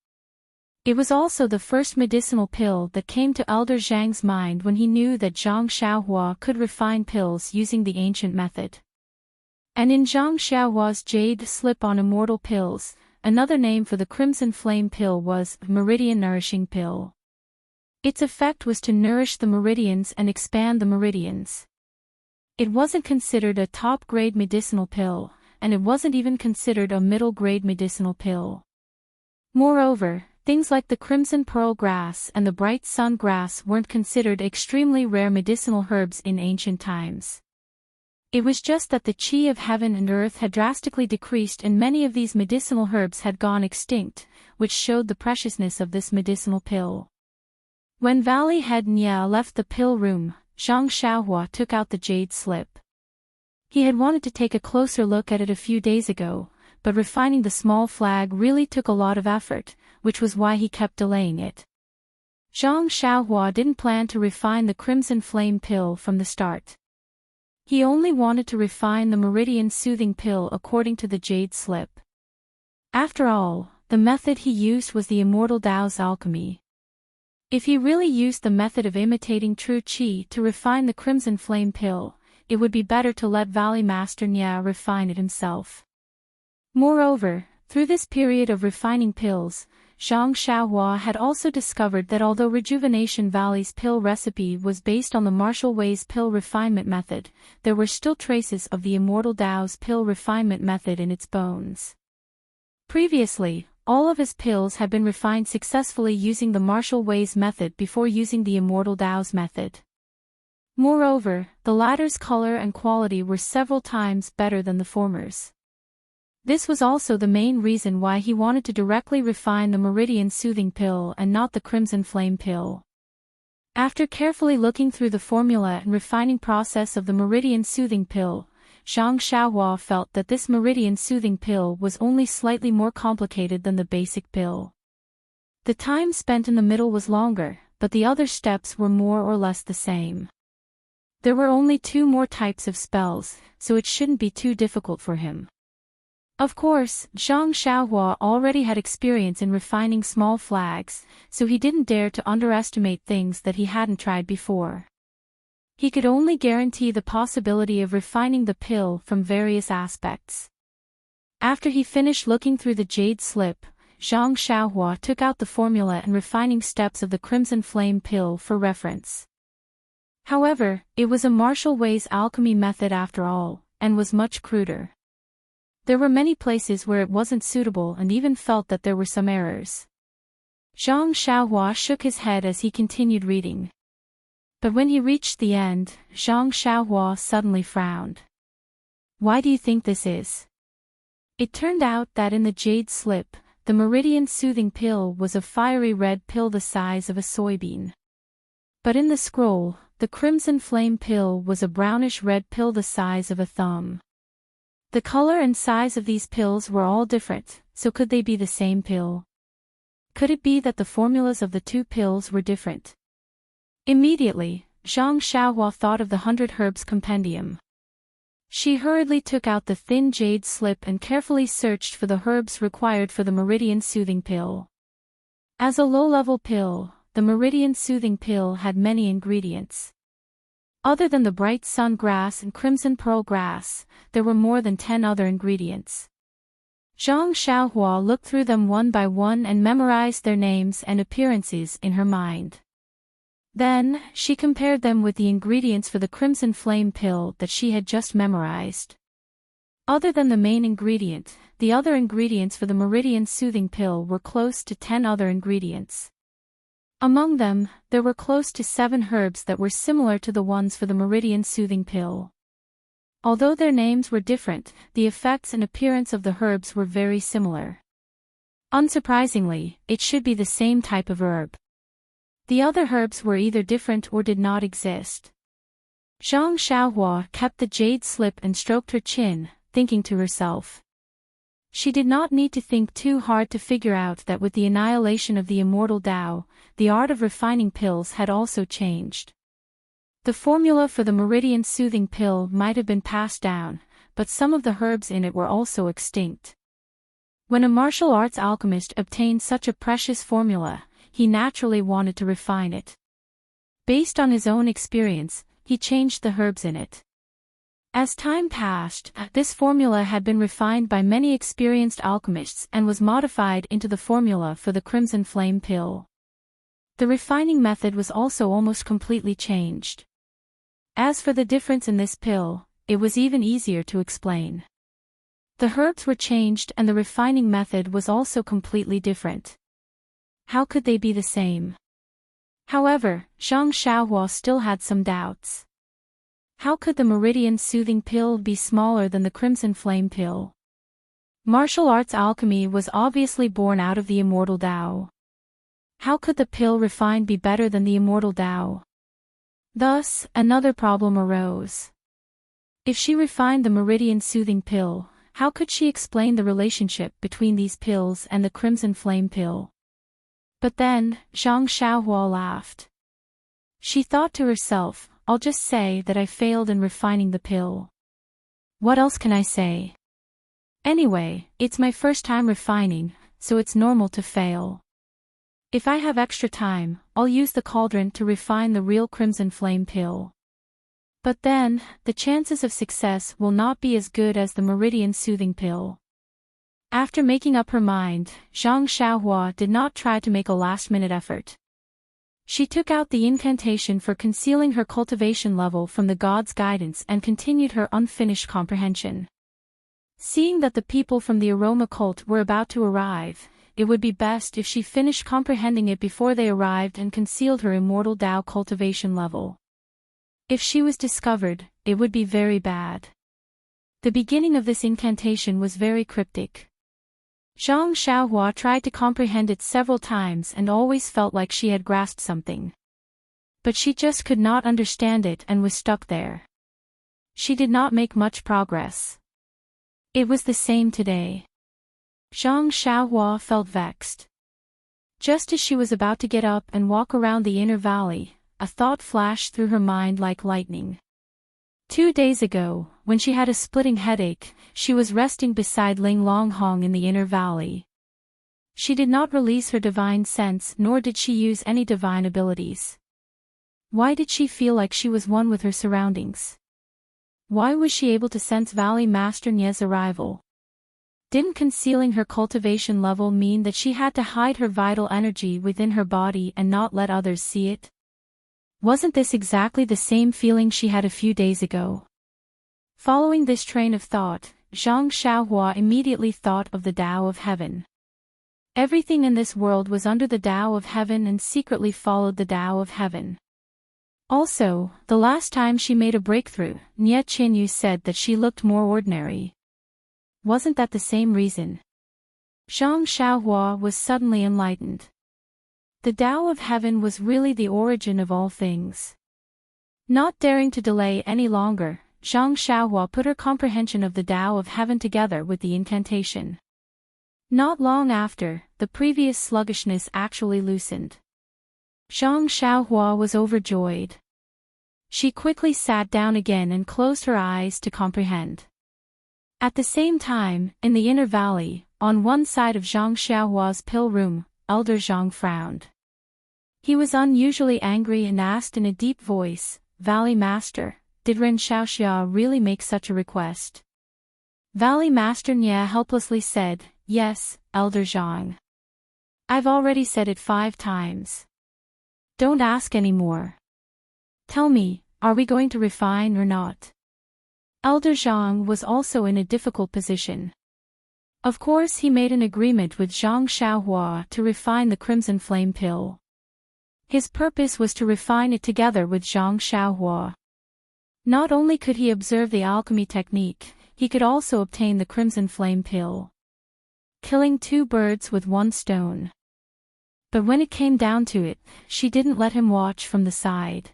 It was also the first medicinal pill that came to Elder Zhang's mind when he knew that Zhang Xiaohua could refine pills using the ancient method. And in Zhang Xiaohua's jade slip-on immortal pills, another name for the Crimson Flame pill was Meridian Nourishing Pill. Its effect was to nourish the meridians and expand the meridians. It wasn't considered a top-grade medicinal pill, and it wasn't even considered a middle-grade medicinal pill. Moreover, things like the crimson pearl grass and the bright sun grass weren't considered extremely rare medicinal herbs in ancient times. It was just that the qi of heaven and earth had drastically decreased and many of these medicinal herbs had gone extinct, which showed the preciousness of this medicinal pill. When Valley Head Nye left the pill room, Zhang Xiaohua took out the jade slip. He had wanted to take a closer look at it a few days ago, but refining the small flag really took a lot of effort, which was why he kept delaying it. Zhang Xiaohua didn't plan to refine the Crimson Flame pill from the start. He only wanted to refine the Meridian Soothing pill according to the jade slip. After all, the method he used was the Immortal Tao's alchemy. If he really used the method of imitating true qi to refine the Crimson Flame pill, it would be better to let Valley Master Nye refine it himself. Moreover, through this period of refining pills, Zhang Xiaohua had also discovered that although Rejuvenation Valley's pill recipe was based on the Martial Way's pill refinement method, there were still traces of the Immortal Tao's pill refinement method in its bones. Previously, all of his pills had been refined successfully using the Martial Way's method before using the Immortal Tao's method. Moreover, the latter's color and quality were several times better than the former's. This was also the main reason why he wanted to directly refine the Meridian Soothing pill and not the Crimson Flame pill. After carefully looking through the formula and refining process of the Meridian Soothing pill, Zhang Xiaohua felt that this Meridian Soothing pill was only slightly more complicated than the basic pill. The time spent in the middle was longer, but the other steps were more or less the same. There were only 2 more types of spells, so it shouldn't be too difficult for him. Of course, Zhang Xiaohua already had experience in refining small flags, so he didn't dare to underestimate things that he hadn't tried before. He could only guarantee the possibility of refining the pill from various aspects. After he finished looking through the jade slip, Zhang Xiaohua took out the formula and refining steps of the Crimson Flame pill for reference. However, it was a Martial Way's alchemy method after all, and was much cruder. There were many places where it wasn't suitable and even felt that there were some errors. Zhang Xiaohua shook his head as he continued reading. But when he reached the end, Zhang Xiaohua suddenly frowned. Why do you think this is? It turned out that in the jade slip, the Meridian Soothing pill was a fiery red pill the size of a soybean. But in the scroll, the Crimson Flame pill was a brownish red pill the size of a thumb. The color and size of these pills were all different, so could they be the same pill? Could it be that the formulas of the 2 pills were different? Immediately, Zhang Xiaohua thought of the 100 Herbs Compendium. She hurriedly took out the thin jade slip and carefully searched for the herbs required for the Meridian Soothing Pill. As a low-level pill, the Meridian Soothing Pill had many ingredients. Other than the bright sun grass and crimson pearl grass, there were more than 10 other ingredients. Zhang Xiaohua looked through them one by one and memorized their names and appearances in her mind. Then, she compared them with the ingredients for the Crimson Flame Pill that she had just memorized. Other than the main ingredient, the other ingredients for the Meridian Soothing Pill were close to 10 other ingredients. Among them, there were close to 7 herbs that were similar to the ones for the Meridian Soothing Pill. Although their names were different, the effects and appearance of the herbs were very similar. Unsurprisingly, it should be the same type of herb. The other herbs were either different or did not exist. Zhang Xiaohua kept the jade slip and stroked her chin, thinking to herself. She did not need to think too hard to figure out that with the annihilation of the immortal Tao, the art of refining pills had also changed. The formula for the Meridian Soothing Pill might have been passed down, but some of the herbs in it were also extinct. When a martial arts alchemist obtained such a precious formula, he naturally wanted to refine it. Based on his own experience, he changed the herbs in it. As time passed, this formula had been refined by many experienced alchemists and was modified into the formula for the Crimson Flame Pill. The refining method was also almost completely changed. As for the difference in this pill, it was even easier to explain. The herbs were changed and the refining method was also completely different. How could they be the same? However, Zhang Xiaohua still had some doubts. How could the Meridian Soothing Pill be smaller than the Crimson Flame Pill? Martial arts alchemy was obviously born out of the immortal Tao. How could the pill refined be better than the immortal Tao? Thus, another problem arose. If she refined the Meridian Soothing Pill, how could she explain the relationship between these pills and the Crimson Flame Pill? But then, Zhang Xiaohua laughed. She thought to herself, I'll just say that I failed in refining the pill. What else can I say? Anyway, it's my first time refining, so it's normal to fail. If I have extra time, I'll use the cauldron to refine the real Crimson Flame Pill. But then, the chances of success will not be as good as the Meridian Soothing Pill. After making up her mind, Zhang Xiaohua did not try to make a last-minute effort. She took out the incantation for concealing her cultivation level from the god's guidance and continued her unfinished comprehension. Seeing that the people from the aroma cult were about to arrive, it would be best if she finished comprehending it before they arrived and concealed her immortal Tao cultivation level. If she was discovered, it would be very bad. The beginning of this incantation was very cryptic. Zhang Xiaohua tried to comprehend it several times and always felt like she had grasped something. But she just could not understand it and was stuck there. She did not make much progress. It was the same today. Zhang Xiaohua felt vexed. Just as she was about to get up and walk around the inner valley, a thought flashed through her mind like lightning. 2 days ago, when she had a splitting headache, she was resting beside Ling Longhong in the inner valley. She did not release her divine sense nor did she use any divine abilities. Why did she feel like she was one with her surroundings? Why was she able to sense Valley Master Nie's arrival? Didn't concealing her cultivation level mean that she had to hide her vital energy within her body and not let others see it? Wasn't this exactly the same feeling she had a few days ago? Following this train of thought, Zhang Xiaohua immediately thought of the Tao of Heaven. Everything in this world was under the Tao of Heaven and secretly followed the Tao of Heaven. Also, the last time she made a breakthrough, Nie Qinyu said that she looked more ordinary. Wasn't that the same reason? Zhang Xiaohua was suddenly enlightened. The Tao of Heaven was really the origin of all things. Not daring to delay any longer, Zhang Xiaohua put her comprehension of the Tao of Heaven together with the incantation. Not long after, the previous sluggishness actually loosened. Zhang Xiaohua was overjoyed. She quickly sat down again and closed her eyes to comprehend. At the same time, in the inner valley, on one side of Zhang Xiaohua's pill room, Elder Zhang frowned. He was unusually angry and asked in a deep voice, "Valley Master, did Ren Xiaoxia really make such a request?" Valley Master Nia helplessly said, "Yes, Elder Zhang. I've already said it 5 times. Don't ask any more. Tell me, are we going to refine or not?" Elder Zhang was also in a difficult position. Of course he made an agreement with Zhang Xiaohua to refine the Crimson Flame Pill. His purpose was to refine it together with Zhang Xiaohua. Not only could he observe the alchemy technique, he could also obtain the Crimson Flame Pill. Killing 2 birds with 1 stone. But when it came down to it, she didn't let him watch from the side.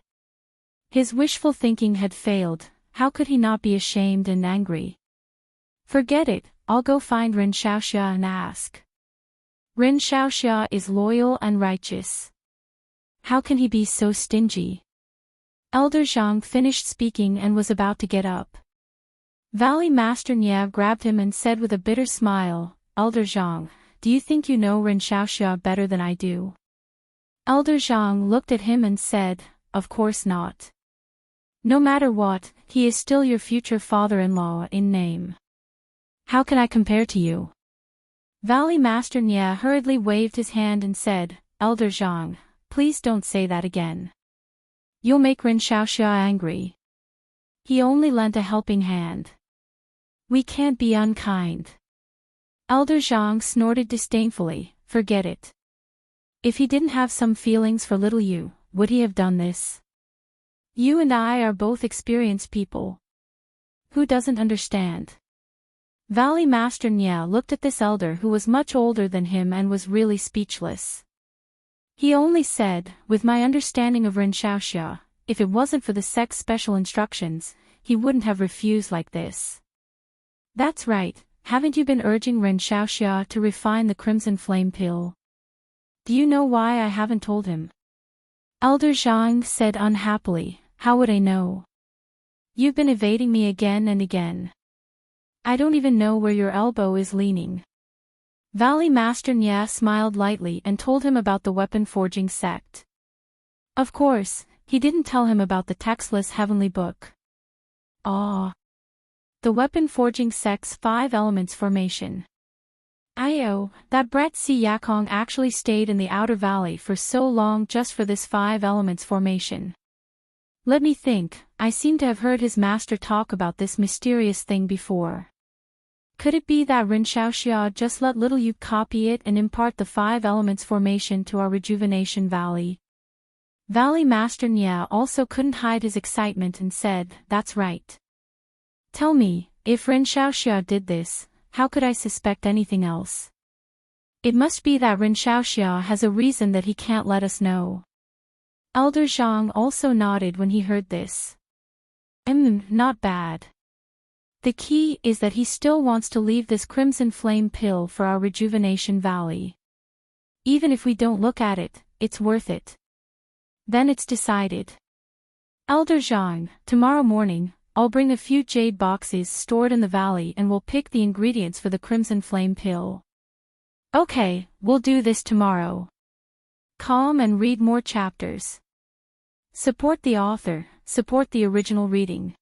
His wishful thinking had failed. How could he not be ashamed and angry? "Forget it, I'll go find Ren Xiaoxia and ask. Ren Xiaoxia is loyal and righteous. How can he be so stingy?" Elder Zhang finished speaking and was about to get up. Valley Master Nia grabbed him and said with a bitter smile, "Elder Zhang, do you think you know Ren Xiaoxia better than I do?" Elder Zhang looked at him and said, "Of course not. No matter what, he is still your future father-in-law in name. How can I compare to you?" Valley Master Nia hurriedly waved his hand and said, "Elder Zhang, please don't say that again. You'll make Ren Xiaoxia angry. He only lent a helping hand. We can't be unkind." Elder Zhang snorted disdainfully, "Forget it. If he didn't have some feelings for little you, would he have done this? You and I are both experienced people. Who doesn't understand?" Valley Master Nia looked at this elder who was much older than him and was really speechless. He only said, "With my understanding of Ren Xiaoxia, if it wasn't for the sect's special instructions, he wouldn't have refused like this." "That's right, haven't you been urging Ren Xiaoxia to refine the Crimson Flame Pill? Do you know why I haven't told him?" Elder Zhang said unhappily, "How would I know? You've been evading me again and again. I don't even know where your elbow is leaning." Valley Master Nia smiled lightly and told him about the weapon forging sect. Of course, he didn't tell him about the textless heavenly book. The weapon forging sect's 5 elements formation. That brat Si Yakong actually stayed in the outer valley for so long just for this 5 elements formation. Let me think, I seem to have heard his master talk about this mysterious thing before. Could it be that Ren Xiaoxia just let little you copy it and impart the 5 elements formation to our rejuvenation valley? Valley Master Nia also couldn't hide his excitement and said, "That's right. Tell me, if Ren Xiaoxia did this, how could I suspect anything else? It must be that Ren Xiaoxia has a reason that he can't let us know." Elder Zhang also nodded when he heard this. Not bad. The key is that he still wants to leave this Crimson Flame Pill for our rejuvenation valley. Even if we don't look at it, it's worth it. Then it's decided. Elder Zhang, tomorrow morning, I'll bring a few jade boxes stored in the valley and we'll pick the ingredients for the Crimson Flame Pill. Okay, we'll do this tomorrow. Calm and read more chapters. Support the author, support the original reading.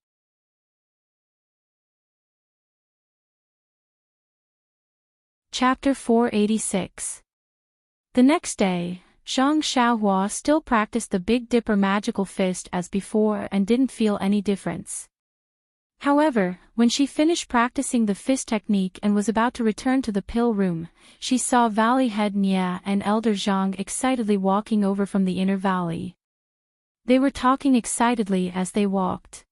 Chapter 486. The next day, Zhang Xiaohua still practiced the Big Dipper magical fist as before and didn't feel any difference. However, when she finished practicing the fist technique and was about to return to the pill room, she saw Valley Head Nia and Elder Zhang excitedly walking over from the inner valley. They were talking excitedly as they walked.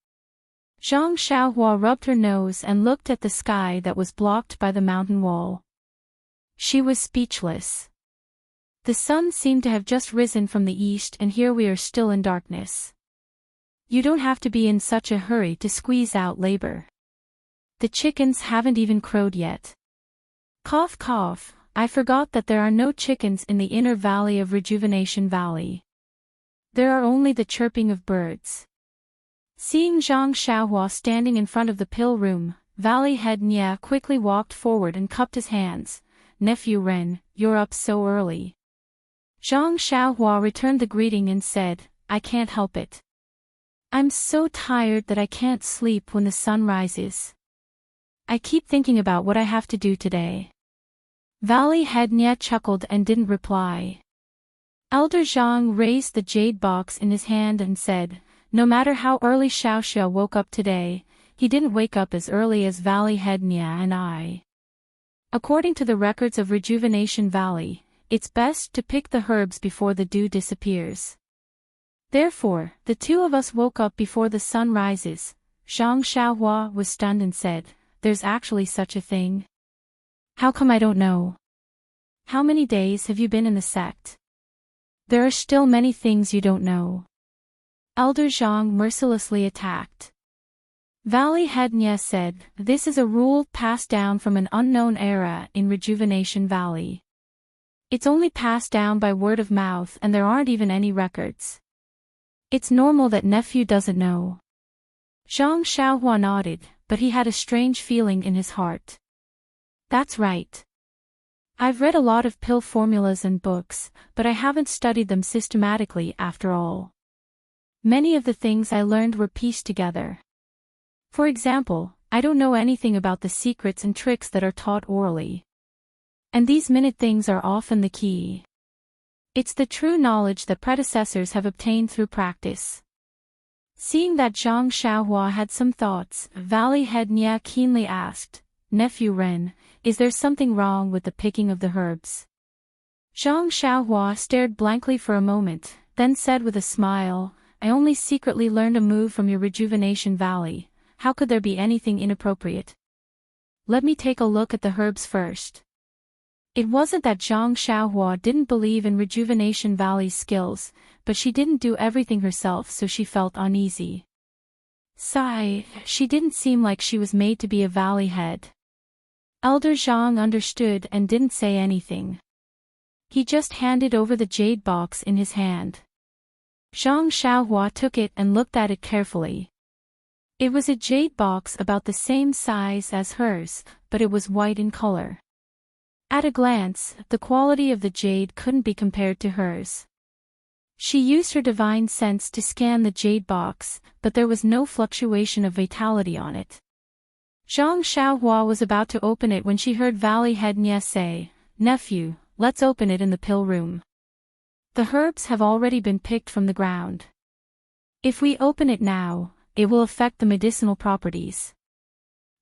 Zhang Xiaohua rubbed her nose and looked at the sky that was blocked by the mountain wall. She was speechless. The sun seemed to have just risen from the east and here we are still in darkness. You don't have to be in such a hurry to squeeze out labor. The chickens haven't even crowed yet. Cough cough, I forgot that there are no chickens in the inner valley of Rejuvenation Valley. There are only the chirping of birds. Seeing Zhang Xiaohua standing in front of the pill room, Valley Head Nya quickly walked forward and cupped his hands. "Nephew Ren, you're up so early." Zhang Xiaohua returned the greeting and said, "I can't help it. I'm so tired that I can't sleep when the sun rises. I keep thinking about what I have to do today." Valley Head Nya chuckled and didn't reply. Elder Zhang raised the jade box in his hand and said, "No matter how early Xiaoxia woke up today, he didn't wake up as early as Valley Head Nya and I. According to the records of Rejuvenation Valley, it's best to pick the herbs before the dew disappears. Therefore, the two of us woke up before the sun rises." Zhang Xiaohua was stunned and said, "There's actually such a thing? How come I don't know? How many days have you been in the sect? There are still many things you don't know." Elder Zhang mercilessly attacked. Valley Head Nya said, "This is a rule passed down from an unknown era in Rejuvenation Valley. It's only passed down by word of mouth and there aren't even any records. It's normal that nephew doesn't know." Zhang Xiaohua nodded, but he had a strange feeling in his heart. "That's right. I've read a lot of pill formulas and books, but I haven't studied them systematically after all. Many of the things I learned were pieced together. For example, I don't know anything about the secrets and tricks that are taught orally. And these minute things are often the key. It's the true knowledge that predecessors have obtained through practice." Seeing that Zhang Xiaohua had some thoughts, Valley Head Nya keenly asked, "Nephew Ren, is there something wrong with the picking of the herbs?" Zhang Xiaohua stared blankly for a moment, then said with a smile, "I only secretly learned a move from your Rejuvenation Valley. How could there be anything inappropriate? Let me take a look at the herbs first." It wasn't that Zhang Xiaohua didn't believe in Rejuvenation Valley's skills, but she didn't do everything herself, so she felt uneasy. Sigh, she didn't seem like she was made to be a valley head. Elder Zhang understood and didn't say anything. He just handed over the jade box in his hand. Zhang Xiaohua took it and looked at it carefully. It was a jade box about the same size as hers, but it was white in color. At a glance, the quality of the jade couldn't be compared to hers. She used her divine sense to scan the jade box, but there was no fluctuation of vitality on it. Zhang Xiaohua was about to open it when she heard Valley Head Nya say, "Nephew, let's open it in the pill room. The herbs have already been picked from the ground. If we open it now, it will affect the medicinal properties."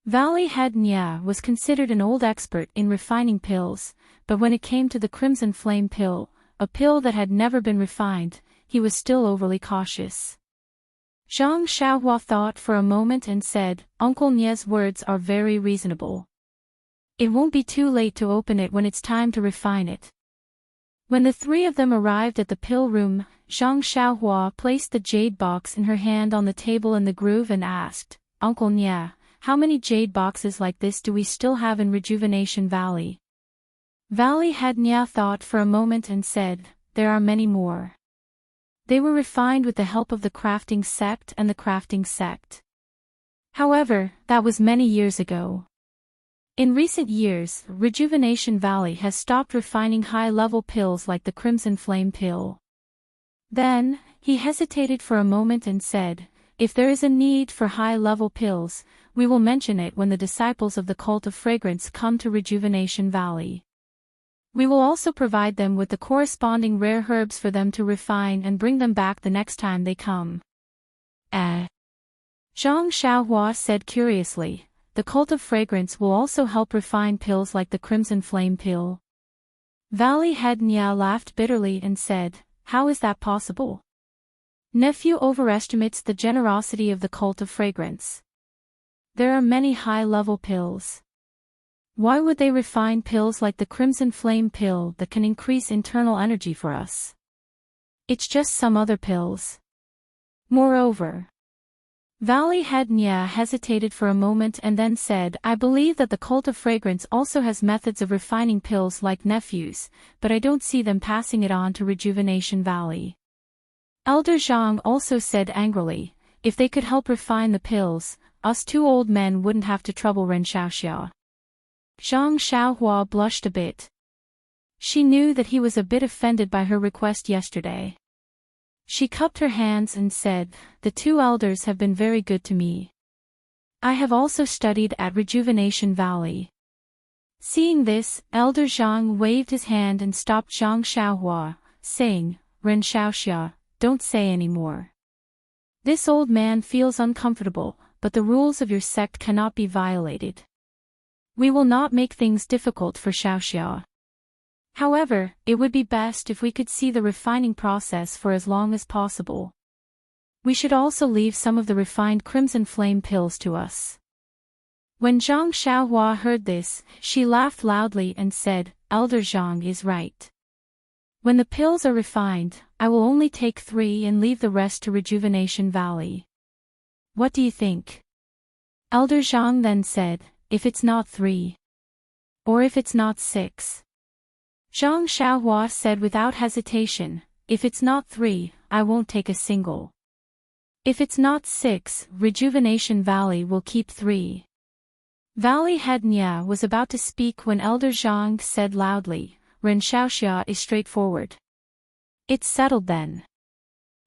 Valley Head Nya was considered an old expert in refining pills, but when it came to the Crimson Flame pill, a pill that had never been refined, he was still overly cautious. Zhang Xiaohua thought for a moment and said, "Uncle Nya's words are very reasonable. It won't be too late to open it when it's time to refine it." When the three of them arrived at the pill room, Zhang Xiaohua placed the jade box in her hand on the table in the groove and asked, "Uncle Nya, how many jade boxes like this do we still have in Rejuvenation Valley?" Valley Head Nya thought for a moment and said, "There are many more. They were refined with the help of the crafting sect and the crafting sect. However, that was many years ago. In recent years, Rejuvenation Valley has stopped refining high-level pills like the Crimson Flame pill." Then, he hesitated for a moment and said, "If there is a need for high-level pills, we will mention it when the disciples of the Cult of Fragrance come to Rejuvenation Valley. We will also provide them with the corresponding rare herbs for them to refine and bring them back the next time they come." Zhang Xiaohua said curiously, "The Cult of Fragrance will also help refine pills like the Crimson Flame pill?" Valley Head Nya laughed bitterly and said, "How is that possible? Nephew overestimates the generosity of the Cult of Fragrance. There are many high-level pills. Why would they refine pills like the Crimson Flame pill that can increase internal energy for us? It's just some other pills. Moreover..." Valley Head Nya hesitated for a moment and then said, "I believe that the Cult of Fragrance also has methods of refining pills like Nephew's, but I don't see them passing it on to Rejuvenation Valley." Elder Zhang also said angrily, If they could help refine the pills, us two old men wouldn't have to trouble Ren Xiaoxia. Zhang Xiaohua blushed a bit. She knew that he was a bit offended by her request yesterday. She cupped her hands and said, "The two elders have been very good to me. I have also studied at Rejuvenation Valley." Seeing this, Elder Zhang waved his hand and stopped Zhang Xiaohua, saying, "Ren Xiaoxia, don't say any more. This old man feels uncomfortable, but the rules of your sect cannot be violated. We will not make things difficult for Xiaoxia. However, it would be best if we could see the refining process for as long as possible. We should also leave some of the refined crimson flame pills to us." When Zhang Xiaohua heard this, she laughed loudly and said, "Elder Zhang is right. When the pills are refined, I will only take 3 and leave the rest to Rejuvenation Valley. What do you think?" Elder Zhang then said, "If it's not 3. Or if it's not 6. Zhang Xiaohua said without hesitation, "If it's not 3, I won't take a single. If it's not 6, Rejuvenation Valley will keep 3. Valley Head Nya was about to speak when Elder Zhang said loudly, "Ren Xiaoxia is straightforward. It's settled then."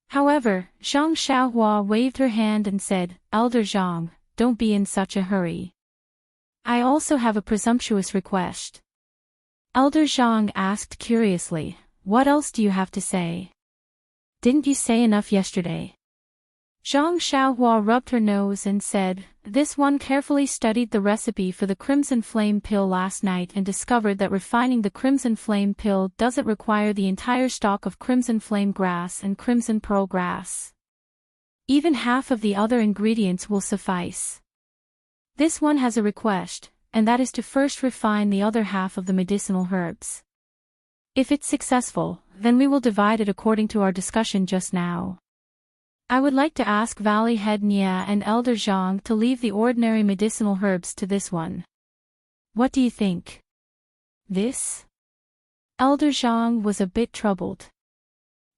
However, Zhang Xiaohua waved her hand and said, "Elder Zhang, don't be in such a hurry. I also have a presumptuous request." Elder Zhang asked curiously, "What else do you have to say? Didn't you say enough yesterday?" Zhang Xiaohua rubbed her nose and said, "This one carefully studied the recipe for the Crimson Flame pill last night and discovered that refining the Crimson Flame pill doesn't require the entire stalk of Crimson Flame grass and Crimson Pearl grass. Even half of the other ingredients will suffice. This one has a request, and that is to first refine the other half of the medicinal herbs. If it's successful, then we will divide it according to our discussion just now. I would like to ask Valley Head Nya and Elder Zhang to leave the ordinary medicinal herbs to this one. What do you think?" This? Elder Zhang was a bit troubled.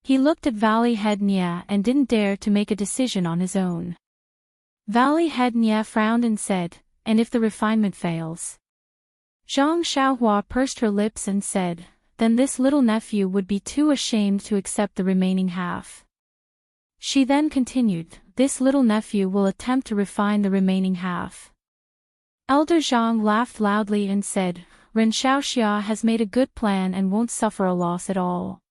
He looked at Valley Head Nya and didn't dare to make a decision on his own. Valley Head Nya frowned and said, "And if the refinement fails?" Zhang Xiaohua pursed her lips and said, "Then this little nephew would be too ashamed to accept the remaining half." She then continued, "This little nephew will attempt to refine the remaining half." Elder Zhang laughed loudly and said, "Ren Xiaoxia has made a good plan and won't suffer a loss at all.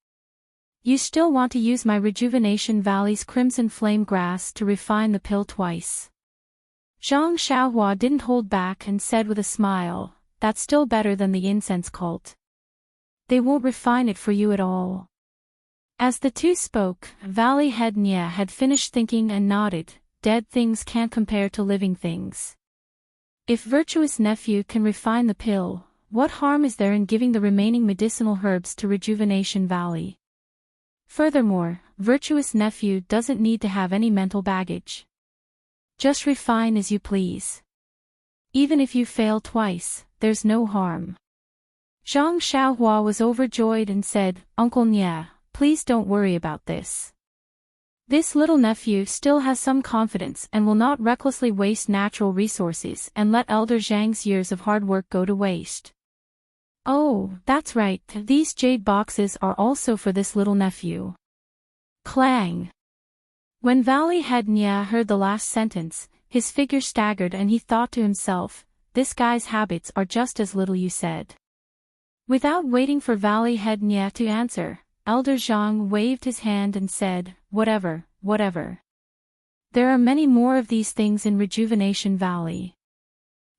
You still want to use my Rejuvenation Valley's Crimson Flame grass to refine the pill twice." Zhang Xiaohua didn't hold back and said with a smile, "That's still better than the incense cult. They won't refine it for you at all." As the two spoke, Valley Head Nya had finished thinking and nodded, "Dead things can't compare to living things. If Virtuous Nephew can refine the pill, what harm is there in giving the remaining medicinal herbs to Rejuvenation Valley? Furthermore, Virtuous Nephew doesn't need to have any mental baggage. Just refine as you please. Even if you fail twice, there's no harm." Zhang Xiaohua was overjoyed and said, "Uncle Nya, please don't worry about this. This little nephew still has some confidence and will not recklessly waste natural resources and let Elder Zhang's years of hard work go to waste. Oh, that's right, these jade boxes are also for this little nephew." Clang! When Valley Head Nya heard the last sentence, his figure staggered and he thought to himself, "This guy's habits are just as little you said." Without waiting for Valley Head Nya to answer, Elder Zhang waved his hand and said, Whatever. There are many more of these things in Rejuvenation Valley.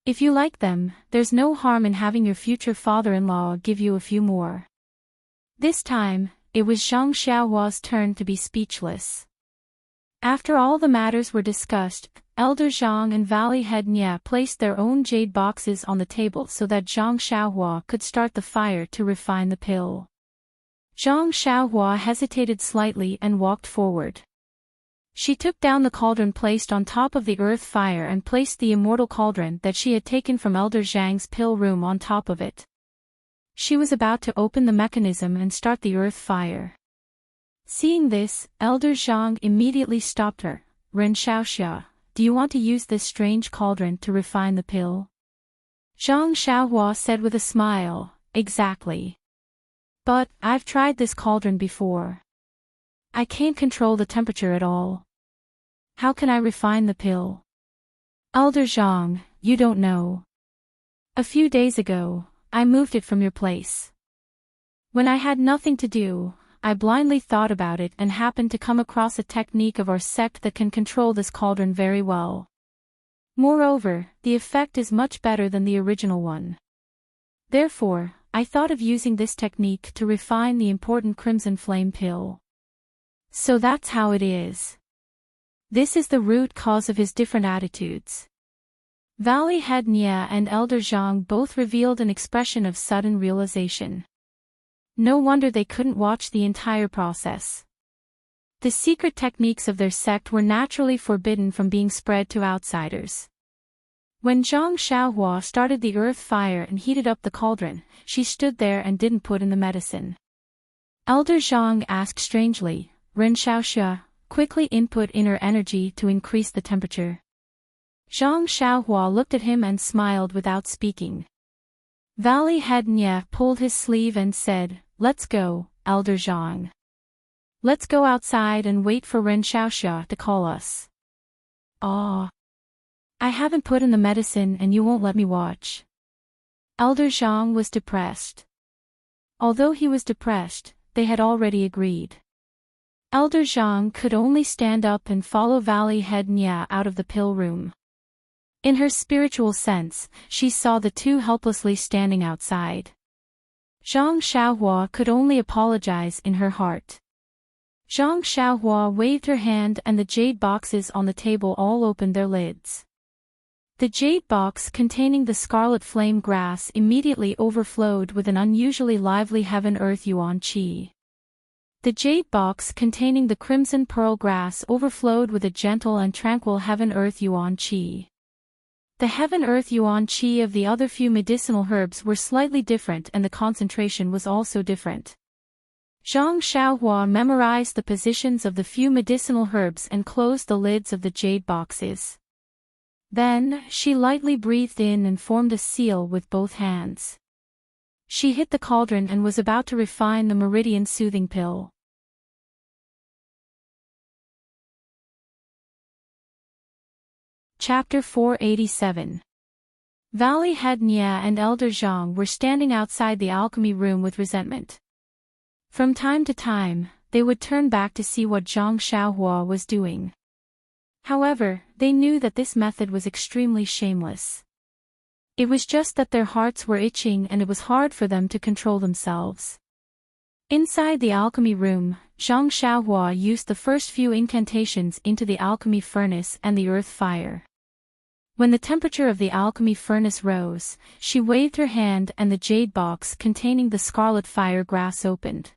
If you like them, there's no harm in having your future father-in-law give you a few more." This time, it was Zhang Xiaohua's turn to be speechless. After all the matters were discussed, Elder Zhang and Valley Head Nya placed their own jade boxes on the table so that Zhang Xiaohua could start the fire to refine the pill. Zhang Xiaohua hesitated slightly and walked forward. She took down the cauldron placed on top of the earth fire and placed the immortal cauldron that she had taken from Elder Zhang's pill room on top of it. She was about to open the mechanism and start the earth fire. Seeing this, Elder Zhang immediately stopped her, Ren Xiaoxia, do you want to use this strange cauldron to refine the pill? Zhang Xiaohua said with a smile, exactly. But, I've tried this cauldron before. I can't control the temperature at all. How can I refine the pill? Elder Zhang, you don't know. A few days ago, I moved it from your place. When I had nothing to do, I blindly thought about it and happened to come across a technique of our sect that can control this cauldron very well. Moreover, the effect is much better than the original one. Therefore, I thought of using this technique to refine the important Crimson Flame pill. So that's how it is. This is the root cause of his different attitudes. Valley Head Nia and Elder Zhang both revealed an expression of sudden realization. No wonder they couldn't watch the entire process. The secret techniques of their sect were naturally forbidden from being spread to outsiders. When Zhang Xiaohua started the earth fire and heated up the cauldron, she stood there and didn't put in the medicine. Elder Zhang asked strangely, Ren Xiaoxia, quickly input inner energy to increase the temperature. Zhang Xiaohua looked at him and smiled without speaking. Valley Head Nia pulled his sleeve and said, let's go, Elder Zhang. Let's go outside and wait for Ren Xiaoxia to call us. Ah. I haven't put in the medicine and you won't let me watch. Elder Zhang was depressed. Although he was depressed, they had already agreed. Elder Zhang could only stand up and follow Valley Head Nia out of the pill room. In her spiritual sense, she saw the two helplessly standing outside. Zhang Xiaohua could only apologize in her heart. Zhang Xiaohua waved her hand and the jade boxes on the table all opened their lids. The jade box containing the scarlet flame grass immediately overflowed with an unusually lively heaven-earth yuan qi. The jade box containing the crimson pearl grass overflowed with a gentle and tranquil heaven-earth yuan qi. The heaven-earth yuan qi of the other few medicinal herbs were slightly different and the concentration was also different. Zhang Xiaohua memorized the positions of the few medicinal herbs and closed the lids of the jade boxes. Then, she lightly breathed in and formed a seal with both hands. She hit the cauldron and was about to refine the meridian soothing pill. Chapter 487. Valley Head Nia and Elder Zhang were standing outside the alchemy room with resentment. From time to time, they would turn back to see what Zhang Xiaohua was doing. However, they knew that this method was extremely shameless. It was just that their hearts were itching and it was hard for them to control themselves. Inside the alchemy room, Zhang Xiaohua used the first few incantations into the alchemy furnace and the earth fire. When the temperature of the alchemy furnace rose, she waved her hand and the jade box containing the scarlet fire grass opened.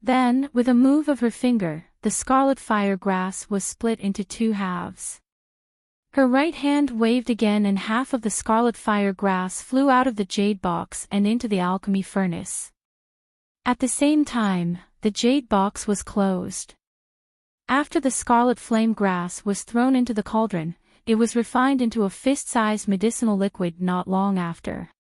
Then, with a move of her finger, the scarlet fire grass was split into two halves. Her right hand waved again and half of the scarlet fire grass flew out of the jade box and into the alchemy furnace. At the same time, the jade box was closed. After the scarlet flame grass was thrown into the cauldron, it was refined into a fist-sized medicinal liquid not long after.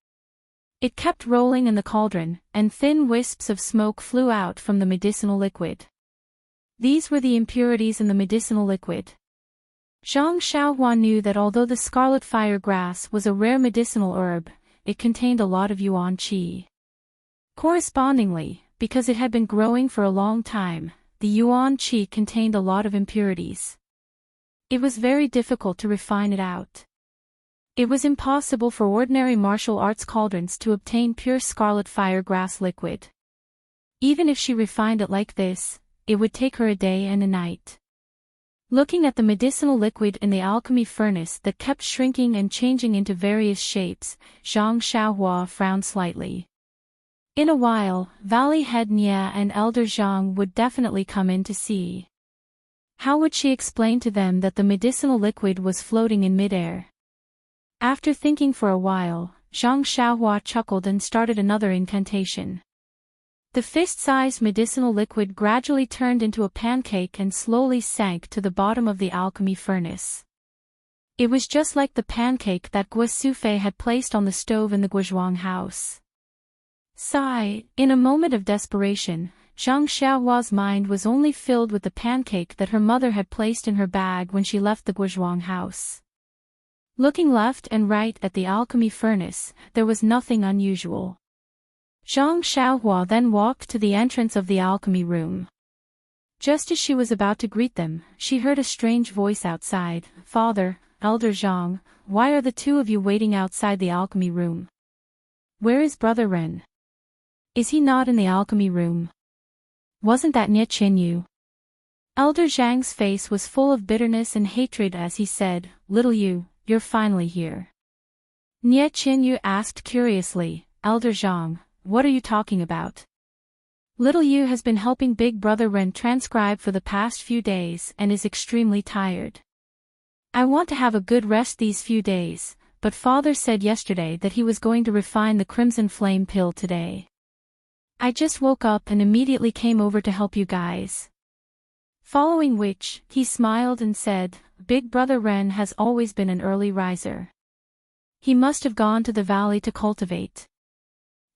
It kept rolling in the cauldron, and thin wisps of smoke flew out from the medicinal liquid. These were the impurities in the medicinal liquid. Zhang Xiaohua knew that although the scarlet fire grass was a rare medicinal herb, it contained a lot of yuan qi. Correspondingly, because it had been growing for a long time, the yuan qi contained a lot of impurities. It was very difficult to refine it out. It was impossible for ordinary martial arts cauldrons to obtain pure scarlet fire grass liquid. Even if she refined it like this, it would take her a day and a night. Looking at the medicinal liquid in the alchemy furnace that kept shrinking and changing into various shapes, Zhang Xiaohua frowned slightly. In a while, Valley Head Nia and Elder Zhang would definitely come in to see. How would she explain to them that the medicinal liquid was floating in midair? After thinking for a while, Zhang Xiaohua chuckled and started another incantation. The fist-sized medicinal liquid gradually turned into a pancake and slowly sank to the bottom of the alchemy furnace. It was just like the pancake that Gua Sufei had placed on the stove in the Guozhuang house. Sigh, in a moment of desperation, Zhang Xiaohua's mind was only filled with the pancake that her mother had placed in her bag when she left the Guozhuang house. Looking left and right at the alchemy furnace, there was nothing unusual. Zhang Xiaohua then walked to the entrance of the alchemy room. Just as she was about to greet them, she heard a strange voice outside. "Father, Elder Zhang, why are the two of you waiting outside the alchemy room? Where is Brother Ren? Is he not in the alchemy room? Wasn't that Nie Qinyu?" Elder Zhang's face was full of bitterness and hatred as he said, "Little Yu, you're finally here." Nie Qinyu asked curiously, "Elder Zhang, what are you talking about?" "Little Yu has been helping Big Brother Ren transcribe for the past few days and is extremely tired. I want to have a good rest these few days, but Father said yesterday that he was going to refine the Crimson Flame pill today. I just woke up and immediately came over to help you guys." Following which, he smiled and said, "Big Brother Ren has always been an early riser. He must have gone to the valley to cultivate.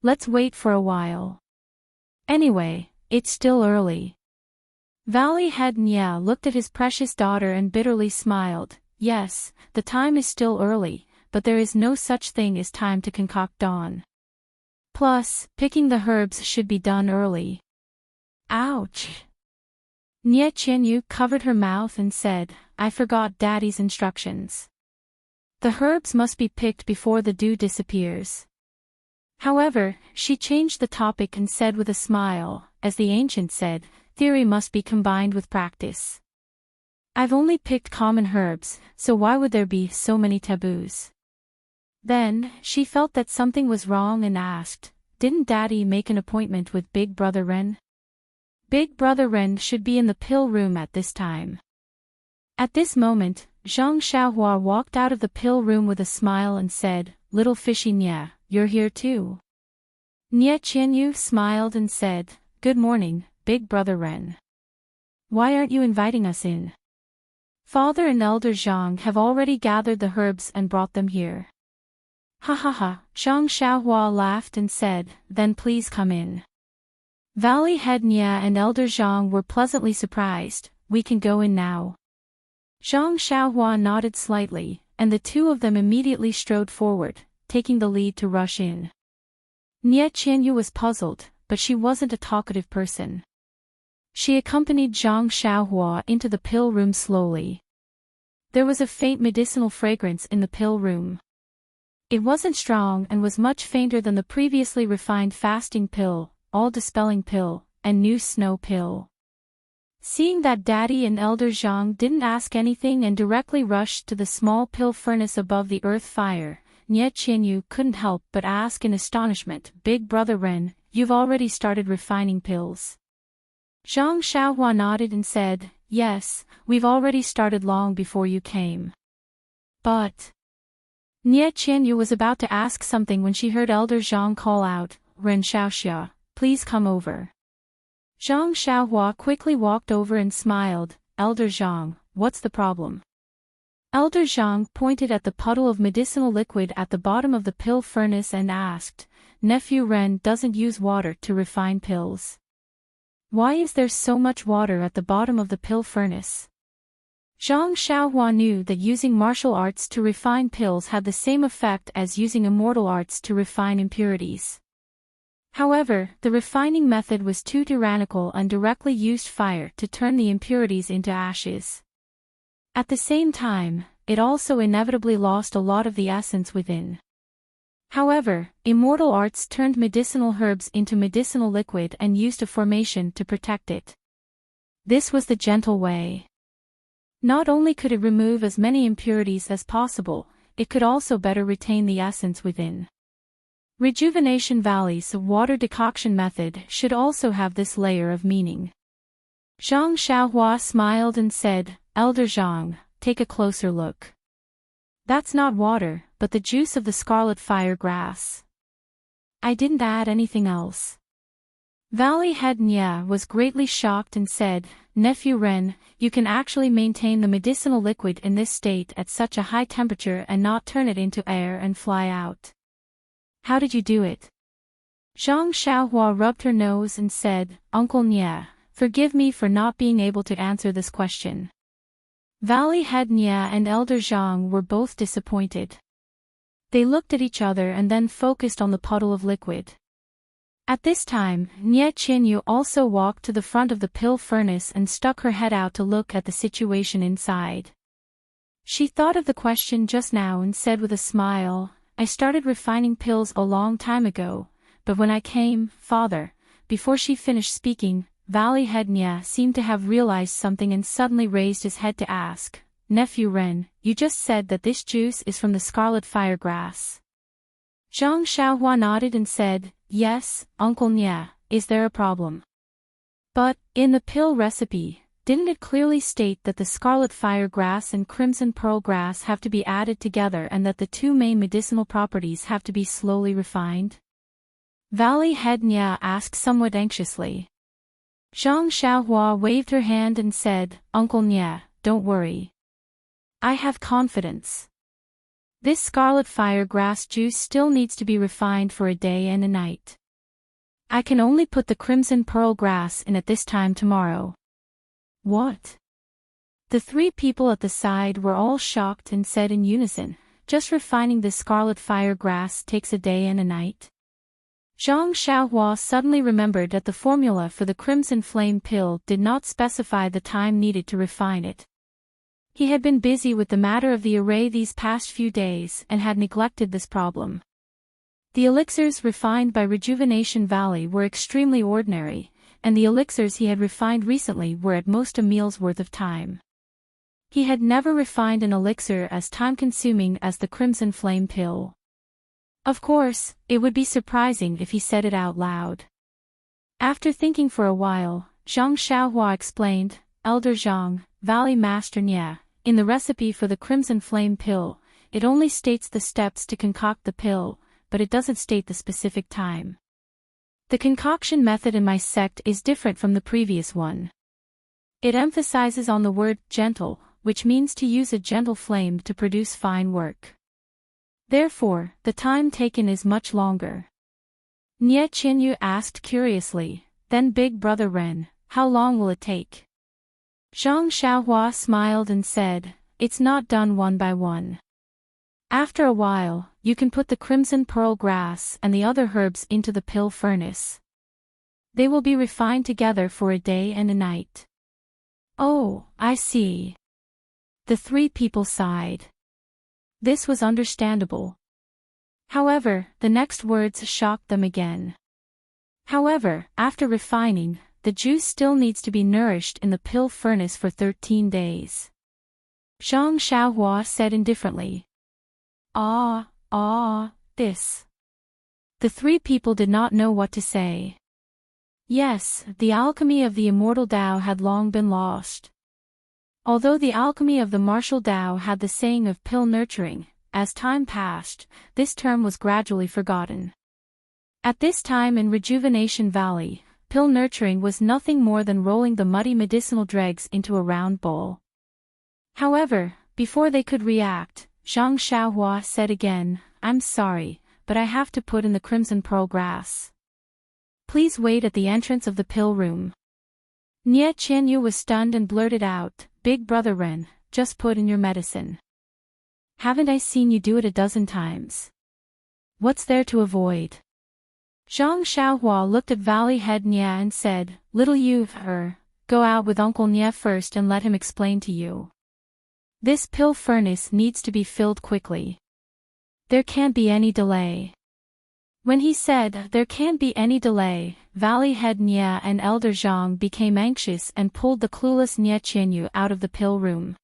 Let's wait for a while. Anyway, it's still early." Valley Head Nya looked at his precious daughter and bitterly smiled. "Yes, the time is still early, but there is no such thing as time to concoct dawn. Plus, picking the herbs should be done early." Ouch! Nie Qinyu covered her mouth and said, "I forgot Daddy's instructions. The herbs must be picked before the dew disappears." However, she changed the topic and said with a smile, "As the ancient said, theory must be combined with practice. I've only picked common herbs, so why would there be so many taboos?" Then, she felt that something was wrong and asked, "Didn't Daddy make an appointment with Big Brother Ren? Big Brother Ren should be in the pill room at this time." At this moment, Zhang Xiaohua walked out of the pill room with a smile and said, "Little fishy Nya, you're here too." Nie Qinyu smiled and said, "Good morning, Big Brother Ren. Why aren't you inviting us in? Father and Elder Zhang have already gathered the herbs and brought them here." "Ha ha ha," Zhang Xiaohua laughed and said, "Then please come in." Valley Head Nya and Elder Zhang were pleasantly surprised. "We can go in now." Zhang Xiaohua nodded slightly, and the two of them immediately strode forward, taking the lead to rush in. Nie Qinyu was puzzled, but she wasn't a talkative person. She accompanied Zhang Xiaohua into the pill room slowly. There was a faint medicinal fragrance in the pill room. It wasn't strong and was much fainter than the previously refined fasting pill, all-dispelling pill, and new snow pill. Seeing that Daddy and Elder Zhang didn't ask anything and directly rushed to the small pill furnace above the earth fire, Nie Qinyu couldn't help but ask in astonishment, "Big Brother Ren, you've already started refining pills?" Zhang Xiaohua nodded and said, "Yes, we've already started long before you came." But Nie Qinyu was about to ask something when she heard Elder Zhang call out, "Ren Xiaoxia, please come over." Zhang Xiaohua quickly walked over and smiled, "Elder Zhang, what's the problem?" Elder Zhang pointed at the puddle of medicinal liquid at the bottom of the pill furnace and asked, "Nephew Ren doesn't use water to refine pills. Why is there so much water at the bottom of the pill furnace?" Zhang Xiaohua knew that using martial arts to refine pills had the same effect as using immortal arts to refine impurities. However, the refining method was too tyrannical and directly used fire to turn the impurities into ashes. At the same time, it also inevitably lost a lot of the essence within. However, immortal arts turned medicinal herbs into medicinal liquid and used a formation to protect it. This was the gentle way. Not only could it remove as many impurities as possible, it could also better retain the essence within. Rejuvenation Valley's water decoction method should also have this layer of meaning. Zhang Xiaohua smiled and said, "Elder Zhang, take a closer look. That's not water, but the juice of the scarlet fire grass. I didn't add anything else." Valley Head Nya was greatly shocked and said, "Nephew Ren, you can actually maintain the medicinal liquid in this state at such a high temperature and not turn it into air and fly out. How did you do it?" Zhang Xiaohua rubbed her nose and said, "Uncle Nya, forgive me for not being able to answer this question." Valley Head Nya and Elder Zhang were both disappointed. They looked at each other and then focused on the puddle of liquid. At this time, Nye Qinyu also walked to the front of the pill furnace and stuck her head out to look at the situation inside. She thought of the question just now and said with a smile, "I started refining pills a long time ago, but when I came, father..." Before she finished speaking, Valley Head Nya seemed to have realized something and suddenly raised his head to ask, "Nephew Ren, you just said that this juice is from the scarlet firegrass." Zhang Xiaohua nodded and said, "Yes, Uncle Nya, is there a problem?" "But, in the pill recipe, didn't it clearly state that the scarlet firegrass and crimson pearl grass have to be added together and that the two main medicinal properties have to be slowly refined?" Valley Head Nya asked somewhat anxiously. Zhang Xiaohua waved her hand and said, "Uncle Nya, don't worry. I have confidence. This scarlet firegrass juice still needs to be refined for a day and a night. I can only put the crimson pearl grass in at this time tomorrow." "What?" The three people at the side were all shocked and said in unison, "Just refining this scarlet firegrass takes a day and a night?" Zhang Xiaohua suddenly remembered that the formula for the crimson flame pill did not specify the time needed to refine it. He had been busy with the matter of the array these past few days and had neglected this problem. The elixirs refined by Rejuvenation Valley were extremely ordinary, and the elixirs he had refined recently were at most a meal's worth of time. He had never refined an elixir as time-consuming as the Crimson Flame pill. Of course, it would be surprising if he said it out loud. After thinking for a while, Zhang Xiaohua explained, "Elder Zhang, Valley Master Nya, in the recipe for the Crimson Flame pill, it only states the steps to concoct the pill, but it doesn't state the specific time. The concoction method in my sect is different from the previous one. It emphasizes on the word gentle, which means to use a gentle flame to produce fine work. Therefore, the time taken is much longer." Nye Qinyu asked curiously, "Then Big Brother Ren, how long will it take?" Zhang Xiaohua smiled and said, "It's not done one by one. After a while, you can put the crimson pearl grass and the other herbs into the pill furnace. They will be refined together for a day and a night." "Oh, I see." The three people sighed. This was understandable. However, the next words shocked them again. "However, after refining, the juice still needs to be nourished in the pill furnace for 13 days. Zhang Xiaohua said indifferently. This." The three people did not know what to say. Yes, the alchemy of the immortal Tao had long been lost. Although the alchemy of the martial Tao had the saying of pill nurturing, as time passed, this term was gradually forgotten. At this time in Rejuvenation Valley, pill nurturing was nothing more than rolling the muddy medicinal dregs into a round bowl. However, before they could react, Zhang Xiaohua said again, "I'm sorry, but I have to put in the crimson pearl grass. Please wait at the entrance of the pill room." Nye Qianyu was stunned and blurted out, "Big Brother Ren, just put in your medicine. Haven't I seen you do it a dozen times? What's there to avoid?" Zhang Xiaohua looked at Valley Head Nya and said, "Little you, go out with Uncle Nya first and let him explain to you. This pill furnace needs to be filled quickly. There can't be any delay." When he said, "There can't be any delay," Valley Head Nya and Elder Zhang became anxious and pulled the clueless Nye Qianyu out of the pill room.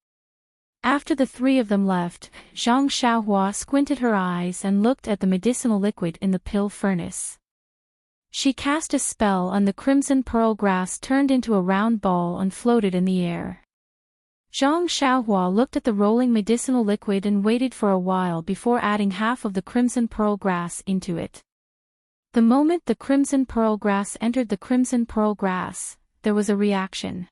After the three of them left, Zhang Xiaohua squinted her eyes and looked at the medicinal liquid in the pill furnace. She cast a spell and the crimson pearl grass turned into a round ball and floated in the air. Zhang Xiaohua looked at the rolling medicinal liquid and waited for a while before adding half of the crimson pearl grass into it. The moment the crimson pearl grass entered the crimson pearl grass, there was a reaction.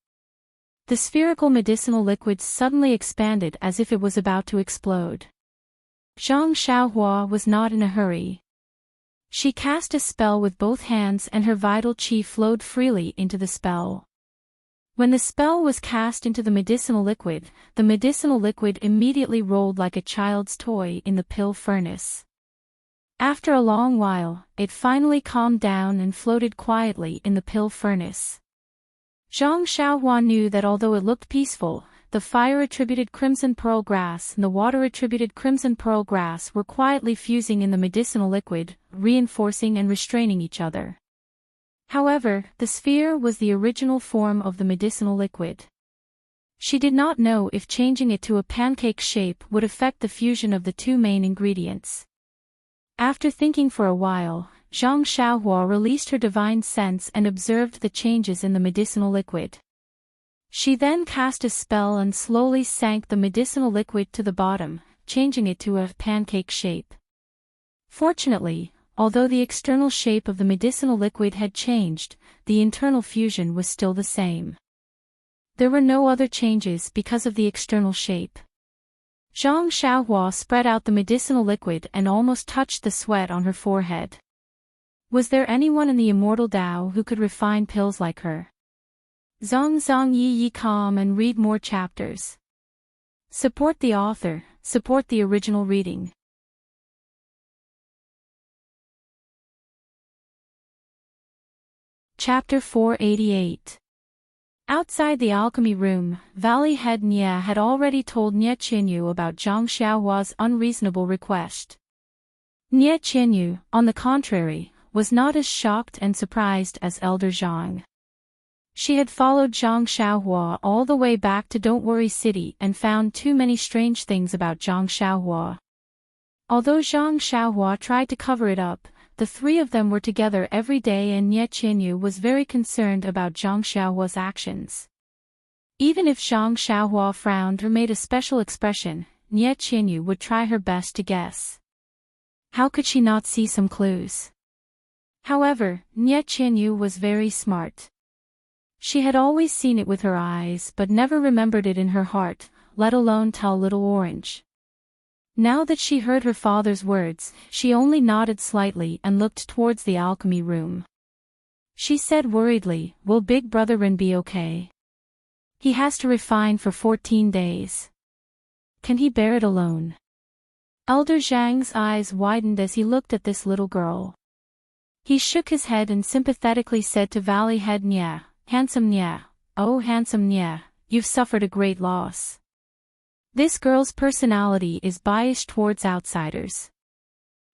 The spherical medicinal liquid suddenly expanded as if it was about to explode. Zhang Xiaohua was not in a hurry. She cast a spell with both hands and her vital qi flowed freely into the spell. When the spell was cast into the medicinal liquid immediately rolled like a child's toy in the pill furnace. After a long while, it finally calmed down and floated quietly in the pill furnace. Zhang Xiaohua knew that although it looked peaceful, the fire-attributed crimson pearl grass and the water-attributed crimson pearl grass were quietly fusing in the medicinal liquid, reinforcing and restraining each other. However, the sphere was the original form of the medicinal liquid. She did not know if changing it to a pancake shape would affect the fusion of the two main ingredients. After thinking for a while, Zhang Xiaohua released her divine sense and observed the changes in the medicinal liquid. She then cast a spell and slowly sank the medicinal liquid to the bottom, changing it to a pancake shape. Fortunately, although the external shape of the medicinal liquid had changed, the internal fusion was still the same. There were no other changes because of the external shape. Zhang Xiaohua spread out the medicinal liquid and almost touched the sweat on her forehead. Was there anyone in the immortal Tao who could refine pills like her? Zong yi calm and read more chapters. Support the author, support the original reading. Chapter 488. Outside the alchemy room, Valley Head Nia had already told Nie Qinyu about Zhang Xiaohua's unreasonable request. Nie Qinyu, on the contrary, was not as shocked and surprised as Elder Zhang. She had followed Zhang Xiaohua all the way back to Don't Worry City and found too many strange things about Zhang Xiaohua. Although Zhang Xiaohua tried to cover it up, the three of them were together every day and Nie Qinyu was very concerned about Zhang Xiaohua's actions. Even if Zhang Xiaohua frowned or made a special expression, Nie Qinyu would try her best to guess. How could she not see some clues? However, Nie Qinyu was very smart. She had always seen it with her eyes but never remembered it in her heart, let alone tell Little Orange. Now that she heard her father's words, she only nodded slightly and looked towards the alchemy room. She said worriedly, "Will Big Brother Ren be okay? He has to refine for 14 days. Can he bear it alone?" Elder Zhang's eyes widened as he looked at this little girl. He shook his head and sympathetically said to Valley Head Nia, "Handsome Nia, oh handsome Nia, you've suffered a great loss. This girl's personality is biased towards outsiders.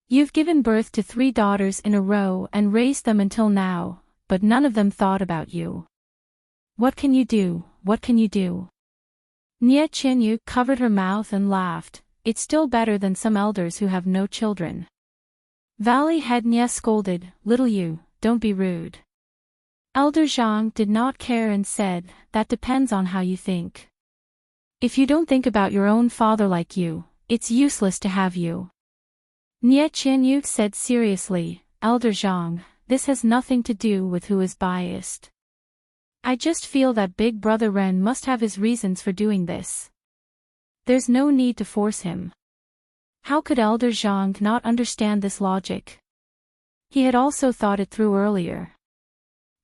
You've given birth to 3 daughters in a row and raised them until now, but none of them thought about you. What can you do, what can you do?" Nie Qinyu covered her mouth and laughed. "It's still better than some elders who have no children." Valley Head Nia scolded, "Little you, don't be rude." Elder Zhang did not care and said, "That depends on how you think. If you don't think about your own father like you, it's useless to have you." Nie Qinyu said seriously, "Elder Zhang, this has nothing to do with who is biased. I just feel that Big Brother Ren must have his reasons for doing this. There's no need to force him." How could Elder Zhang not understand this logic? He had also thought it through earlier.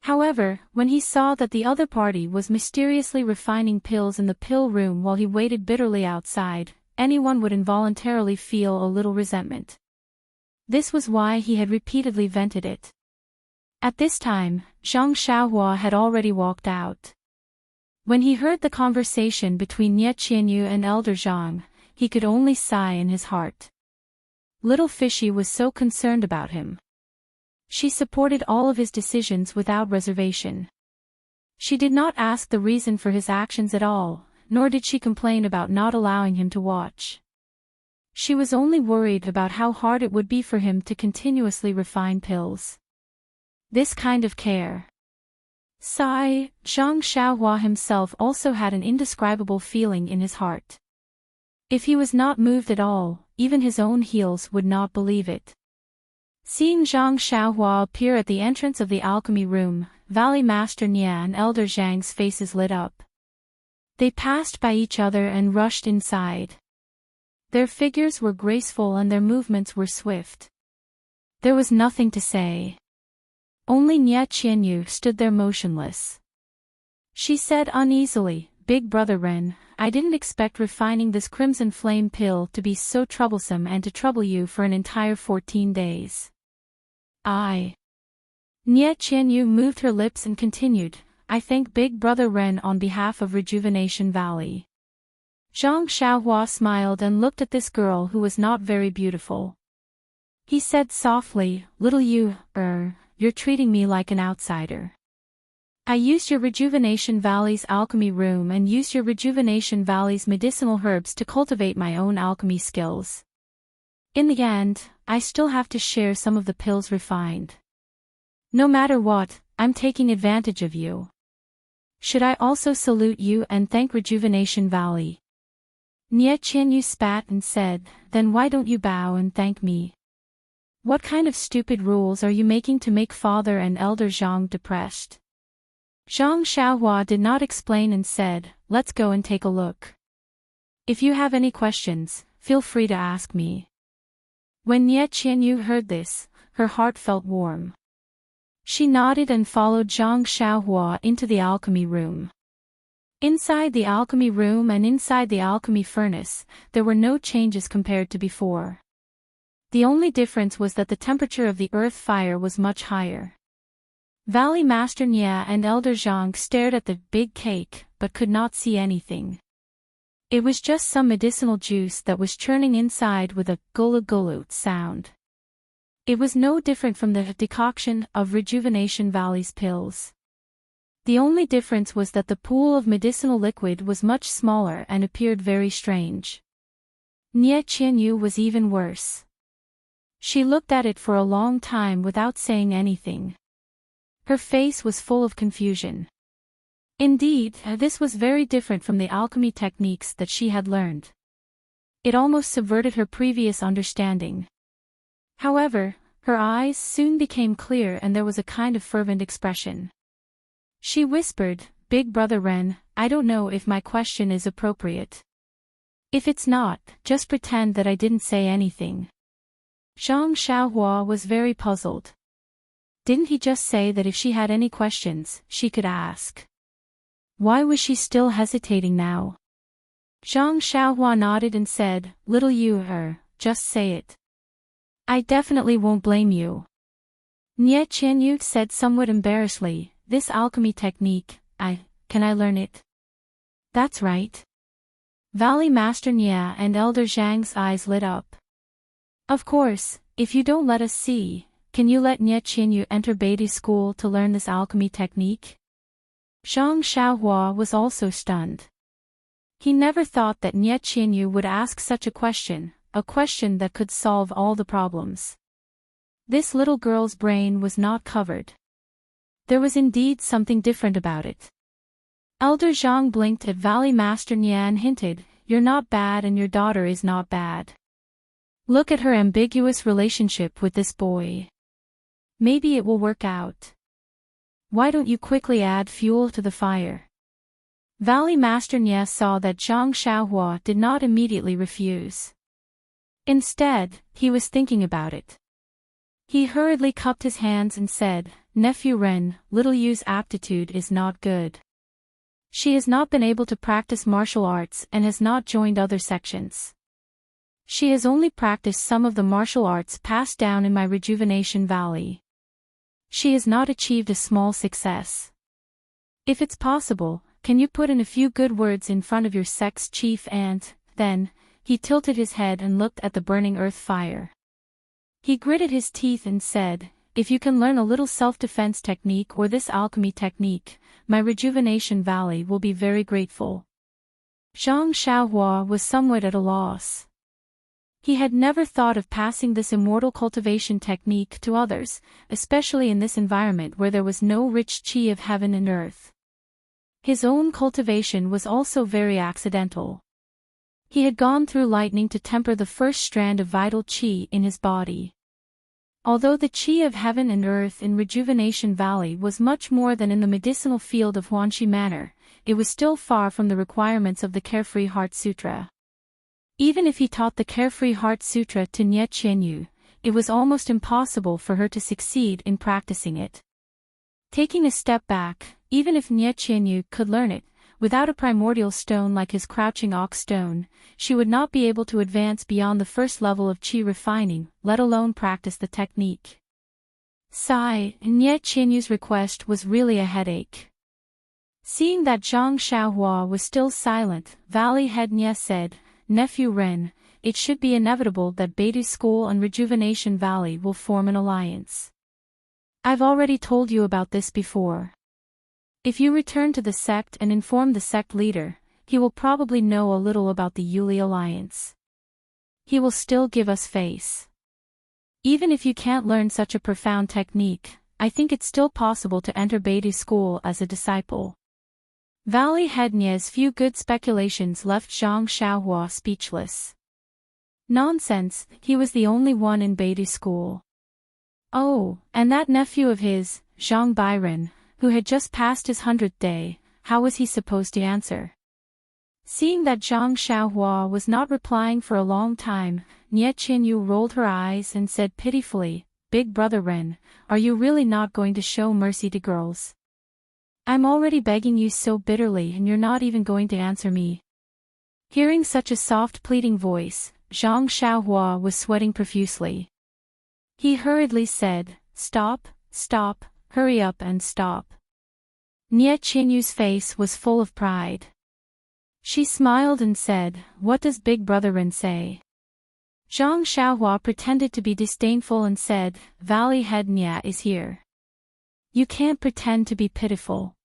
However, when he saw that the other party was mysteriously refining pills in the pill room while he waited bitterly outside, anyone would involuntarily feel a little resentment. This was why he had repeatedly vented it. At this time, Zhang Xiaohua had already walked out. When he heard the conversation between Nie Qinyu and Elder Zhang, he could only sigh in his heart. Little Fishy was so concerned about him. She supported all of his decisions without reservation. She did not ask the reason for his actions at all, nor did she complain about not allowing him to watch. She was only worried about how hard it would be for him to continuously refine pills. This kind of care. Sigh, Zhang Xiaohua himself also had an indescribable feeling in his heart. If he was not moved at all, even his own heels would not believe it. Seeing Zhang Xiaohua appear at the entrance of the alchemy room, Valley Master Nia and Elder Zhang's faces lit up. They passed by each other and rushed inside. Their figures were graceful and their movements were swift. There was nothing to say. Only Nia Qianyu stood there motionless. She said uneasily, "Big Brother Ren, I didn't expect refining this crimson flame pill to be so troublesome and to trouble you for an entire 14 days. Nia Qianyu moved her lips and continued, "I thank Big Brother Ren on behalf of Rejuvenation Valley." Zhang Xiaohua smiled and looked at this girl who was not very beautiful. He said softly, "Little you, you're treating me like an outsider. I used your Rejuvenation Valley's alchemy room and used your Rejuvenation Valley's medicinal herbs to cultivate my own alchemy skills. In the end, I still have to share some of the pills refined. No matter what, I'm taking advantage of you. Should I also salute you and thank Rejuvenation Valley?" Nia Qianyu spat and said, "Then why don't you bow and thank me? What kind of stupid rules are you making to make Father and Elder Zhang depressed?" Zhang Xiaohua did not explain and said, "Let's go and take a look. If you have any questions, feel free to ask me." When Nia Qianyu heard this, her heart felt warm. She nodded and followed Zhang Xiaohua into the alchemy room. Inside the alchemy room and inside the alchemy furnace, there were no changes compared to before. The only difference was that the temperature of the earth fire was much higher. Valley Master Nia and Elder Zhang stared at the big cake, but could not see anything. It was just some medicinal juice that was churning inside with a gulu-gulu sound. It was no different from the decoction of Rejuvenation Valley's pills. The only difference was that the pool of medicinal liquid was much smaller and appeared very strange. Nia Qianyu was even worse. She looked at it for a long time without saying anything. Her face was full of confusion. Indeed, this was very different from the alchemy techniques that she had learned. It almost subverted her previous understanding. However, her eyes soon became clear and there was a kind of fervent expression. She whispered, "Big Brother Ren, I don't know if my question is appropriate. If it's not, just pretend that I didn't say anything." Zhang Xiaohua was very puzzled. Didn't he just say that if she had any questions, she could ask? Why was she still hesitating now? Zhang Xiaohua nodded and said, "Little you, just say it. I definitely won't blame you." Nia Qianyu said somewhat embarrassedly, "This alchemy technique, can I learn it?" "That's right." Valley Master Nia and Elder Zhang's eyes lit up. "Of course, if you don't let us see, can you let Nia Qianyu enter Beide school to learn this alchemy technique?" Zhang Xiaohua was also stunned. He never thought that Nia Qianyu would ask such a question that could solve all the problems. This little girl's brain was not covered. There was indeed something different about it. Elder Zhang blinked at Valley Master Nia and hinted, "You're not bad and your daughter is not bad. Look at her ambiguous relationship with this boy. Maybe it will work out. Why don't you quickly add fuel to the fire?" Valley Master Nia saw that Zhang Xiaohua did not immediately refuse. Instead, he was thinking about it. He hurriedly cupped his hands and said, "Nephew Ren, little Yu's aptitude is not good. She has not been able to practice martial arts and has not joined other sections. She has only practiced some of the martial arts passed down in my Rejuvenation Valley. She has not achieved a small success. If it's possible, can you put in a few good words in front of your sect's chief and, then," he tilted his head and looked at the burning earth fire. He gritted his teeth and said, "If you can learn a little self-defense technique or this alchemy technique, my Rejuvenation Valley will be very grateful." Zhang Xiaohua was somewhat at a loss. He had never thought of passing this immortal cultivation technique to others, especially in this environment where there was no rich qi of heaven and earth. His own cultivation was also very accidental. He had gone through lightning to temper the first strand of vital qi in his body. Although the chi of heaven and earth in Rejuvenation Valley was much more than in the medicinal field of Huanxi Manor, it was still far from the requirements of the Carefree Heart Sutra. Even if he taught the Carefree Heart Sutra to Nie Qianyu, it was almost impossible for her to succeed in practicing it. Taking a step back, even if Nie Qianyu could learn it, without a primordial stone like his crouching ox stone, she would not be able to advance beyond the first level of chi refining, let alone practice the technique. Sigh, Nie Qianyu's request was really a headache. Seeing that Zhang Xiaohua was still silent, Valley Head Nie said, "Nephew Ren, it should be inevitable that Beidou School and Rejuvenation Valley will form an alliance. I've already told you about this before. If you return to the sect and inform the sect leader, he will probably know a little about the Yuli alliance. He will still give us face. Even if you can't learn such a profound technique, I think it's still possible to enter Beidou School as a disciple." Valley Head Nie's few good speculations left Zhang Xiaohua speechless. Nonsense, he was the only one in Beidou School. Oh, and that nephew of his, Zhang Bairen, who had just passed his 100th day, how was he supposed to answer? Seeing that Zhang Xiaohua was not replying for a long time, Nie Qianyu rolled her eyes and said pitifully, "Big brother Ren, are you really not going to show mercy to girls? I'm already begging you so bitterly and you're not even going to answer me." Hearing such a soft pleading voice, Zhang Xiaohua was sweating profusely. He hurriedly said, "Stop, stop, hurry up and stop." Nie Qianyu's face was full of pride. She smiled and said, "What does Big Brother Ren say?" Zhang Xiaohua pretended to be disdainful and said, "Valley Head Nie is here. You can't pretend to be pitiful.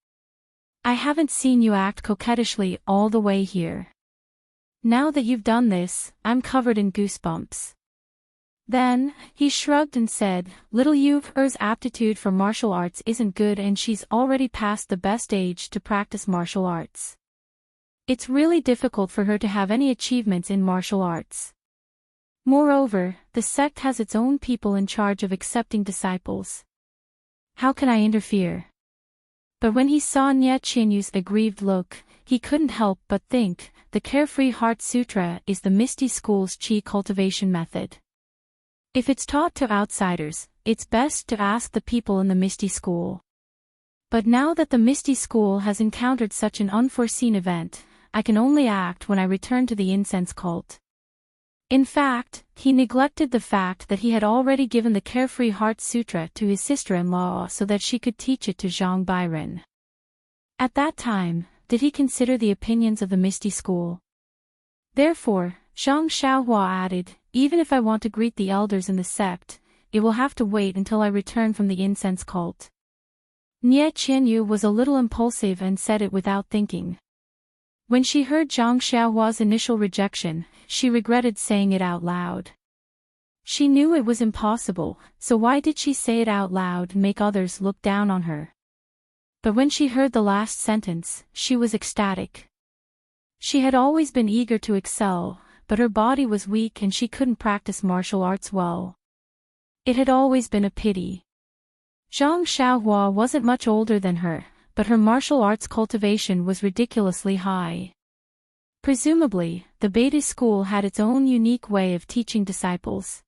I haven't seen you act coquettishly all the way here. Now that you've done this, I'm covered in goosebumps." Then, he shrugged and said, "Little Yu's aptitude for martial arts isn't good and she's already past the best age to practice martial arts. It's really difficult for her to have any achievements in martial arts. Moreover, the sect has its own people in charge of accepting disciples. How can I interfere?" But when he saw Nie Qianyu's aggrieved look, he couldn't help but think, the Carefree Heart Sutra is the Misty School's chi cultivation method. If it's taught to outsiders, it's best to ask the people in the Misty School. But now that the Misty School has encountered such an unforeseen event, I can only act when I return to the incense cult. In fact, he neglected the fact that he had already given the Carefree Heart Sutra to his sister-in-law so that she could teach it to Zhang Bairen. At that time, did he consider the opinions of the Misty School? Therefore, Zhang Xiaohua added, "Even if I want to greet the elders in the sect, it will have to wait until I return from the incense cult." Nie Qianyu was a little impulsive and said it without thinking. When she heard Zhang Xiaohua's initial rejection, she regretted saying it out loud. She knew it was impossible, so why did she say it out loud and make others look down on her? But when she heard the last sentence, she was ecstatic. She had always been eager to excel, but her body was weak and she couldn't practice martial arts well. It had always been a pity. Zhang Xiaohua wasn't much older than her, but her martial arts cultivation was ridiculously high. Presumably, the Beidou School had its own unique way of teaching disciples.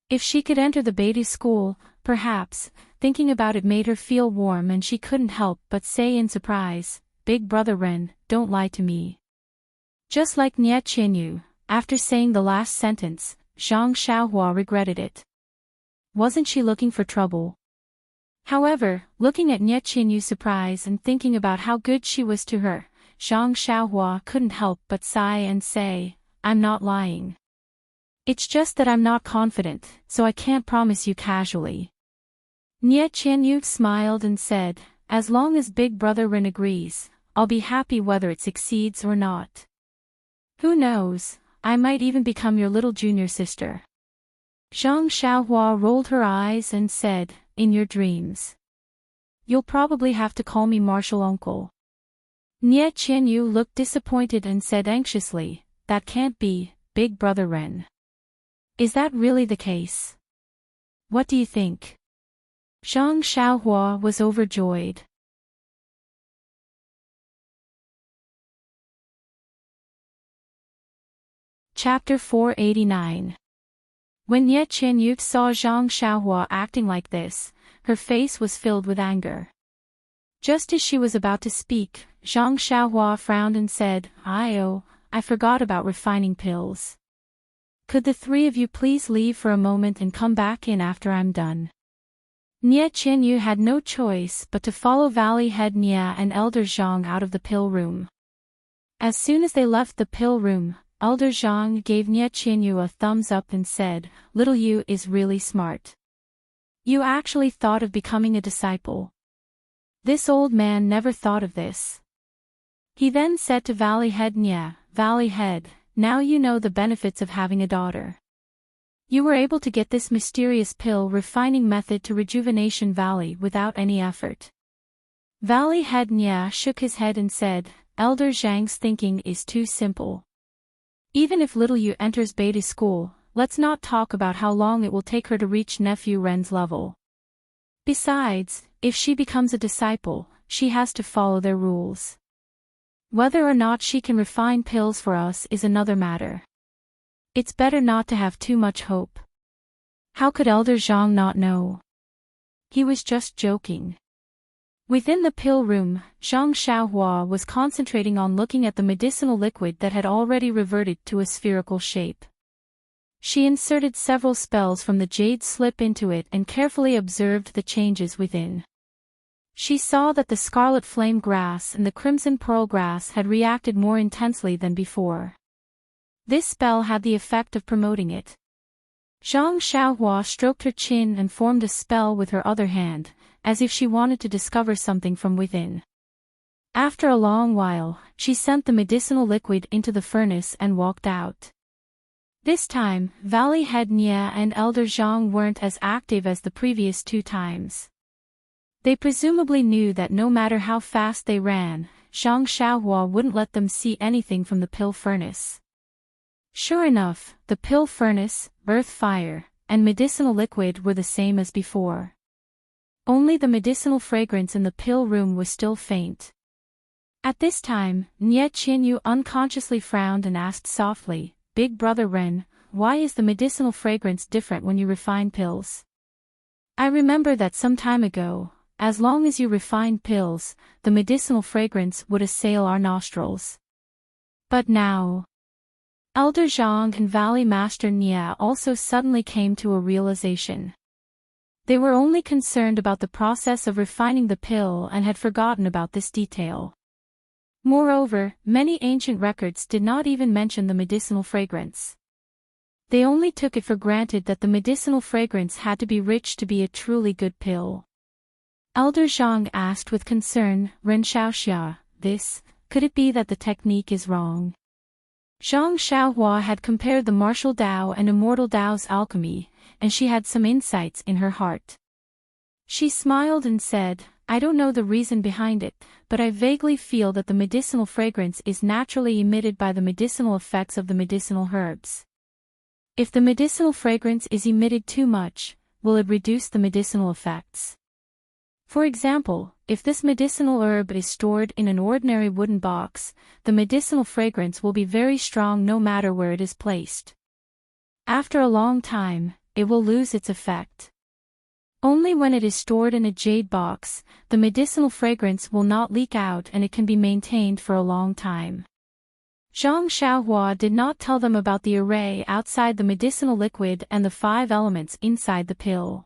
If she could enter the Beidou School, perhaps, thinking about it made her feel warm and she couldn't help but say in surprise, "Big brother Ren, don't lie to me." Just like Nie Qianyu, after saying the last sentence, Zhang Xiaohua regretted it. Wasn't she looking for trouble? However, looking at Nie Qianyu's surprise and thinking about how good she was to her, Zhang Xiaohua couldn't help but sigh and say, "I'm not lying. It's just that I'm not confident, so I can't promise you casually." Nie Qianyu smiled and said, "As long as Big Brother Ren agrees, I'll be happy whether it succeeds or not. Who knows, I might even become your little junior sister." Zhang Xiaohua rolled her eyes and said, "In your dreams. You'll probably have to call me martial uncle." Nie Qianyu looked disappointed and said anxiously, "That can't be, Big Brother Ren. Is that really the case?" What do you think? Zhang Xiaohua was overjoyed. Chapter 489. When Ye Qinyu saw Zhang Xiaohua acting like this, her face was filled with anger. Just as she was about to speak, Zhang Xiaohua frowned and said, I forgot about refining pills. Could the three of you please leave for a moment and come back in after I'm done? Nie Qinyu had no choice but to follow Valley Head Nia and Elder Zhang out of the pill room. As soon as they left the pill room, Elder Zhang gave Nie Qinyu a thumbs up and said, "Little you is really smart. You actually thought of becoming a disciple. This old man never thought of this." He then said to Valley Head Nia, "Valley Head, now you know the benefits of having a daughter. You were able to get this mysterious pill refining method to Rejuvenation Valley without any effort." Valley Head Nia shook his head and said, "Elder Zhang's thinking is too simple. Even if little Yu enters beta school, let's not talk about how long it will take her to reach nephew Ren's level. Besides, if she becomes a disciple, she has to follow their rules. Whether or not she can refine pills for us is another matter. It's better not to have too much hope." How could Elder Zhang not know? He was just joking. Within the pill room, Zhang Xiaohua was concentrating on looking at the medicinal liquid that had already reverted to a spherical shape. She inserted several spells from the jade slip into it and carefully observed the changes within. She saw that the scarlet flame grass and the crimson pearl grass had reacted more intensely than before. This spell had the effect of promoting it. Zhang Xiaohua stroked her chin and formed a spell with her other hand, as if she wanted to discover something from within. After a long while, she sent the medicinal liquid into the furnace and walked out. This time, Valley Head Nia and Elder Zhang weren't as active as the previous 2 times. They presumably knew that no matter how fast they ran, Zhang Xiaohua wouldn't let them see anything from the pill furnace. Sure enough, the pill furnace, earth fire, and medicinal liquid were the same as before. Only the medicinal fragrance in the pill room was still faint. At this time, Nie Qinyu unconsciously frowned and asked softly, "Big Brother Ren, why is the medicinal fragrance different when you refine pills? I remember that some time ago, as long as you refined pills, the medicinal fragrance would assail our nostrils. But now..." Elder Zhang and Valley Master Nia also suddenly came to a realization. They were only concerned about the process of refining the pill and had forgotten about this detail. Moreover, many ancient records did not even mention the medicinal fragrance. They only took it for granted that the medicinal fragrance had to be rich to be a truly good pill. Elder Zhang asked with concern, "Ren Xiaoxia, could it be that the technique is wrong?" Zhang Xiaohua had compared the martial Dao and immortal Dao's alchemy, and she had some insights in her heart. She smiled and said, "I don't know the reason behind it, but I vaguely feel that the medicinal fragrance is naturally emitted by the medicinal effects of the medicinal herbs. If the medicinal fragrance is emitted too much, will it reduce the medicinal effects? For example, if this medicinal herb is stored in an ordinary wooden box, the medicinal fragrance will be very strong no matter where it is placed. After a long time, it will lose its effect. Only when it is stored in a jade box, the medicinal fragrance will not leak out and it can be maintained for a long time." Zhang Xiaohua did not tell them about the array outside the medicinal liquid and the 5 elements inside the pill.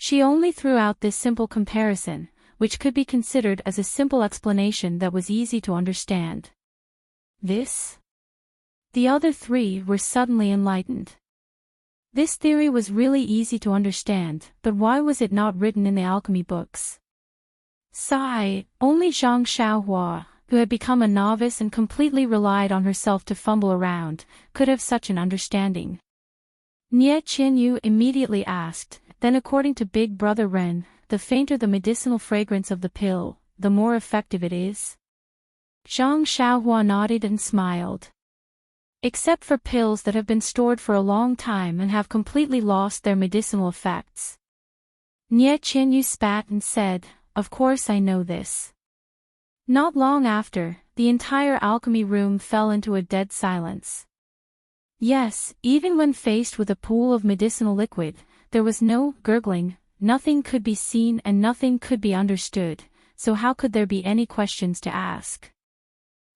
She only threw out this simple comparison, which could be considered as a simple explanation that was easy to understand. The other 3 were suddenly enlightened. This theory was really easy to understand, but why was it not written in the alchemy books? Sigh, only Zhang Xiaohua, who had become a novice and completely relied on herself to fumble around, could have such an understanding. Nie Qinyu immediately asked, "Then according to Big Brother Ren, the fainter the medicinal fragrance of the pill, the more effective it is?" Zhang Xiaohua nodded and smiled. Except for pills that have been stored for a long time and have completely lost their medicinal effects. Nie Qianyu spat and said, "Of course I know this." Not long after, the entire alchemy room fell into a dead silence. Yes, even when faced with a pool of medicinal liquid, there was no gurgling, nothing could be seen and nothing could be understood, so how could there be any questions to ask?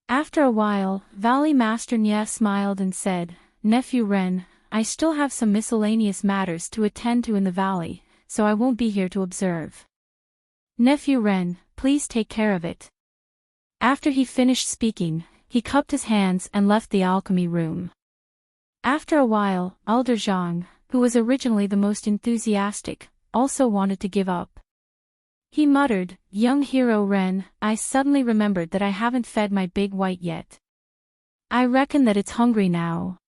After a while, Valley Master Nye smiled and said, "Nephew Ren, I still have some miscellaneous matters to attend to in the valley, so I won't be here to observe. Nephew Ren, please take care of it." After he finished speaking, he cupped his hands and left the alchemy room. After a while, Elder Zhang, who was originally the most enthusiastic, also wanted to give up. He muttered, "Young hero Ren, I suddenly remembered that I haven't fed my big white yet. I reckon that it's hungry now.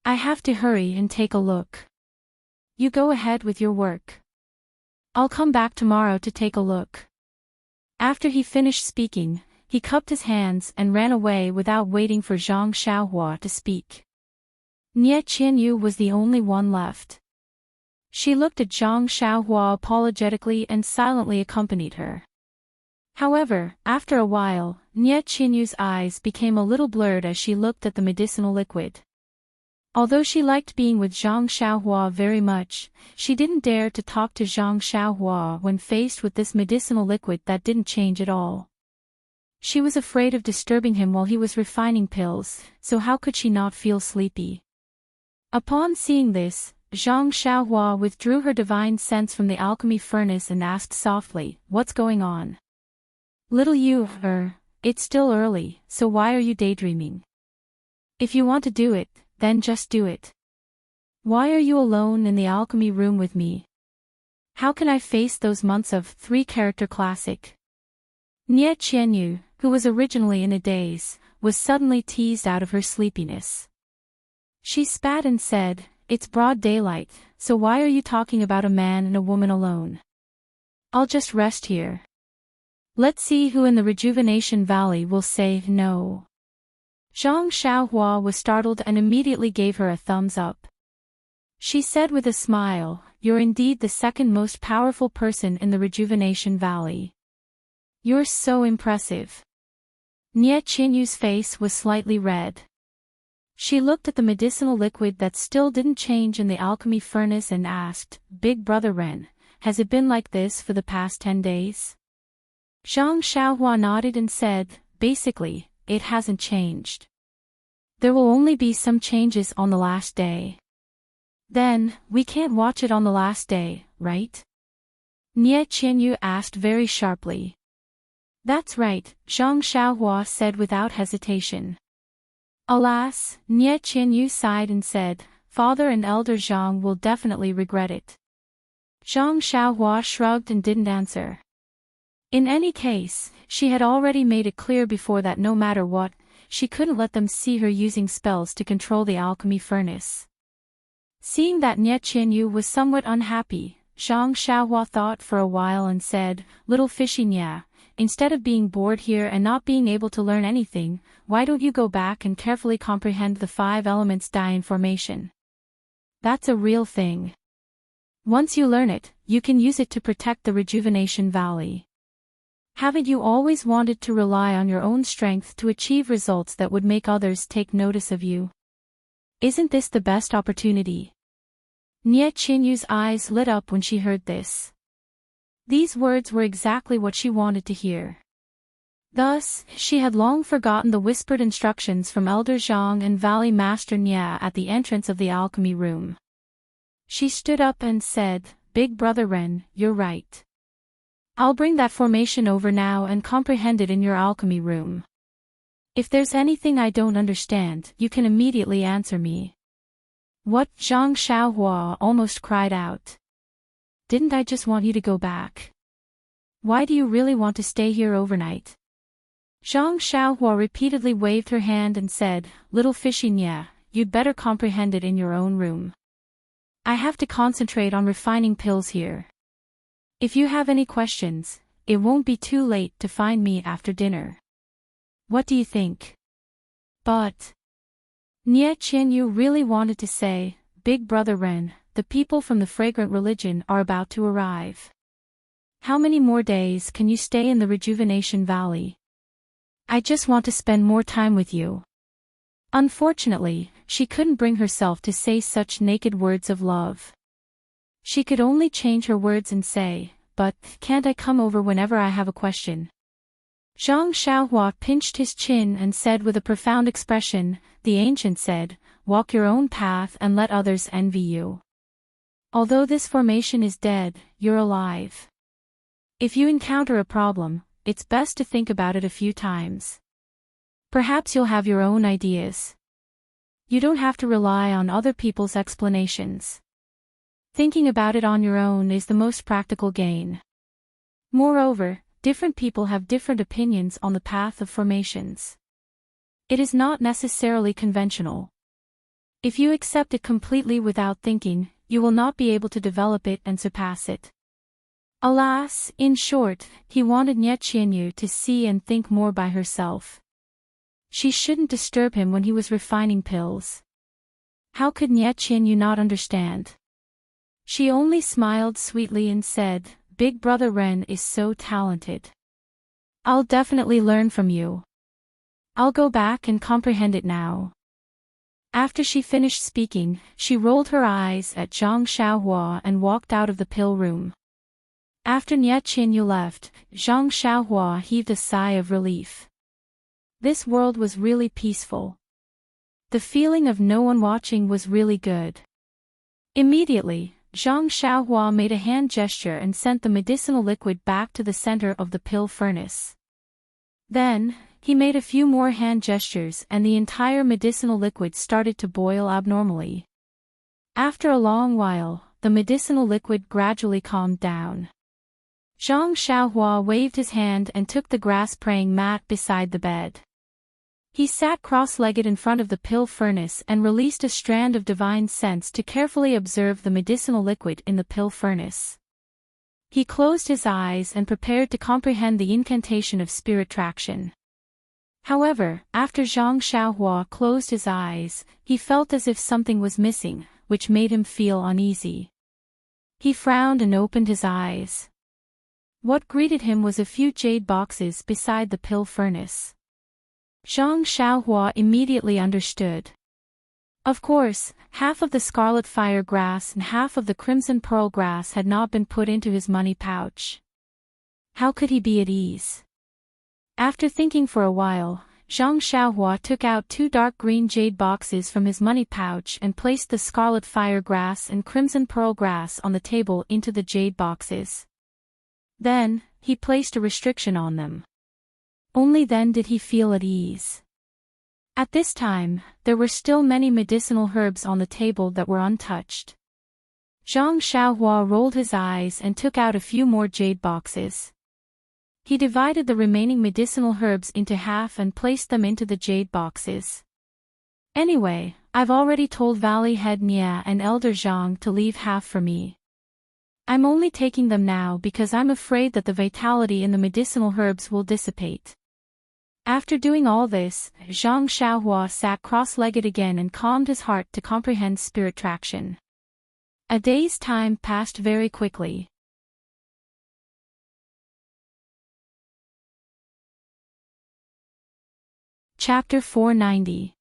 I have to hurry and take a look. You go ahead with your work. I'll come back tomorrow to take a look." After he finished speaking, he cupped his hands and ran away without waiting for Zhang Xiaohua to speak. Nie Qianyu was the only one left. She looked at Zhang Xiaohua apologetically and silently accompanied her. However, after a while, Nie Qianyu's eyes became a little blurred as she looked at the medicinal liquid. Although she liked being with Zhang Xiaohua very much, she didn't dare to talk to Zhang Xiaohua when faced with this medicinal liquid that didn't change at all. She was afraid of disturbing him while he was refining pills, so how could she not feel sleepy? Upon seeing this, Zhang Xiaohua withdrew her divine sense from the alchemy furnace and asked softly, "What's going on?" "Little you, it's still early, so why are you daydreaming? If you want to do it, then just do it. Why are you alone in the alchemy room with me? How can I face those months of 3-character classic?" Nie Qianyu, who was originally in a daze, was suddenly teased out of her sleepiness. She spat and said, "It's broad daylight, so why are you talking about a man and a woman alone? I'll just rest here. Let's see who in the Rejuvenation Valley will say no." Zhang Xiaohua was startled and immediately gave her a thumbs up. She said with a smile, "You're indeed the second most powerful person in the Rejuvenation Valley. You're so impressive." Nie Qianyu's face was slightly red. She looked at the medicinal liquid that still didn't change in the alchemy furnace and asked, "Big brother Ren, has it been like this for the past 10 days? Zhang Xiaohua nodded and said, "Basically, it hasn't changed. There will only be some changes on the last day." "Then, we can't watch it on the last day, right?" Nie Qianyu asked very sharply. "That's right," Zhang Xiaohua said without hesitation. Alas, Nie Qianyu sighed and said, "Father and Elder Zhang will definitely regret it." Zhang Xiaohua shrugged and didn't answer. In any case, she had already made it clear before that no matter what, she couldn't let them see her using spells to control the alchemy furnace. Seeing that Nie Qianyu was somewhat unhappy, Zhang Xiaohua thought for a while and said, "Little fishy Nya, instead of being bored here and not being able to learn anything, why don't you go back and carefully comprehend the 5 elements Dai formation? That's a real thing. Once you learn it, you can use it to protect the Rejuvenation Valley. Haven't you always wanted to rely on your own strength to achieve results that would make others take notice of you? Isn't this the best opportunity?" Nie Qianyu's eyes lit up when she heard this. These words were exactly what she wanted to hear. Thus, she had long forgotten the whispered instructions from Elder Zhang and Valley Master Nya at the entrance of the alchemy room. She stood up and said, "Big brother Ren, you're right. I'll bring that formation over now and comprehend it in your alchemy room. If there's anything I don't understand, you can immediately answer me." "What?" Zhang Xiaohua almost cried out. "Didn't I just want you to go back? Why do you really want to stay here overnight?" Zhang Xiaohua repeatedly waved her hand and said, "Little fishy Nya, you'd better comprehend it in your own room. I have to concentrate on refining pills here. If you have any questions, it won't be too late to find me after dinner. What do you think?" "But..." Nie Qianyu really wanted to say, Big Brother Ren, the people from the fragrant religion are about to arrive. How many more days can you stay in the Rejuvenation Valley? I just want to spend more time with you. Unfortunately, she couldn't bring herself to say such naked words of love. She could only change her words and say, but, can't I come over whenever I have a question? Zhang Xiaohua pinched his chin and said with a profound expression, the ancient said, walk your own path and let others envy you. Although this formation is dead, you're alive. If you encounter a problem, it's best to think about it a few times. Perhaps you'll have your own ideas. You don't have to rely on other people's explanations. Thinking about it on your own is the most practical gain. Moreover, different people have different opinions on the path of formations. It is not necessarily conventional. If you accept it completely without thinking, you will not be able to develop it and surpass it. Alas, in short, he wanted Nie Qianyu to see and think more by herself. She shouldn't disturb him when he was refining pills. How could Nie Qianyu not understand? She only smiled sweetly and said, Big Brother Ren is so talented. I'll definitely learn from you. I'll go back and comprehend it now. After she finished speaking, she rolled her eyes at Zhang Xiaohua and walked out of the pill room. After Nie Qianyu left, Zhang Xiaohua heaved a sigh of relief. This world was really peaceful. The feeling of no one watching was really good. Immediately, Zhang Xiaohua made a hand gesture and sent the medicinal liquid back to the center of the pill furnace. Then, he made a few more hand gestures and the entire medicinal liquid started to boil abnormally. After a long while, the medicinal liquid gradually calmed down. Zhang Xiaohua waved his hand and took the grass-praying mat beside the bed. He sat cross-legged in front of the pill furnace and released a strand of divine sense to carefully observe the medicinal liquid in the pill furnace. He closed his eyes and prepared to comprehend the incantation of spirit traction. However, after Zhang Xiaohua closed his eyes, he felt as if something was missing, which made him feel uneasy. He frowned and opened his eyes. What greeted him was a few jade boxes beside the pill furnace. Zhang Xiaohua immediately understood. Of course, half of the scarlet fire grass and half of the crimson pearl grass had not been put into his money pouch. How could he be at ease? After thinking for a while, Zhang Xiaohua took out 2 dark green jade boxes from his money pouch and placed the scarlet fire grass and crimson pearl grass on the table into the jade boxes. Then, he placed a restriction on them. Only then did he feel at ease. At this time, there were still many medicinal herbs on the table that were untouched. Zhang Xiaohua rolled his eyes and took out a few more jade boxes. He divided the remaining medicinal herbs into half and placed them into the jade boxes. Anyway, I've already told Valley Head Nia and Elder Zhang to leave half for me. I'm only taking them now because I'm afraid that the vitality in the medicinal herbs will dissipate. After doing all this, Zhang Xiaohua sat cross-legged again and calmed his heart to comprehend spirit traction. A day's time passed very quickly. Chapter 490.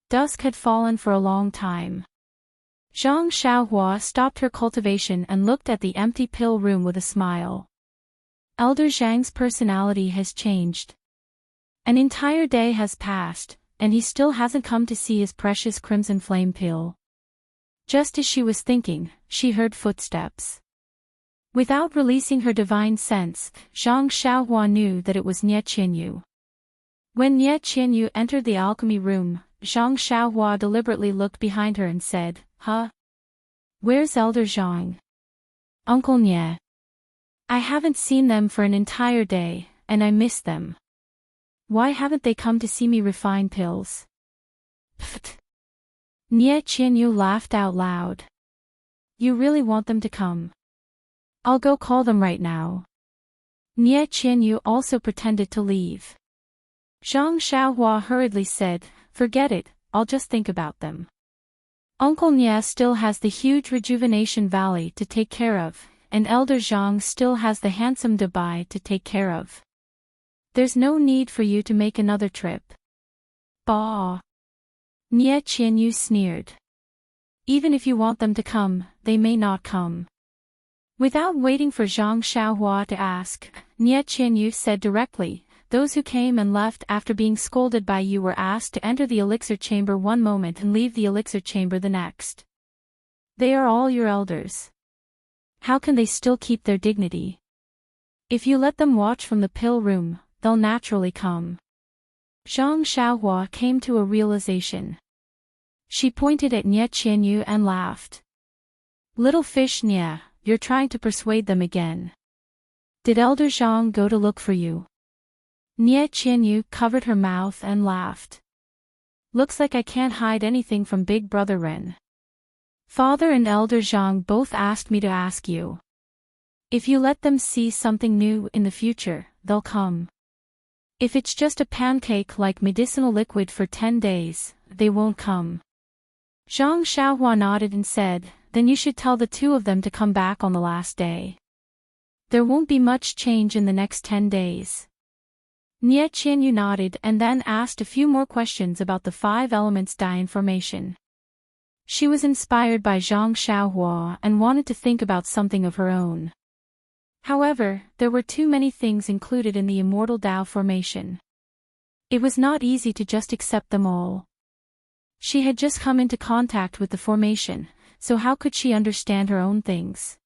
Dusk had fallen for a long time. Zhang Xiaohua stopped her cultivation and looked at the empty pill room with a smile. Elder Zhang's personality has changed. An entire day has passed, and he still hasn't come to see his precious crimson flame pill. Just as she was thinking, she heard footsteps. Without releasing her divine sense, Zhang Xiaohua knew that it was Nie Qianyu. When Nie Qianyu entered the alchemy room, Zhang Xiaohua deliberately looked behind her and said, Huh? Where's Elder Zhang? Uncle Nie. I haven't seen them for an entire day, and I miss them. Why haven't they come to see me refine pills? Pfft. Nie Qianyu laughed out loud. You really want them to come? I'll go call them right now. Nie Qianyu also pretended to leave. Zhang Xiaohua hurriedly said, Forget it, I'll just think about them. Uncle Nya still has the huge Rejuvenation Valley to take care of, and Elder Zhang still has the handsome Dubai to take care of. There's no need for you to make another trip. Bah! Nie Qianyu sneered. Even if you want them to come, they may not come. Without waiting for Zhang Xiaohua to ask, Nie Qianyu said directly, those who came and left after being scolded by you were asked to enter the elixir chamber one moment and leave the elixir chamber the next. They are all your elders. How can they still keep their dignity? If you let them watch from the pill room, they'll naturally come. Zhang Xiaohua came to a realization. She pointed at Nie Qianyu and laughed. Little fish Nie, you're trying to persuade them again. Did Elder Zhang go to look for you? Nie Qianyu covered her mouth and laughed. Looks like I can't hide anything from Big Brother Ren. Father and Elder Zhang both asked me to ask you. If you let them see something new in the future, they'll come. If it's just a pancake like medicinal liquid for 10 days, they won't come. Zhang Xiaohua nodded and said, then you should tell the two of them to come back on the last day. There won't be much change in the next 10 days. Nie Qianyu nodded and then asked a few more questions about the 5 elements dye information. She was inspired by Zhang Xiaohua and wanted to think about something of her own. However, there were too many things included in the immortal Dao formation. It was not easy to just accept them all. She had just come into contact with the formation, so how could she understand her own things?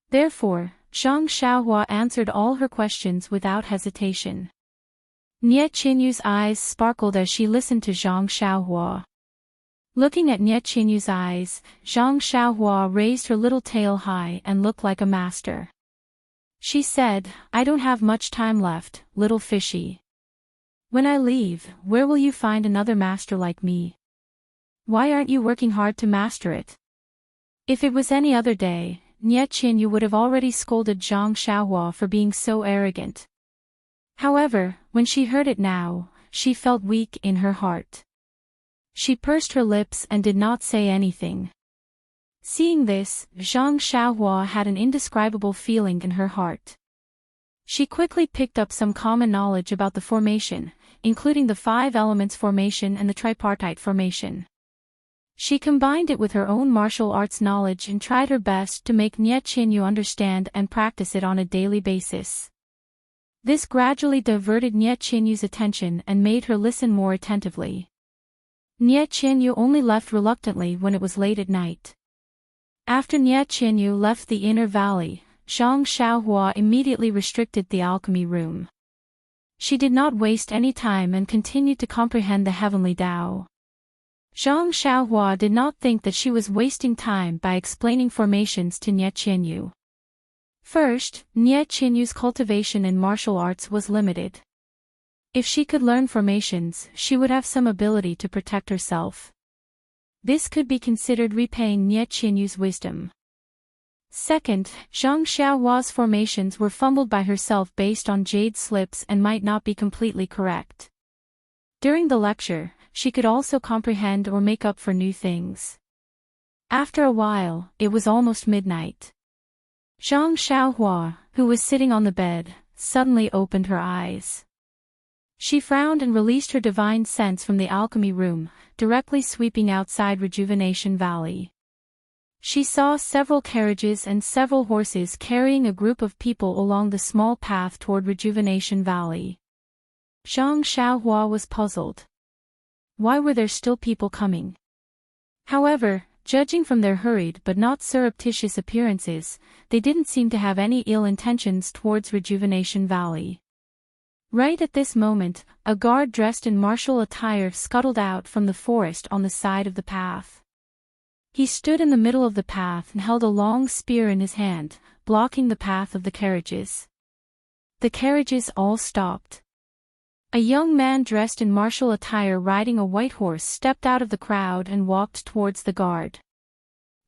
Therefore, Zhang Xiaohua answered all her questions without hesitation. Nie Qianyu's eyes sparkled as she listened to Zhang Xiaohua. Looking at Nie Qianyu's eyes, Zhang Xiaohua raised her little tail high and looked like a master. She said, I don't have much time left, little fishy. When I leave, where will you find another master like me? Why aren't you working hard to master it? If it was any other day, Nie Qianyu would have already scolded Zhang Xiaohua for being so arrogant. However, when she heard it now, she felt weak in her heart. She pursed her lips and did not say anything. Seeing this, Zhang Xiaohua had an indescribable feeling in her heart. She quickly picked up some common knowledge about the formation, including the 5 elements formation and the tripartite formation. She combined it with her own martial arts knowledge and tried her best to make Nie Qianyu understand and practice it on a daily basis. This gradually diverted Nie Qianyu's attention and made her listen more attentively. Nie Qianyu only left reluctantly when it was late at night. After Nie Qianyu left the inner valley, Zhang Xiaohua immediately restricted the alchemy room. She did not waste any time and continued to comprehend the heavenly Tao. Zhang Xiaohua did not think that she was wasting time by explaining formations to Nie Qianyu. First, Nie Qianyu's cultivation in martial arts was limited. If she could learn formations, she would have some ability to protect herself. This could be considered repaying Nie Qianyu's wisdom. Second, Zhang Xiaohua's formations were fumbled by herself based on jade slips and might not be completely correct. During the lecture, she could also comprehend or make up for new things. After a while, it was almost midnight. Zhang Xiaohua, who was sitting on the bed, suddenly opened her eyes. She frowned and released her divine sense from the alchemy room, directly sweeping outside Rejuvenation Valley. She saw several carriages and several horses carrying a group of people along the small path toward Rejuvenation Valley. Zhang Xiaohua was puzzled. Why were there still people coming? However, judging from their hurried but not surreptitious appearances, they didn't seem to have any ill intentions towards Rejuvenation Valley. Right at this moment, a guard dressed in martial attire scuttled out from the forest on the side of the path. He stood in the middle of the path and held a long spear in his hand, blocking the path of the carriages. The carriages all stopped. A young man dressed in martial attire riding a white horse stepped out of the crowd and walked towards the guard.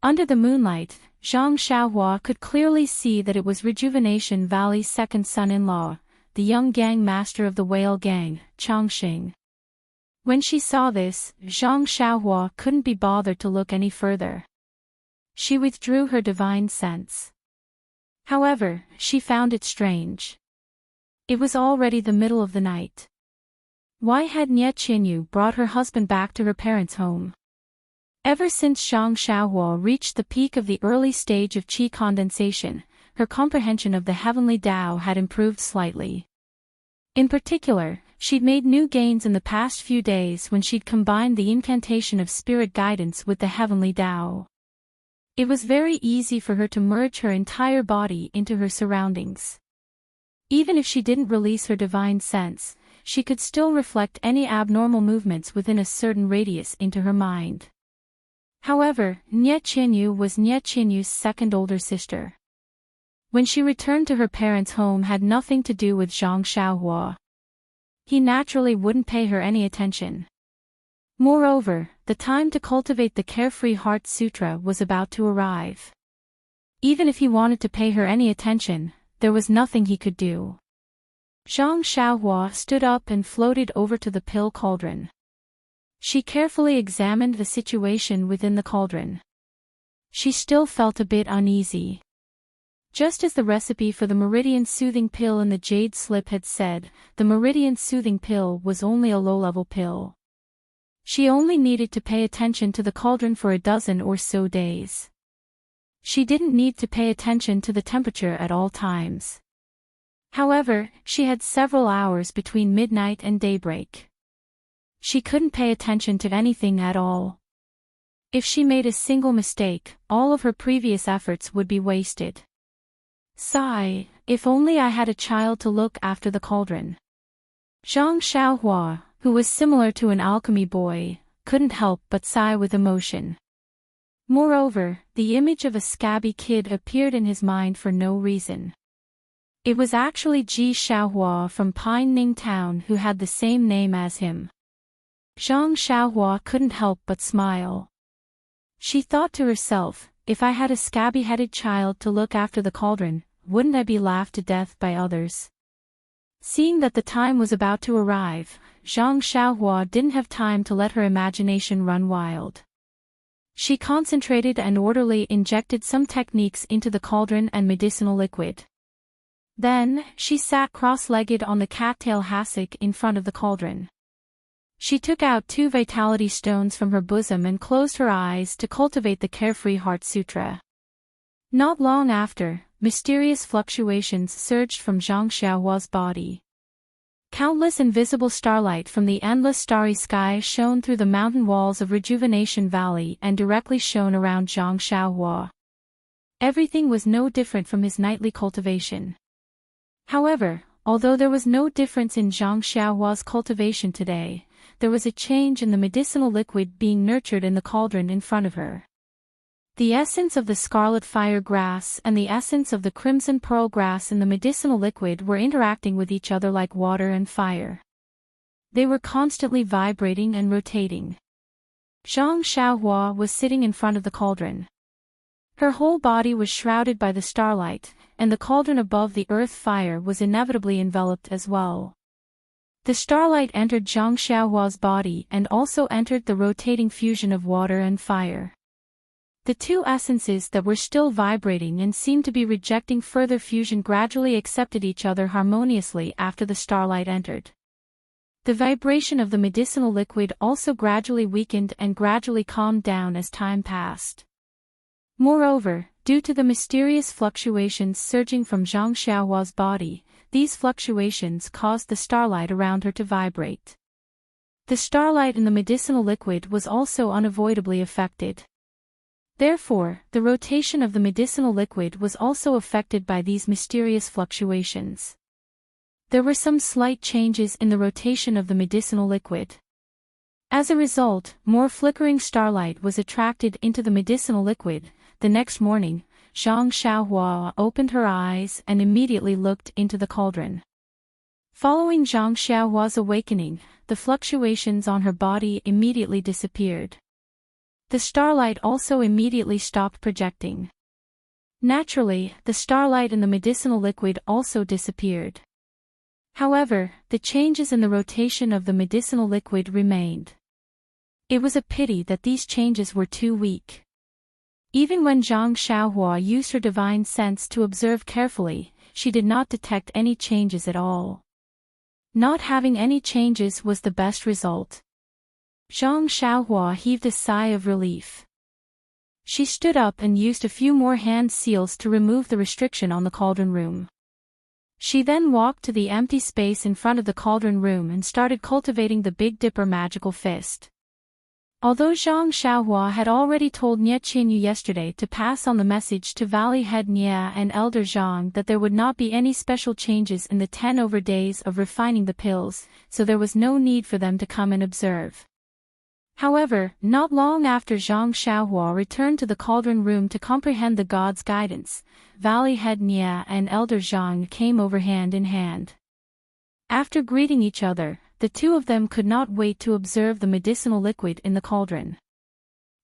Under the moonlight, Zhang Xiaohua could clearly see that it was Rejuvenation Valley's second son-in-law, the young gang master of the whale gang, Changxing. When she saw this, Zhang Xiaohua couldn't be bothered to look any further. She withdrew her divine sense. However, she found it strange. It was already the middle of the night. Why had Nie Qinyu brought her husband back to her parents' home? Ever since Zhang Xiaohua reached the peak of the early stage of qi condensation, her comprehension of the heavenly Tao had improved slightly. In particular, she'd made new gains in the past few days when she'd combined the incantation of spirit guidance with the heavenly Tao. It was very easy for her to merge her entire body into her surroundings. Even if she didn't release her divine sense, she could still reflect any abnormal movements within a certain radius into her mind. However, Nie Qinyu was Nie Qinyu's second older sister. When she returned to her parents' home had nothing to do with Zhang Xiaohua. He naturally wouldn't pay her any attention. Moreover, the time to cultivate the Carefree Heart Sutra was about to arrive. Even if he wanted to pay her any attention, there was nothing he could do. Zhang Xiaohua stood up and floated over to the pill cauldron. She carefully examined the situation within the cauldron. She still felt a bit uneasy. Just as the recipe for the Meridian Soothing Pill in the Jade Slip had said, the Meridian Soothing Pill was only a low-level pill. She only needed to pay attention to the cauldron for a dozen or so days. She didn't need to pay attention to the temperature at all times. However, she had several hours between midnight and daybreak. She couldn't pay attention to anything at all. If she made a single mistake, all of her previous efforts would be wasted. Sigh, if only I had a child to look after the cauldron. Zhang Xiaohua, who was similar to an alchemy boy, couldn't help but sigh with emotion. Moreover, the image of a scabby kid appeared in his mind for no reason. It was actually Ji Xiaohua from Pine Ning Town who had the same name as him. Zhang Xiaohua couldn't help but smile. She thought to herself, if I had a scabby-headed child to look after the cauldron, wouldn't I be laughed to death by others? Seeing that the time was about to arrive, Zhang Xiaohua didn't have time to let her imagination run wild. She concentrated and orderly injected some techniques into the cauldron and medicinal liquid. Then, she sat cross-legged on the cattail hassock in front of the cauldron. She took out 2 vitality stones from her bosom and closed her eyes to cultivate the Carefree Heart Sutra. Not long after, mysterious fluctuations surged from Zhang Xiaohua's body. Countless invisible starlight from the endless starry sky shone through the mountain walls of Rejuvenation Valley and directly shone around Zhang Xiaohua. Everything was no different from his nightly cultivation. However, although there was no difference in Zhang Xiaohua's cultivation today, there was a change in the medicinal liquid being nurtured in the cauldron in front of her. The essence of the scarlet fire grass and the essence of the crimson pearl grass in the medicinal liquid were interacting with each other like water and fire. They were constantly vibrating and rotating. Zhang Xiaohua was sitting in front of the cauldron. Her whole body was shrouded by the starlight, and the cauldron above the earth fire was inevitably enveloped as well. The starlight entered Zhang Xiaohua's body and also entered the rotating fusion of water and fire. The 2 essences that were still vibrating and seemed to be rejecting further fusion gradually accepted each other harmoniously after the starlight entered. The vibration of the medicinal liquid also gradually weakened and gradually calmed down as time passed. Moreover, due to the mysterious fluctuations surging from Zhang Xiaohua's body, these fluctuations caused the starlight around her to vibrate. The starlight in the medicinal liquid was also unavoidably affected. Therefore, the rotation of the medicinal liquid was also affected by these mysterious fluctuations. There were some slight changes in the rotation of the medicinal liquid. As a result, more flickering starlight was attracted into the medicinal liquid. The next morning, Zhang Xiaohua opened her eyes and immediately looked into the cauldron. Following Zhang Xiaohua's awakening, the fluctuations on her body immediately disappeared. The starlight also immediately stopped projecting. Naturally, the starlight in the medicinal liquid also disappeared. However, the changes in the rotation of the medicinal liquid remained. It was a pity that these changes were too weak. Even when Zhang Xiaohua used her divine sense to observe carefully, she did not detect any changes at all. Not having any changes was the best result. Zhang Xiaohua heaved a sigh of relief. She stood up and used a few more hand seals to remove the restriction on the cauldron room. She then walked to the empty space in front of the cauldron room and started cultivating the Big Dipper magical fist. Although Zhang Xiaohua had already told Nie Qinyu yesterday to pass on the message to Valley Head Nie and Elder Zhang that there would not be any special changes in the 10 days of refining the pills, so there was no need for them to come and observe. However, not long after Zhang Xiaohua returned to the cauldron room to comprehend the god's guidance, Valley Head Nie and Elder Zhang came over hand in hand. After greeting each other, the two of them could not wait to observe the medicinal liquid in the cauldron.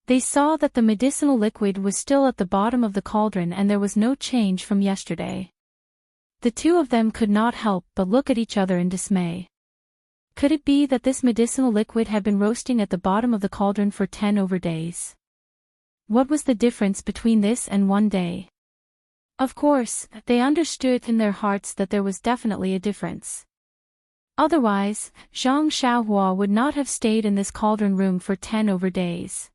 They saw that the medicinal liquid was still at the bottom of the cauldron and there was no change from yesterday. The two of them could not help but look at each other in dismay. Could it be that this medicinal liquid had been roasting at the bottom of the cauldron for 10 days? What was the difference between this and one day? Of course, they understood in their hearts that there was definitely a difference. Otherwise, Zhang Xiaohua would not have stayed in this cauldron room for 10 days.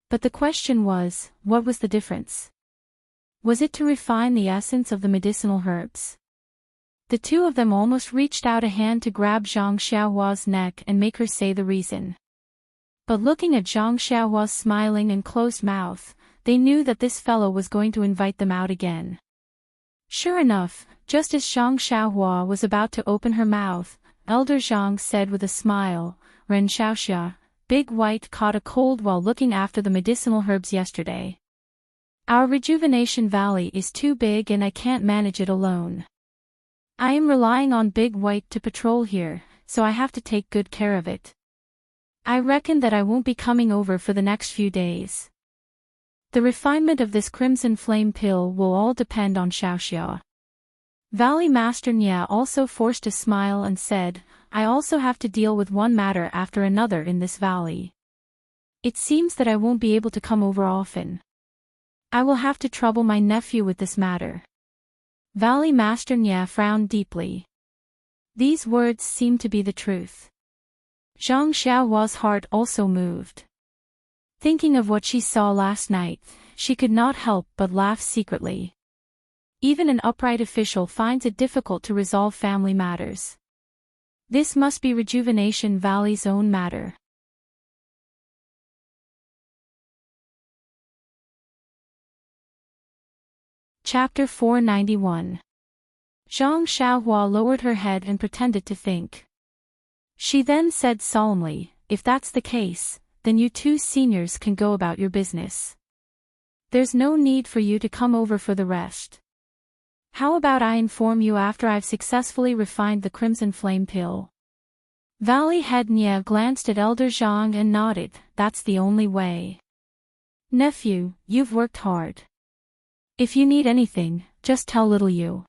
But the question was, what was the difference? Was it to refine the essence of the medicinal herbs? The two of them almost reached out a hand to grab Zhang Xiaohua's neck and make her say the reason. But looking at Zhang Xiaohua's smiling and closed mouth, they knew that this fellow was going to invite them out again. Sure enough, just as Zhang Xiaohua was about to open her mouth, Elder Zhang said with a smile, "Ren Xiaoxia, Big White caught a cold while looking after the medicinal herbs yesterday. Our rejuvenation valley is too big and I can't manage it alone. I am relying on Big White to patrol here, so I have to take good care of it. I reckon that I won't be coming over for the next few days. The refinement of this crimson flame pill will all depend on Xiaoxia." Valley Master Nia also forced a smile and said, "I also have to deal with one matter after another in this valley. It seems that I won't be able to come over often. I will have to trouble my nephew with this matter." Valley Master Nia frowned deeply. These words seemed to be the truth. Zhang Xiaohua's heart also moved. Thinking of what she saw last night, she could not help but laugh secretly. Even an upright official finds it difficult to resolve family matters. This must be Rejuvenation Valley's own matter. Chapter 491. Zhang Xiaohua lowered her head and pretended to think. She then said solemnly, "If that's the case, then you two seniors can go about your business. There's no need for you to come over for the rest. How about I inform you after I've successfully refined the crimson flame pill?" Valley Head Nia glanced at Elder Zhang and nodded, "That's the only way. Nephew, you've worked hard. If you need anything, just tell little you.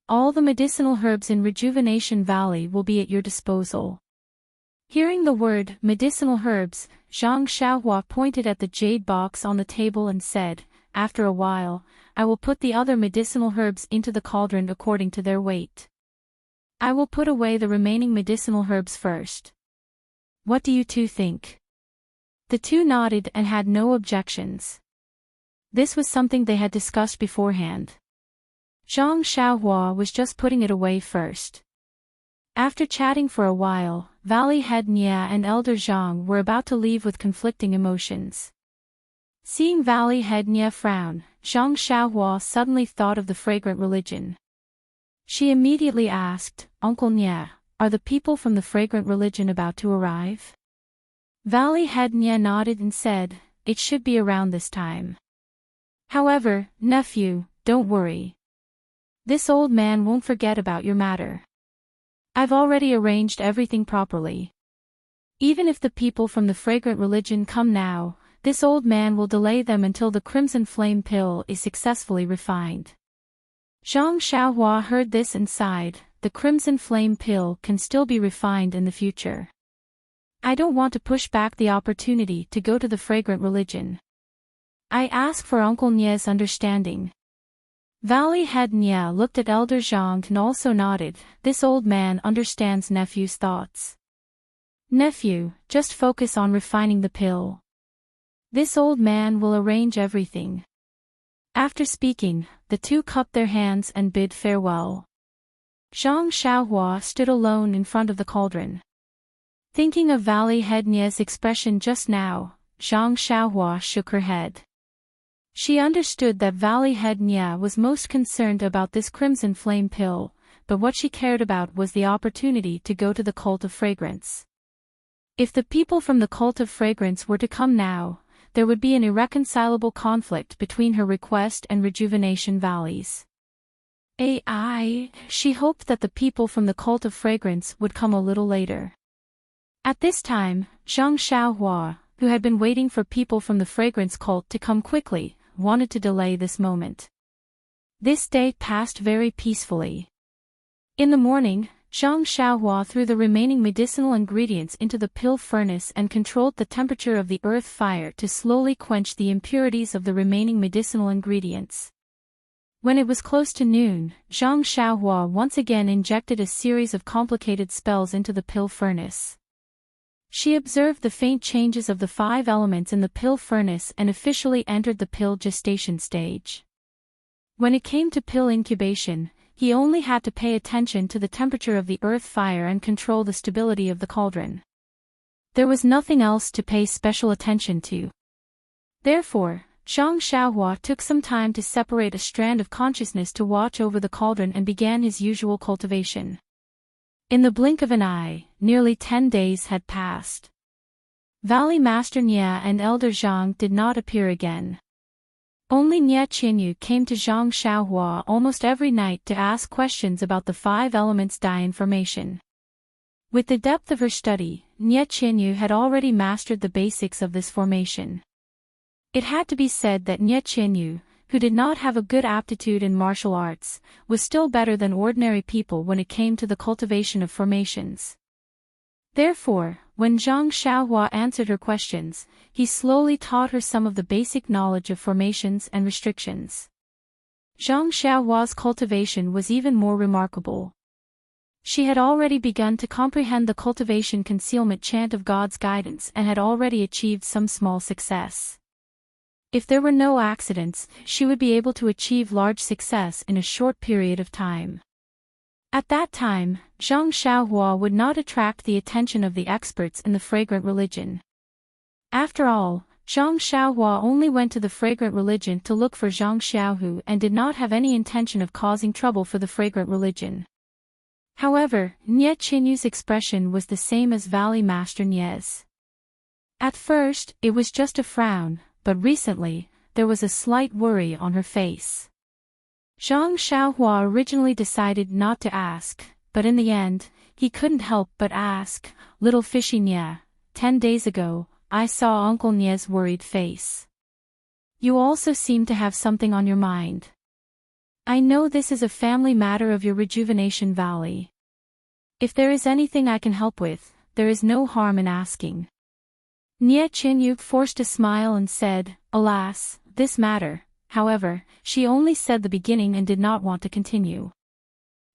All the medicinal herbs in Rejuvenation Valley will be at your disposal." Hearing the word, medicinal herbs, Zhang Xiaohua pointed at the jade box on the table and said, "After a while, I will put the other medicinal herbs into the cauldron according to their weight. I will put away the remaining medicinal herbs first. What do you two think?" The two nodded and had no objections. This was something they had discussed beforehand. Zhang Xiaohua was just putting it away first. After chatting for a while, Valley Head Nia and Elder Zhang were about to leave with conflicting emotions. Seeing Valley Head Nia frown, Zhang Xiaohua suddenly thought of the fragrant religion. She immediately asked, "Uncle Nia, are the people from the fragrant religion about to arrive?" Valley Head Nia nodded and said, "It should be around this time. However, nephew, don't worry. This old man won't forget about your matter. I've already arranged everything properly. Even if the people from the fragrant religion come now, this old man will delay them until the crimson flame pill is successfully refined." Zhang Xiaohua heard this and sighed, the crimson flame pill can still be refined in the future. I don't want to push back the opportunity to go to the fragrant religion. I ask for Uncle Nie's understanding. Valley Head Nie looked at Elder Zhang and also nodded. This old man understands nephew's thoughts. Nephew, just focus on refining the pill. This old man will arrange everything. After speaking, the two cupped their hands and bid farewell. Zhang Xiaohua stood alone in front of the cauldron. Thinking of Valley Head Nie's expression just now, Zhang Xiaohua shook her head. She understood that Valley Head Nie was most concerned about this crimson flame pill, but what she cared about was the opportunity to go to the cult of fragrance. If the people from the cult of fragrance were to come now, there would be an irreconcilable conflict between her request and Rejuvenation Valley's. She hoped that the people from the cult of fragrance would come a little later. At this time, Zhang Xiaohua, who had been waiting for people from the fragrance cult to come quickly, wanted to delay this moment. This day passed very peacefully. In the morning, Zhang Xiaohua threw the remaining medicinal ingredients into the pill furnace and controlled the temperature of the earth fire to slowly quench the impurities of the remaining medicinal ingredients. When it was close to noon, Zhang Xiaohua once again injected a series of complicated spells into the pill furnace. She observed the faint changes of the 5 elements in the pill furnace and officially entered the pill gestation stage. When it came to pill incubation, he only had to pay attention to the temperature of the earth fire and control the stability of the cauldron. There was nothing else to pay special attention to. Therefore, Zhang Xiaohua took some time to separate a strand of consciousness to watch over the cauldron and began his usual cultivation. In the blink of an eye, nearly 10 days had passed. Valley Master Nie and Elder Zhang did not appear again. Only Nie Qinyu came to Zhang Xiaohua almost every night to ask questions about the 5 elements dye information. With the depth of her study, Nie Qinyu had already mastered the basics of this formation. It had to be said that Nie Qinyu, who did not have a good aptitude in martial arts, was still better than ordinary people when it came to the cultivation of formations. Therefore, when Zhang Xiaohua answered her questions, he slowly taught her some of the basic knowledge of formations and restrictions. Zhang Xiaohua's cultivation was even more remarkable. She had already begun to comprehend the cultivation concealment chant of God's guidance and had already achieved some small success. If there were no accidents, she would be able to achieve large success in a short period of time. At that time, Zhang Xiaohua would not attract the attention of the experts in the fragrant religion. After all, Zhang Xiaohua only went to the fragrant religion to look for Zhang Xiaohu and did not have any intention of causing trouble for the fragrant religion. However, Nie Qinyu's expression was the same as Valley Master Nie's. At first, it was just a frown, but recently, there was a slight worry on her face. Zhang Xiaohua originally decided not to ask, but in the end, he couldn't help but ask, "Little fishy Nie, 10 days ago, I saw Uncle Nie's worried face. You also seem to have something on your mind. I know this is a family matter of your Rejuvenation Valley. If there is anything I can help with, there is no harm in asking." Nie Qinyu forced a smile and said, "Alas, this matter," however, she only said the beginning and did not want to continue.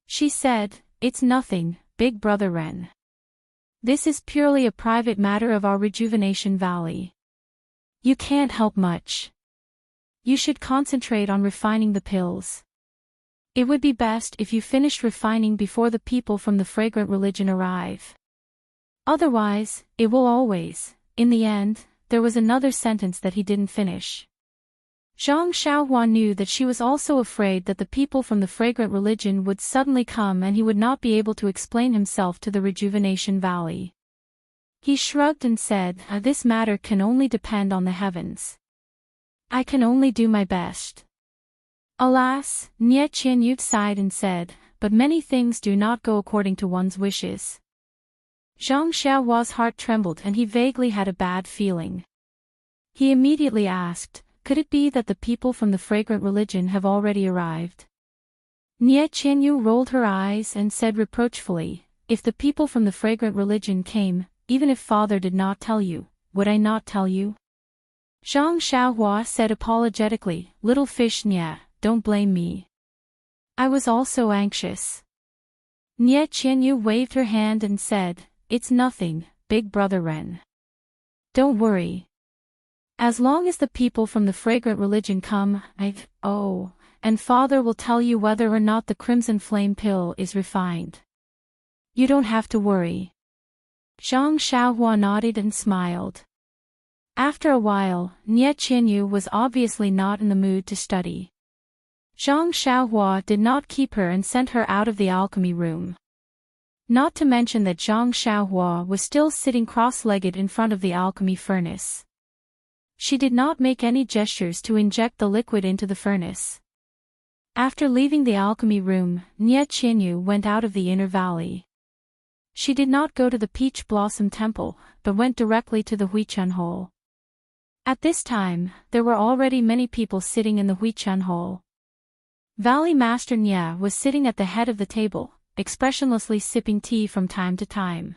She said, "It's nothing, Big Brother Ren. This is purely a private matter of our Rejuvenation Valley. You can't help much. You should concentrate on refining the pills. It would be best if you finished refining before the people from the fragrant religion arrive. Otherwise, it will always..." In the end, there was another sentence that he didn't finish. Zhang Xiaohua knew that she was also afraid that the people from the fragrant religion would suddenly come and he would not be able to explain himself to the Rejuvenation Valley. He shrugged and said, "This matter can only depend on the heavens. I can only do my best." Alas, Nie Qianyu sighed and said, "But many things do not go according to one's wishes." Zhang Xiaohua's heart trembled and he vaguely had a bad feeling. He immediately asked, "Could it be that the people from the fragrant religion have already arrived?" Nie Qianyu rolled her eyes and said reproachfully, if the people from the fragrant religion came, even if father did not tell you, would I not tell you? Zhang Xiaohua said apologetically, little fish Nie, don't blame me. I was also anxious. Nie Qianyu waved her hand and said, it's nothing, big brother Ren. Don't worry. As long as the people from the fragrant religion come, and father will tell you whether or not the crimson flame pill is refined. You don't have to worry. Zhang Xiaohua nodded and smiled. After a while, Nie Qianyu was obviously not in the mood to study. Zhang Xiaohua did not keep her and sent her out of the alchemy room. Not to mention that Zhang Xiaohua was still sitting cross-legged in front of the alchemy furnace. She did not make any gestures to inject the liquid into the furnace. After leaving the alchemy room, Nie Qianyu went out of the inner valley. She did not go to the Peach Blossom Temple, but went directly to the Huichun Hall. At this time, there were already many people sitting in the Huichun Hall. Valley Master Nie was sitting at the head of the table, expressionlessly sipping tea from time to time.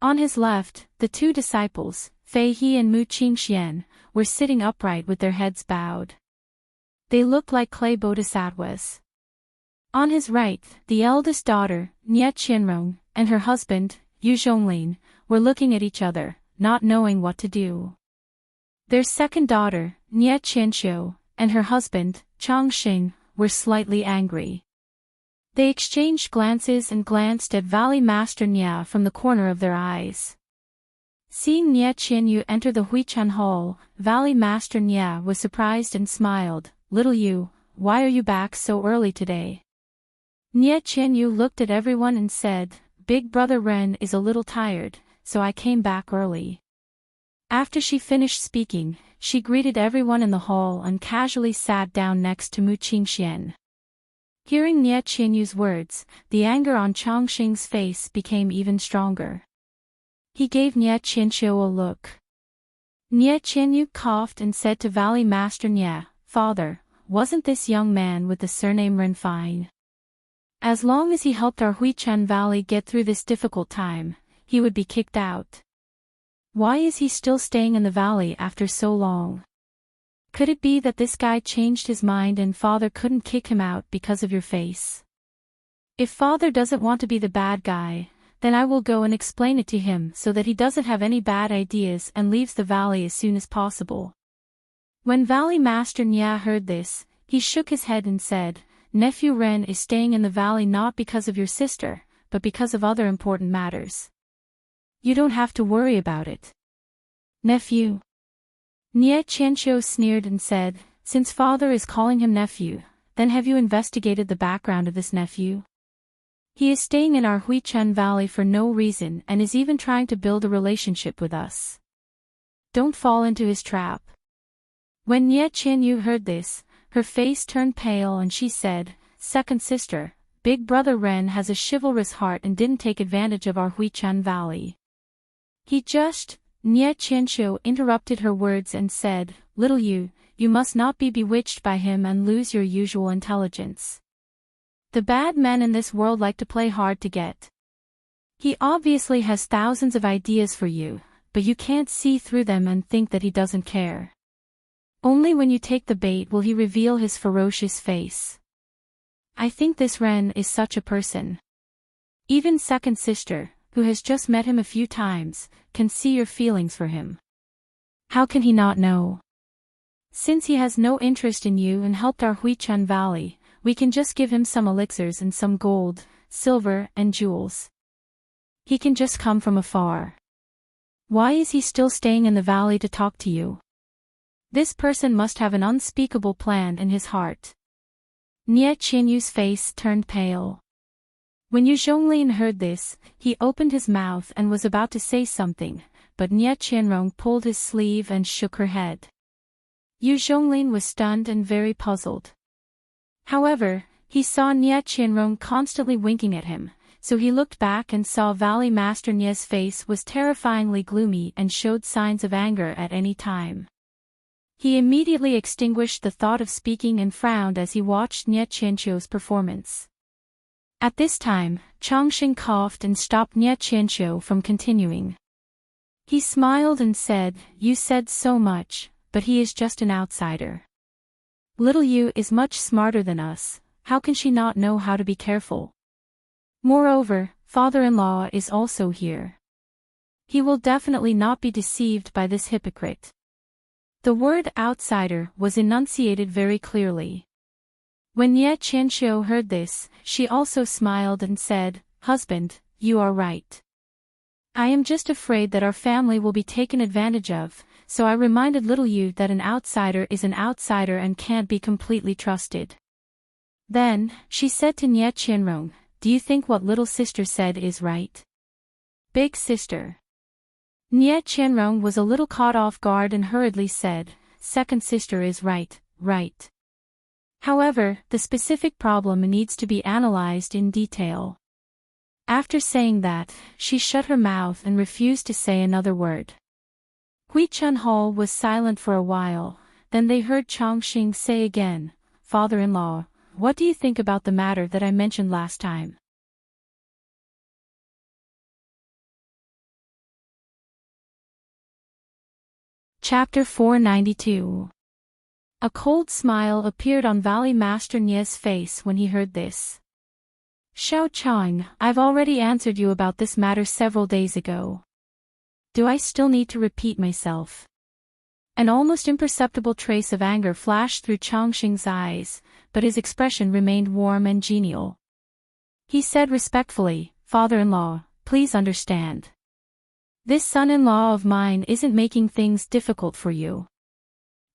On his left, the two disciples, Fei He and Mu Qingxian, were sitting upright with their heads bowed. They looked like clay bodhisattvas. On his right, the eldest daughter, Nie Qianrong, and her husband, Yu Zhonglin, were looking at each other, not knowing what to do. Their second daughter, Nie Qianxiu, and her husband, Chang Xing, were slightly angry. They exchanged glances and glanced at Valley Master Nie from the corner of their eyes. Seeing Nie Qianyu enter the Huichun Hall, Valley Master Nie was surprised and smiled, little Yu, why are you back so early today? Nie Qianyu looked at everyone and said, big brother Ren is a little tired, so I came back early. After she finished speaking, she greeted everyone in the hall and casually sat down next to Mu Qingxian. Hearing Nie Qianyu's words, the anger on Chang Xing's face became even stronger. He gave Nie Qianxiu a look. Nie Qianyu coughed and said to Valley Master Nie, Father, wasn't this young man with the surname Ren fine? As long as he helped our Huichun Valley get through this difficult time, he would be kicked out. Why is he still staying in the valley after so long? Could it be that this guy changed his mind and father couldn't kick him out because of your face? If father doesn't want to be the bad guy, then I will go and explain it to him so that he doesn't have any bad ideas and leaves the valley as soon as possible. When Valley Master Nie heard this, he shook his head and said, Nephew Ren is staying in the valley not because of your sister, but because of other important matters. You don't have to worry about it. Nephew. Nie Qianxiu sneered and said, since father is calling him nephew, then have you investigated the background of this nephew? He is staying in our Huichun Valley for no reason and is even trying to build a relationship with us. Don't fall into his trap. When Nie Qianyu heard this, her face turned pale and she said, second sister, big brother Ren has a chivalrous heart and didn't take advantage of our Huichun Valley. Nie Qianxiu interrupted her words and said, little you must not be bewitched by him and lose your usual intelligence. The bad men in this world like to play hard to get. He obviously has thousands of ideas for you, but you can't see through them and think that he doesn't care. Only when you take the bait will he reveal his ferocious face. I think this Ren is such a person. Even second sister, who has just met him a few times, can see your feelings for him. How can he not know? Since he has no interest in you and helped our Huichun Valley, we can just give him some elixirs and some gold, silver, and jewels. He can just come from afar. Why is he still staying in the valley to talk to you? This person must have an unspeakable plan in his heart. Nie Qianyu's face turned pale. When Yu Zhonglin heard this, he opened his mouth and was about to say something, but Nie Qianrong pulled his sleeve and shook her head. Yu Zhonglin was stunned and very puzzled. However, he saw Nie Qianrong constantly winking at him, so he looked back and saw Valley Master Nie's face was terrifyingly gloomy and showed signs of anger at any time. He immediately extinguished the thought of speaking and frowned as he watched Nie Qianqiu's performance. At this time, Chongqing coughed and stopped Nie Qianqiu from continuing. He smiled and said, "You said so much, but he is just an outsider. Little Yu is much smarter than us, how can she not know how to be careful? Moreover, father-in-law is also here. He will definitely not be deceived by this hypocrite." The word outsider was enunciated very clearly. When Nie Qianqiu heard this, she also smiled and said, "Husband, you are right. I am just afraid that our family will be taken advantage of, so I reminded little Yu that an outsider is an outsider and can't be completely trusted." Then, she said to Nie Qianrong, "Do you think what little sister said is right?" "Big sister." Nie Qianrong was a little caught off guard and hurriedly said, "Second sister is right, right. However, the specific problem needs to be analyzed in detail." After saying that, she shut her mouth and refused to say another word. Hui Chunhao was silent for a while, then they heard Chongqing say again, "Father-in-law, what do you think about the matter that I mentioned last time?" Chapter 492. A cold smile appeared on Valley Master Nie's face when he heard this. "Xiao Chang, I've already answered you about this matter several days ago. Do I still need to repeat myself?" An almost imperceptible trace of anger flashed through Chongqing's eyes, but his expression remained warm and genial. He said respectfully, "Father-in-law, please understand. This son-in-law of mine isn't making things difficult for you.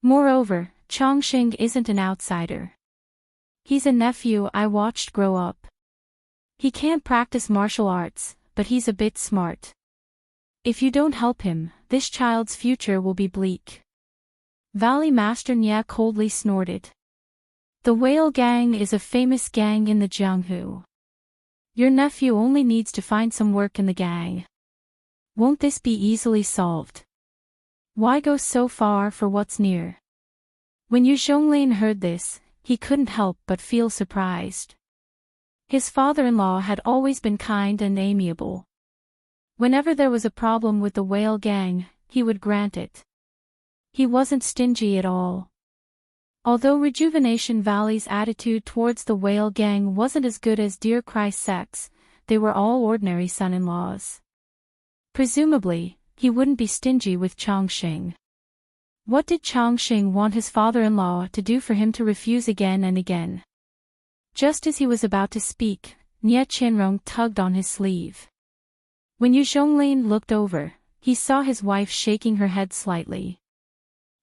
Moreover, Chongqing isn't an outsider. He's a nephew I watched grow up. He can't practice martial arts, but he's a bit smart. If you don't help him, this child's future will be bleak." Valley Master Nie coldly snorted. "The Whale Gang is a famous gang in the Jianghu. Your nephew only needs to find some work in the gang. Won't this be easily solved? Why go so far for what's near?" When Yu Zhonglin heard this, he couldn't help but feel surprised. His father-in-law had always been kind and amiable. Whenever there was a problem with the Whale Gang, he would grant it. He wasn't stingy at all. Although Rejuvenation Valley's attitude towards the Whale Gang wasn't as good as Deer Cry Sec's, they were all ordinary son-in-laws. Presumably, he wouldn't be stingy with Chongqing. What did Chongqing want his father-in-law to do for him to refuse again and again? Just as he was about to speak, Nie Qianrong tugged on his sleeve. When Yu Zhonglin looked over, he saw his wife shaking her head slightly.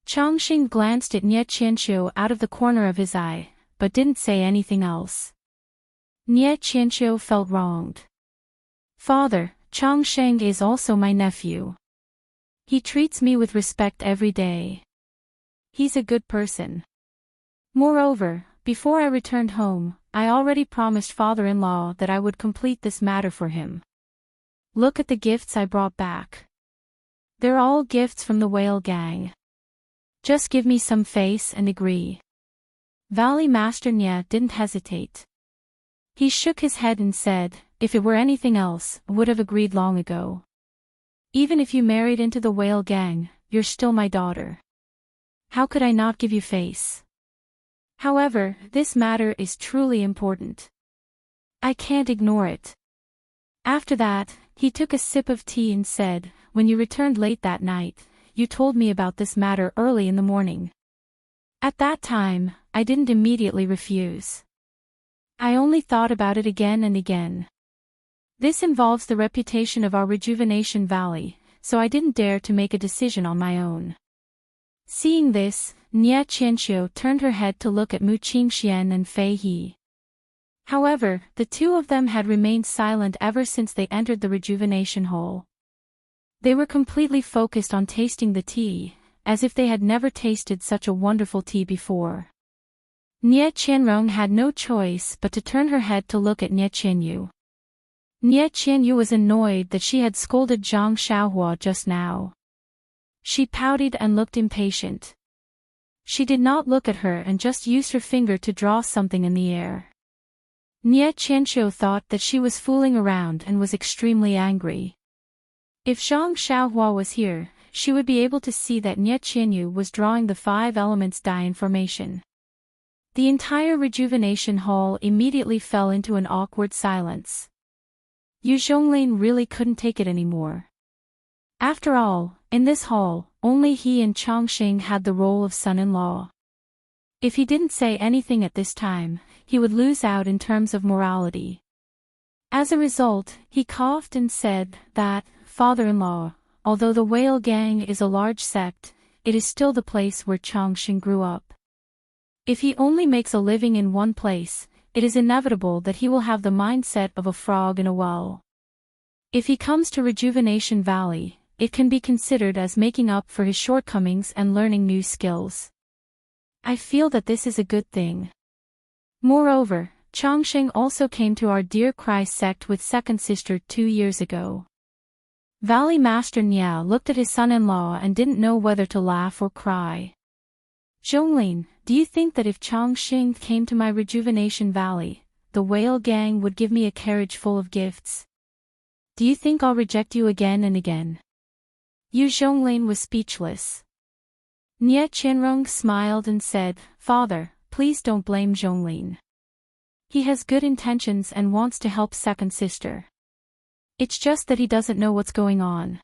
Chongqing glanced at Nie Qianqiu out of the corner of his eye, but didn't say anything else. Nie Qianqiu felt wronged. "Father, Chongqing is also my nephew. He treats me with respect every day. He's a good person. Moreover, before I returned home, I already promised father-in-law that I would complete this matter for him. Look at the gifts I brought back. They're all gifts from the Whale Gang. Just give me some face and agree." Valley Master Nie didn't hesitate. He shook his head and said, "If it were anything else, I would have agreed long ago. Even if you married into the Whale Gang, you're still my daughter. How could I not give you face? However, this matter is truly important. I can't ignore it." After that, he took a sip of tea and said, "When you returned late that night, you told me about this matter early in the morning. At that time, I didn't immediately refuse. I only thought about it again and again. This involves the reputation of our Rejuvenation Valley, so I didn't dare to make a decision on my own." Seeing this, Nie Qianqiu turned her head to look at Mu Qingxian and Fei He. However, the two of them had remained silent ever since they entered the rejuvenation hall. They were completely focused on tasting the tea, as if they had never tasted such a wonderful tea before. Nie Qianrong had no choice but to turn her head to look at Nie Qianyu. Nie Qianyu was annoyed that she had scolded Zhang Xiaohua just now. She pouted and looked impatient. She did not look at her and just used her finger to draw something in the air. Nie Qianqiu thought that she was fooling around and was extremely angry. If Zhang Xiaohua was here, she would be able to see that Nie Qianyu was drawing the 5 elements die in formation. The entire rejuvenation hall immediately fell into an awkward silence. Yu Zhonglin really couldn't take it anymore. After all, in this hall, only he and Chongqing had the role of son-in-law. If he didn't say anything at this time, he would lose out in terms of morality. As a result, he coughed and said that, father-in-law, although the Whale Gang is a large sect, it is still the place where Chongqing grew up. If he only makes a living in one place, it is inevitable that he will have the mindset of a frog in a well. If he comes to Rejuvenation Valley, it can be considered as making up for his shortcomings and learning new skills. I feel that this is a good thing. Moreover, Chongqing also came to our Dear Cry sect with second sister 2 years ago. Valley Master Nia looked at his son-in-law and didn't know whether to laugh or cry. Zhonglin, do you think that if Chongqing came to my Rejuvenation Valley, the Whale Gang would give me a carriage full of gifts? Do you think I'll reject you again and again? Yu Zhonglin was speechless. Nie Qianrong smiled and said, Father, please don't blame Zhonglin. He has good intentions and wants to help second sister. It's just that he doesn't know what's going on.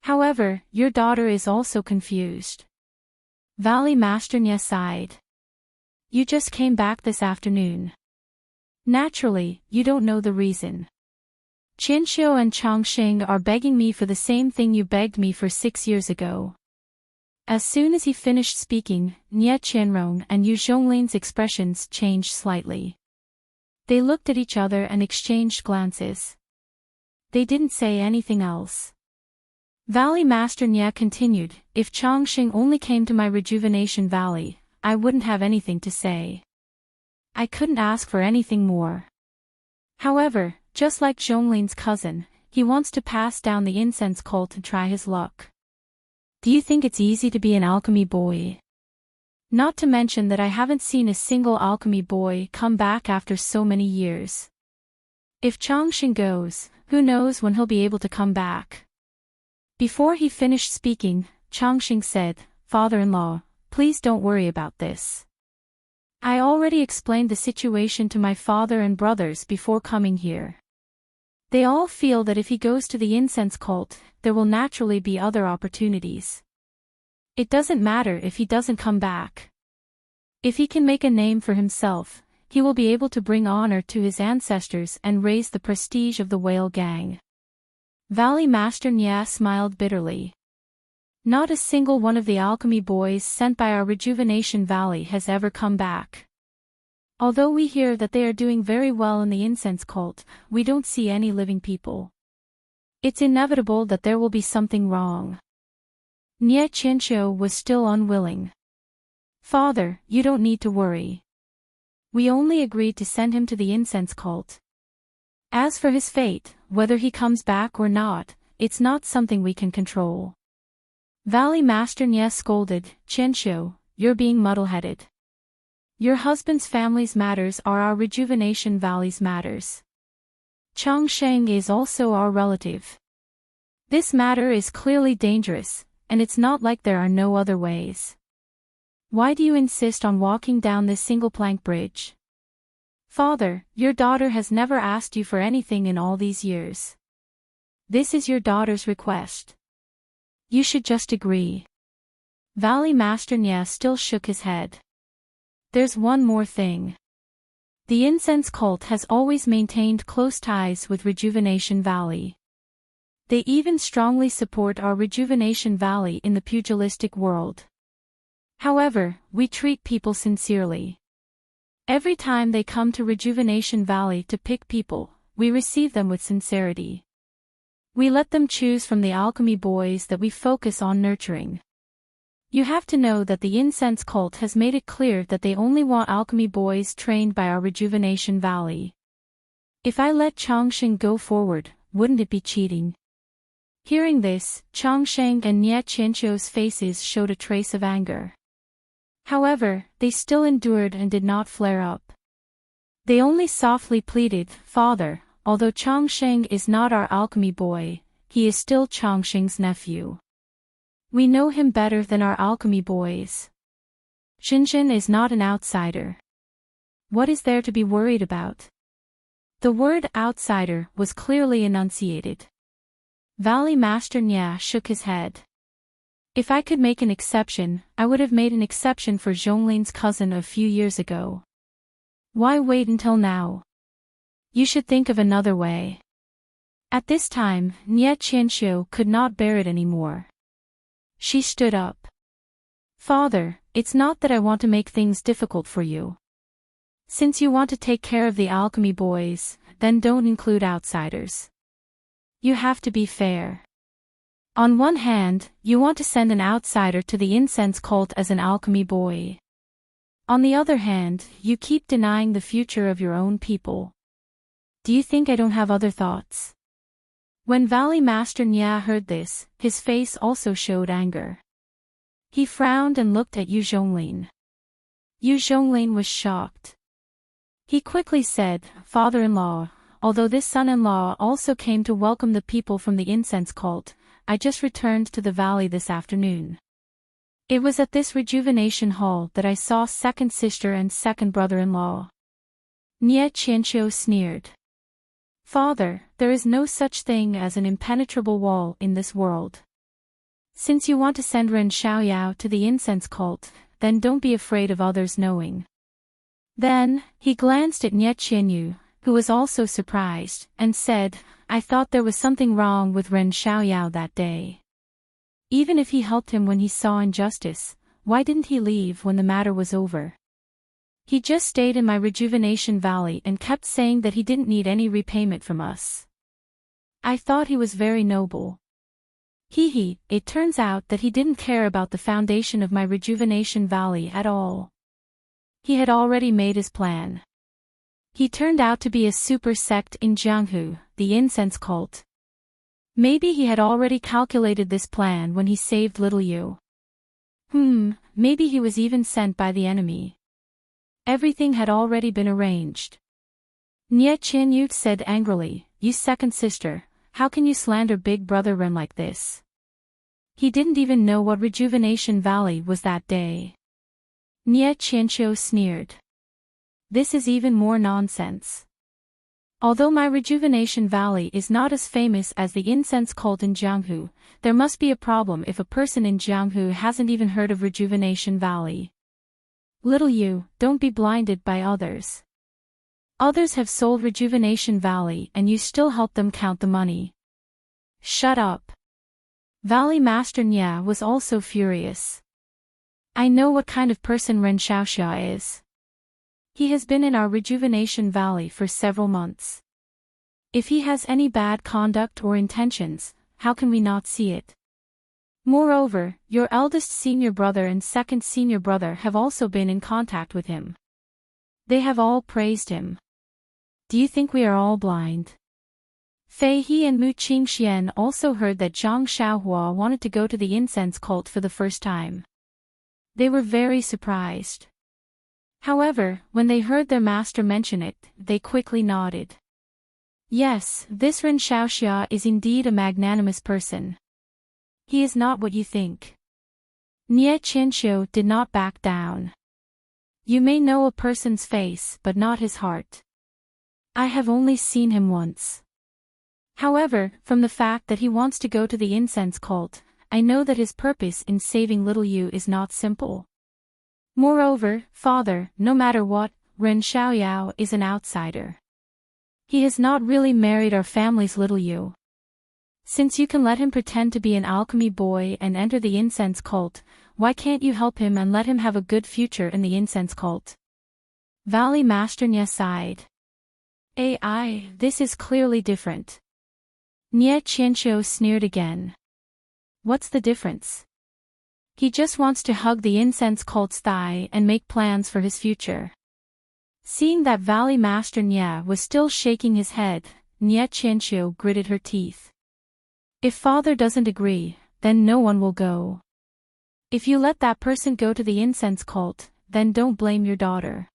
However, your daughter is also confused. Valley Master Nie sighed. You just came back this afternoon. Naturally, you don't know the reason. Qianqiu and Chongqing are begging me for the same thing you begged me for 6 years ago. As soon as he finished speaking, Nie Qianrong and Yu Zhonglin's expressions changed slightly. They looked at each other and exchanged glances. They didn't say anything else. Valley Master Nie continued, if Chongqing only came to my Rejuvenation Valley, I wouldn't have anything to say. I couldn't ask for anything more. However, just like Zhonglin's cousin, he wants to pass down the incense cult and try his luck. Do you think it's easy to be an alchemy boy? Not to mention that I haven't seen a single alchemy boy come back after so many years. If Chongqing goes, who knows when he'll be able to come back? Before he finished speaking, Chongqing said, Father-in-law, please don't worry about this. I already explained the situation to my father and brothers before coming here. They all feel that if he goes to the incense cult, there will naturally be other opportunities. It doesn't matter if he doesn't come back. If he can make a name for himself, he will be able to bring honor to his ancestors and raise the prestige of the Whale Gang. Valley Master Nie smiled bitterly. Not a single one of the alchemy boys sent by our Rejuvenation Valley has ever come back. Although we hear that they are doing very well in the incense cult, we don't see any living people. It's inevitable that there will be something wrong. Nie Qianqiu was still unwilling. Father, you don't need to worry. We only agreed to send him to the incense cult. As for his fate, whether he comes back or not, it's not something we can control. Valley Master Nie scolded, Qianqiu, you're being muddle-headed. Your husband's family's matters are our Rejuvenation Valley's matters. Chongqing is also our relative. This matter is clearly dangerous, and it's not like there are no other ways. Why do you insist on walking down this single-plank bridge? Father, your daughter has never asked you for anything in all these years. This is your daughter's request. You should just agree. Valley Master Nie still shook his head. There's one more thing. The incense cult has always maintained close ties with Rejuvenation Valley. They even strongly support our Rejuvenation Valley in the pugilistic world. However, we treat people sincerely. Every time they come to Rejuvenation Valley to pick people, we receive them with sincerity. We let them choose from the alchemy boys that we focus on nurturing. You have to know that the incense cult has made it clear that they only want alchemy boys trained by our Rejuvenation Valley. If I let Chongqing go forward, wouldn't it be cheating? Hearing this, Chongqing and Nie Qianqiu's faces showed a trace of anger. However, they still endured and did not flare up. They only softly pleaded, "Father, although Chongsheng is not our alchemy boy, he is still Chongsheng's nephew. We know him better than our alchemy boys. Xinjin is not an outsider. What is there to be worried about?" The word outsider was clearly enunciated. Valley Master Nya shook his head. "If I could make an exception, I would have made an exception for Zhonglin's cousin a few years ago. Why wait until now? You should think of another way." At this time, Nye Qianxiu could not bear it anymore. She stood up. "Father, it's not that I want to make things difficult for you. Since you want to take care of the alchemy boys, then don't include outsiders. You have to be fair. On one hand, you want to send an outsider to the incense cult as an alchemy boy. On the other hand, you keep denying the future of your own people. Do you think I don't have other thoughts?" When Valley Master Nya heard this, his face also showed anger. He frowned and looked at Yu Zhonglin. Yu Zhonglin was shocked. He quickly said, "Father-in-law, although this son-in-law also came to welcome the people from the incense cult, I just returned to the valley this afternoon. It was at this rejuvenation hall that I saw second sister and second brother-in-law." Nye Qianxiu sneered. "Father, there is no such thing as an impenetrable wall in this world. Since you want to send Ren Xiaoyao to the incense cult, then don't be afraid of others knowing." Then, he glanced at Nye Qianyu, who was also surprised, and said, "I thought there was something wrong with Ren Xiaoyao that day. Even if he helped him when he saw injustice, why didn't he leave when the matter was over? He just stayed in my rejuvenation valley and kept saying that he didn't need any repayment from us. I thought he was very noble. It turns out that he didn't care about the foundation of my rejuvenation valley at all. He had already made his plan. He turned out to be a super sect in Jianghu, the incense cult. Maybe he had already calculated this plan when he saved little Yu. Maybe he was even sent by the enemy. Everything had already been arranged." Nye Qianyu said angrily, "You second sister, how can you slander big brother Ren like this? He didn't even know what Rejuvenation Valley was that day." Nye Qianxiu sneered. "This is even more nonsense. Although my Rejuvenation Valley is not as famous as the incense cult in Jianghu, there must be a problem if a person in Jianghu hasn't even heard of Rejuvenation Valley. Little Yu, don't be blinded by others. Others have sold Rejuvenation Valley and you still help them count the money." "Shut up." Valley Master Nya was also furious. "I know what kind of person Ren Xiaoxia is. He has been in our Rejuvenation Valley for several months. If he has any bad conduct or intentions, how can we not see it? Moreover, your eldest senior brother and second senior brother have also been in contact with him. They have all praised him. Do you think we are all blind?" Fei He and Mu Qingxian also heard that Zhang Xiaohua wanted to go to the incense cult for the first time. They were very surprised. However, when they heard their master mention it, they quickly nodded. "Yes, this Ren Xiaoxia is indeed a magnanimous person. He is not what you think." Nye Qianxiu did not back down. "You may know a person's face but not his heart. I have only seen him once. However, from the fact that he wants to go to the incense cult, I know that his purpose in saving little Yu is not simple. Moreover, father, no matter what, Ren Xiaoyao is an outsider. He has not really married our family's little Yu. Since you can let him pretend to be an alchemy boy and enter the incense cult, why can't you help him and let him have a good future in the incense cult?" Valley Master Nya sighed. This is clearly different." Nye Qianxiu sneered again. "What's the difference? He just wants to hug the incense cult's thigh and make plans for his future." Seeing that Valley Master Nya was still shaking his head, Nye Qianxiu gritted her teeth. "If father doesn't agree, then no one will go. If you let that person go to the incense cult, then don't blame your daughter.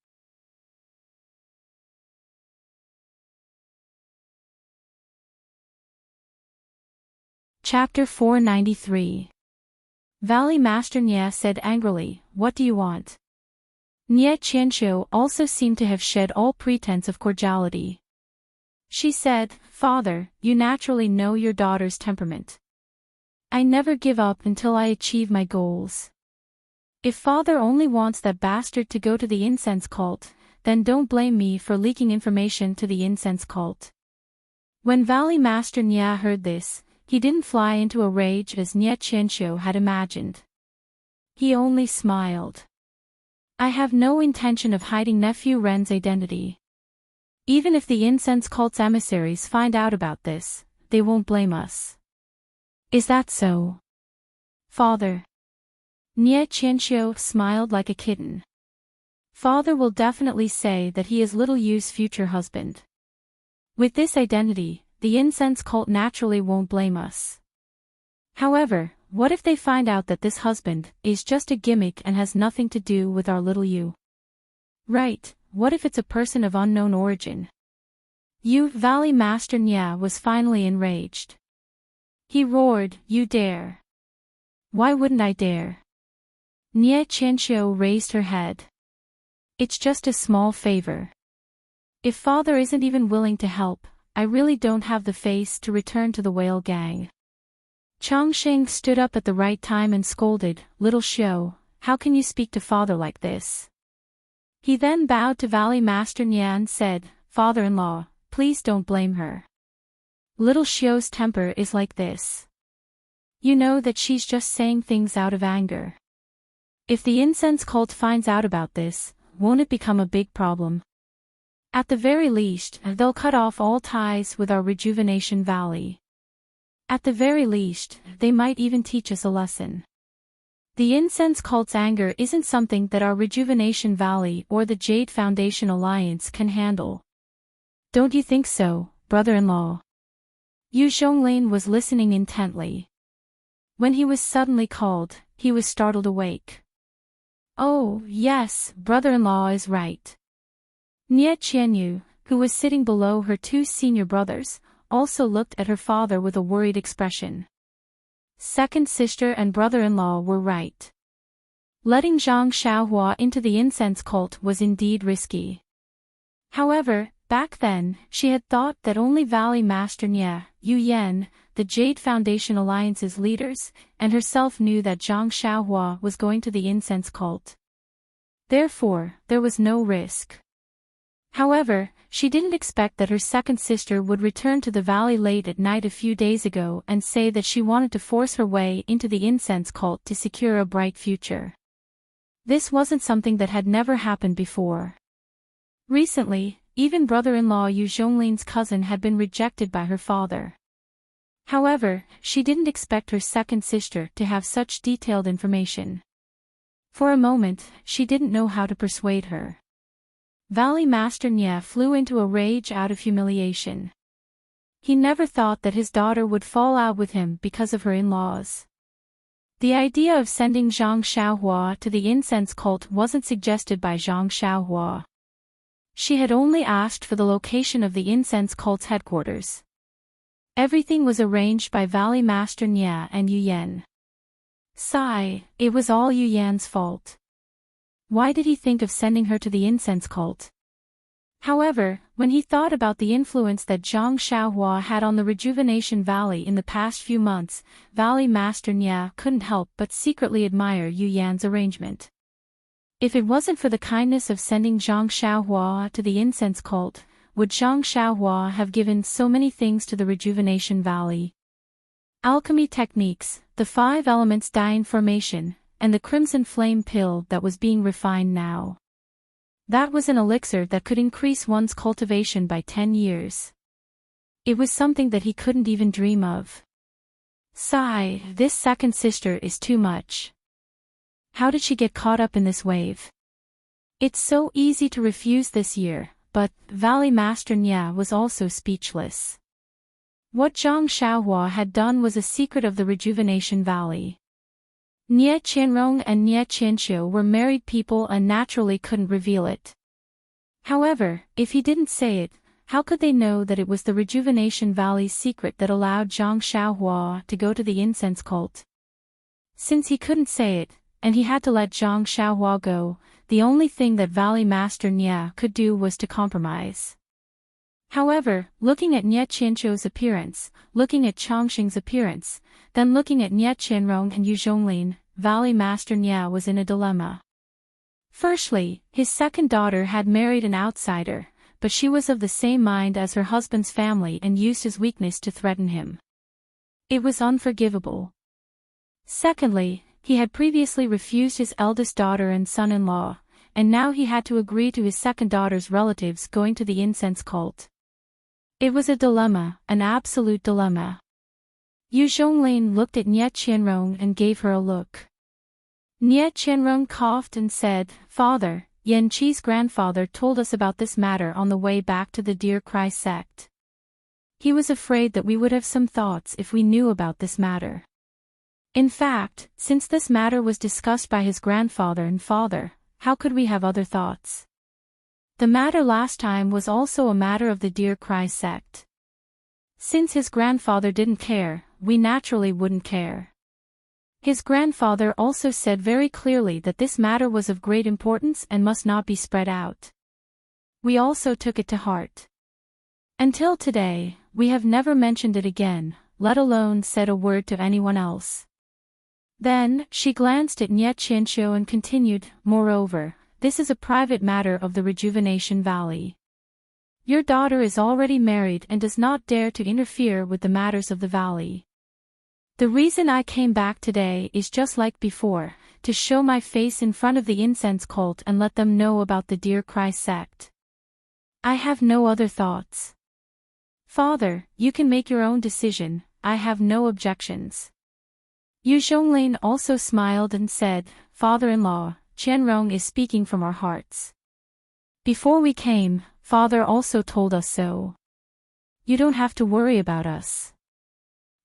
Chapter 493. Valley Master Nye said angrily, "What do you want?" Nye Qianxiu also seemed to have shed all pretense of cordiality. She said, "Father, you naturally know your daughter's temperament. I never give up until I achieve my goals. If father only wants that bastard to go to the incense cult, then don't blame me for leaking information to the incense cult." When Valley Master Nye heard this, he didn't fly into a rage as Nye Qianxiu had imagined. He only smiled. "I have no intention of hiding nephew Ren's identity. Even if the incense cult's emissaries find out about this, they won't blame us." "Is that so, father?" Nye Qianxiu smiled like a kitten. "Father will definitely say that he is Little Yu's future husband. With this identity, the incense cult naturally won't blame us. However, what if they find out that this husband is just a gimmick and has nothing to do with our Little Yu? Right, what if it's a person of unknown origin?" Valley Master Nye was finally enraged. He roared, "You dare! Why wouldn't I dare?" Nye Qianxiu raised her head. "It's just a small favor. If father isn't even willing to help, I really don't have the face to return to the whale gang." Chongsheng stood up at the right time and scolded, "Little Xiu, how can you speak to father like this?" He then bowed to Valley Master Nye and said, "Father-in-law, please don't blame her. Little Xiu's temper is like this. You know that she's just saying things out of anger. If the incense cult finds out about this, won't it become a big problem? At the very least, they'll cut off all ties with our Rejuvenation Valley. At the very least, they might even teach us a lesson. The incense cult's anger isn't something that our Rejuvenation Valley or the Jade Foundation Alliance can handle. Don't you think so, brother-in-law?" Yu Zhonglin was listening intently. When he was suddenly called, he was startled awake. "Oh, yes, brother-in-law is right." Nye Qianyu, who was sitting below her two senior brothers, also looked at her father with a worried expression. Second sister and brother-in-law were right. Letting Zhang Xiaohua into the incense cult was indeed risky. However, back then, she had thought that only Valley Master Nye, Yu Yan, the Jade Foundation Alliance's leaders, and herself knew that Zhang Xiaohua was going to the incense cult. Therefore, there was no risk. However, she didn't expect that her second sister would return to the valley late at night a few days ago and say that she wanted to force her way into the incense cult to secure a bright future. This wasn't something that had never happened before. Recently, even brother-in-law Yu Zhonglin's cousin had been rejected by her father. However, she didn't expect her second sister to have such detailed information. For a moment, she didn't know how to persuade her. Valley Master Nye flew into a rage out of humiliation. He never thought that his daughter would fall out with him because of her in-laws. The idea of sending Zhang Xiaohua to the incense cult wasn't suggested by Zhang Xiaohua. She had only asked for the location of the incense cult's headquarters. Everything was arranged by Valley Master Nye and Yu Yan. Sigh, it was all Yu Yan's fault. Why did he think of sending her to the incense cult? However, when he thought about the influence that Zhang Xiaohua had on the Rejuvenation Valley in the past few months, Valley Master Nye couldn't help but secretly admire Yu Yan's arrangement. If it wasn't for the kindness of sending Zhang Xiaohua to the incense cult, would Zhang Xiaohua have given so many things to the Rejuvenation Valley? Alchemy techniques, the 5 elements dye formation, and the crimson flame pill that was being refined now. That was an elixir that could increase one's cultivation by 10 years. It was something that he couldn't even dream of. Sigh, this second sister is too much. How did she get caught up in this wave? It's so easy to refuse this year, but Valley Master Nye was also speechless. What Zhang Xiaohua had done was a secret of the Rejuvenation Valley. Nie Qianrong and Nie Qianxiu were married people and naturally couldn't reveal it. However, if he didn't say it, how could they know that it was the Rejuvenation Valley's secret that allowed Zhang Xiaohua to go to the incense cult? Since he couldn't say it, and he had to let Zhang Xiaohua go, the only thing that Valley Master Nie could do was to compromise. However, looking at Nie Qianxiu's appearance, looking at Chongqing's appearance, then looking at Nie Qianrong and Yu Zhonglin, Valley Master Nie was in a dilemma. Firstly, his second daughter had married an outsider, but she was of the same mind as her husband's family and used his weakness to threaten him. It was unforgivable. Secondly, he had previously refused his eldest daughter and son-in-law, and now he had to agree to his second daughter's relatives going to the incense cult. It was a dilemma, an absolute dilemma. Yu Zhonglin looked at Nie Qianrong and gave her a look. Nie Qianrong coughed and said, "Father, Yan Qi's grandfather told us about this matter on the way back to the Deer Cry sect. He was afraid that we would have some thoughts if we knew about this matter. In fact, since this matter was discussed by his grandfather and father, how could we have other thoughts? The matter last time was also a matter of the Deer Cry sect. Since his grandfather didn't care, we naturally wouldn't care. His grandfather also said very clearly that this matter was of great importance and must not be spread out. We also took it to heart. Until today, we have never mentioned it again, let alone said a word to anyone else." Then, she glanced at Nie Qianxiu and continued, "Moreover, this is a private matter of the Rejuvenation Valley. Your daughter is already married and does not dare to interfere with the matters of the valley. The reason I came back today is just like before, to show my face in front of the incense cult and let them know about the Deer Cry sect. I have no other thoughts. Father, you can make your own decision, I have no objections." Yu Zhonglin also smiled and said, "Father-in-law, Qianrong is speaking from our hearts. Before we came, Father also told us so. You don't have to worry about us."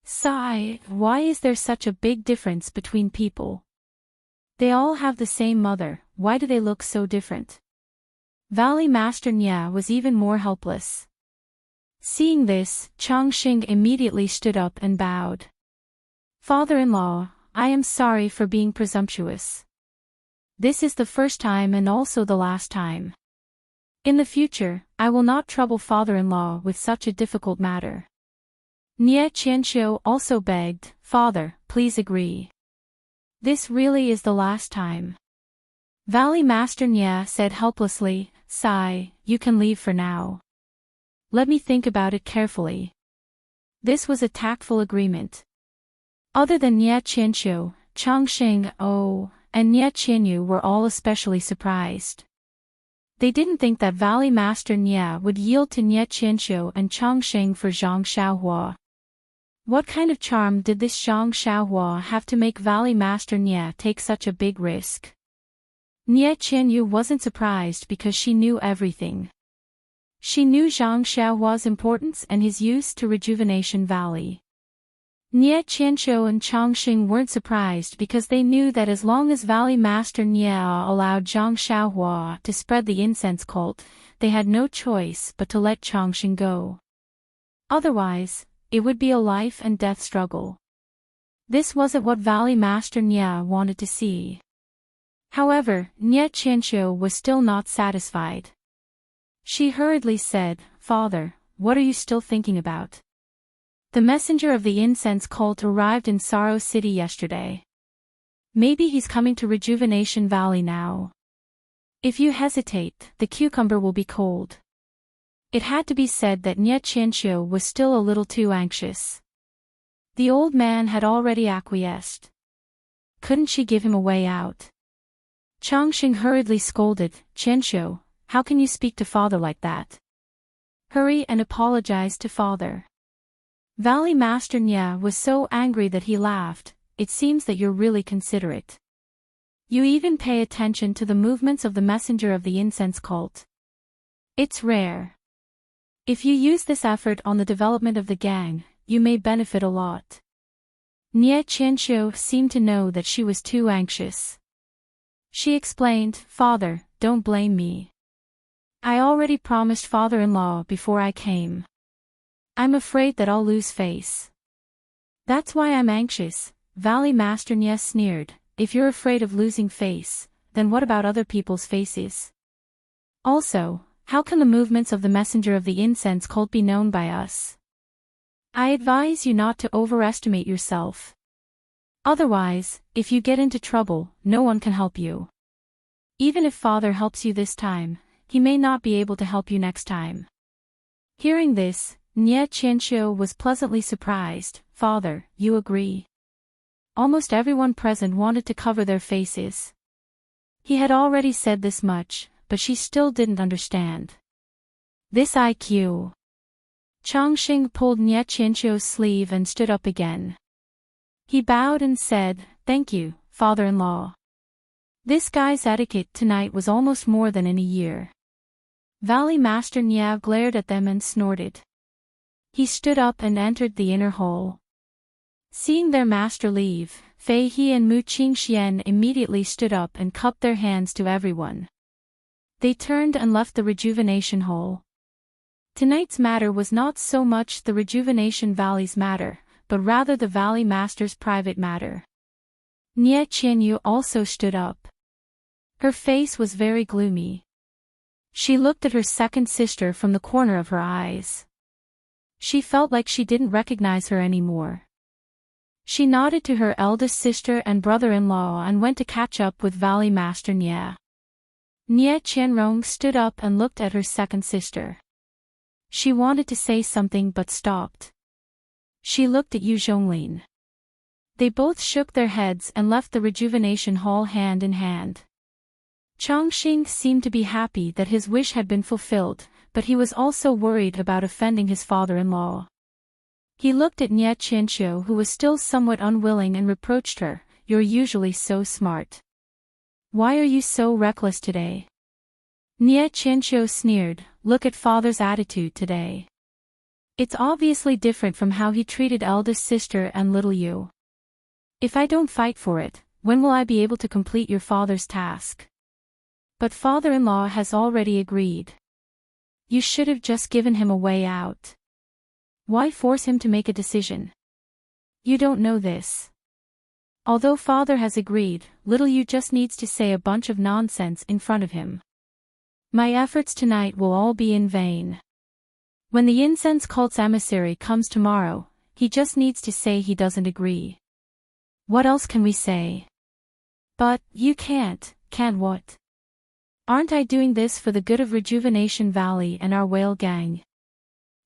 Sigh, why is there such a big difference between people? They all have the same mother, why do they look so different? Valley Master Nie was even more helpless. Seeing this, Chongqing immediately stood up and bowed. "Father-in-law, I am sorry for being presumptuous. This is the first time and also the last time. In the future, I will not trouble father-in-law with such a difficult matter." Nie Qianxiu also begged, "Father, please agree. This really is the last time." Valley Master Nie said helplessly, "Sigh, you can leave for now. Let me think about it carefully." This was a tactful agreement. Other than Nie Qianxiu, Chongqing, and Nie Qianyu were all especially surprised. They didn't think that Valley Master Nie would yield to Nie Qianxiu and Chongqing for Zhang Xiaohua. What kind of charm did this Zhang Xiaohua have to make Valley Master Nie take such a big risk? Nie Qianyu wasn't surprised because she knew everything. She knew Zhang Xiaohua's importance and his use to Rejuvenation Valley. Nie Qianxiu and Chongqing weren't surprised because they knew that as long as Valley Master Nie allowed Zhang Xiaohua to spread the incense cult, they had no choice but to let Chongqing go. Otherwise, it would be a life and death struggle. This wasn't what Valley Master Nie wanted to see. However, Nie Qianxiu was still not satisfied. She hurriedly said, "Father, what are you still thinking about? The messenger of the incense cult arrived in Sorrow City yesterday. Maybe he's coming to Rejuvenation Valley now. If you hesitate, the cucumber will be cold." It had to be said that Nie Qianxiu was still a little too anxious. The old man had already acquiesced. Couldn't she give him a way out? Chongqing hurriedly scolded, "Qianxiu, how can you speak to father like that? Hurry and apologize to father." Valley Master Nie was so angry that he laughed, "It seems that you're really considerate. You even pay attention to the movements of the messenger of the incense cult. It's rare. If you use this effort on the development of the gang, you may benefit a lot." Nie Qianxiu seemed to know that she was too anxious. She explained, "Father, don't blame me. I already promised father-in-law before I came. I'm afraid that I'll lose face. That's why I'm anxious." Valley Master Nie sneered, "If you're afraid of losing face, then what about other people's faces? Also, how can the movements of the messenger of the incense cult be known by us? I advise you not to overestimate yourself. Otherwise, if you get into trouble, no one can help you. Even if father helps you this time, he may not be able to help you next time." Hearing this, Nie Qianxiu was pleasantly surprised. "Father, you agree?" Almost everyone present wanted to cover their faces. He had already said this much, but she still didn't understand. This IQ. Chongqing pulled Nie Qianxiu's sleeve and stood up again. He bowed and said, "Thank you, father-in-law. This guy's etiquette tonight was almost more than in a year." Valley Master Nie glared at them and snorted. He stood up and entered the inner hall. Seeing their master leave, Fei He and Mu Qingxian immediately stood up and cupped their hands to everyone. They turned and left the rejuvenation hall. Tonight's matter was not so much the Rejuvenation Valley's matter, but rather the Valley Master's private matter. Nie Qianyu also stood up. Her face was very gloomy. She looked at her second sister from the corner of her eyes. She felt like she didn't recognize her anymore. She nodded to her eldest sister and brother-in-law and went to catch up with Valley Master Nie. Nie Qianrong stood up and looked at her second sister. She wanted to say something but stopped. She looked at Yu Zhonglin. They both shook their heads and left the rejuvenation hall hand in hand. Chongqing seemed to be happy that his wish had been fulfilled, but he was also worried about offending his father-in-law. He looked at Nie Qianxiu, who was still somewhat unwilling, and reproached her, "You're usually so smart. Why are you so reckless today?" Nie Qianxiu sneered, "Look at father's attitude today. It's obviously different from how he treated eldest sister and little you. If I don't fight for it, when will I be able to complete your father's task? But father-in-law has already agreed. You should have just given him a way out. Why force him to make a decision? You don't know this. Although father has agreed, little you just needs to say a bunch of nonsense in front of him. My efforts tonight will all be in vain. When the incense cult's emissary comes tomorrow, he just needs to say he doesn't agree. What else can we say?" "But, you can't what? Aren't I doing this for the good of Rejuvenation Valley and our whale gang?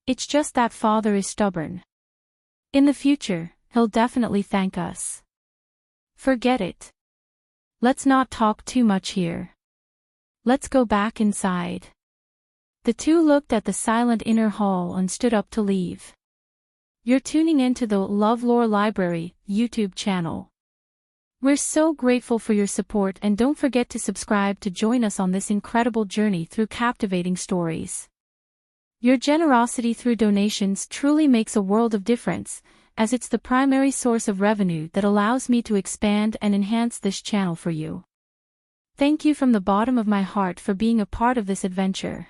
It's just that father is stubborn. In the future, he'll definitely thank us. Forget it. Let's not talk too much here. Let's go back inside." The two looked at the silent inner hall and stood up to leave. You're tuning into the LoveLore Library YouTube channel. We're so grateful for your support, and don't forget to subscribe to join us on this incredible journey through captivating stories. Your generosity through donations truly makes a world of difference, as it's the primary source of revenue that allows me to expand and enhance this channel for you. Thank you from the bottom of my heart for being a part of this adventure.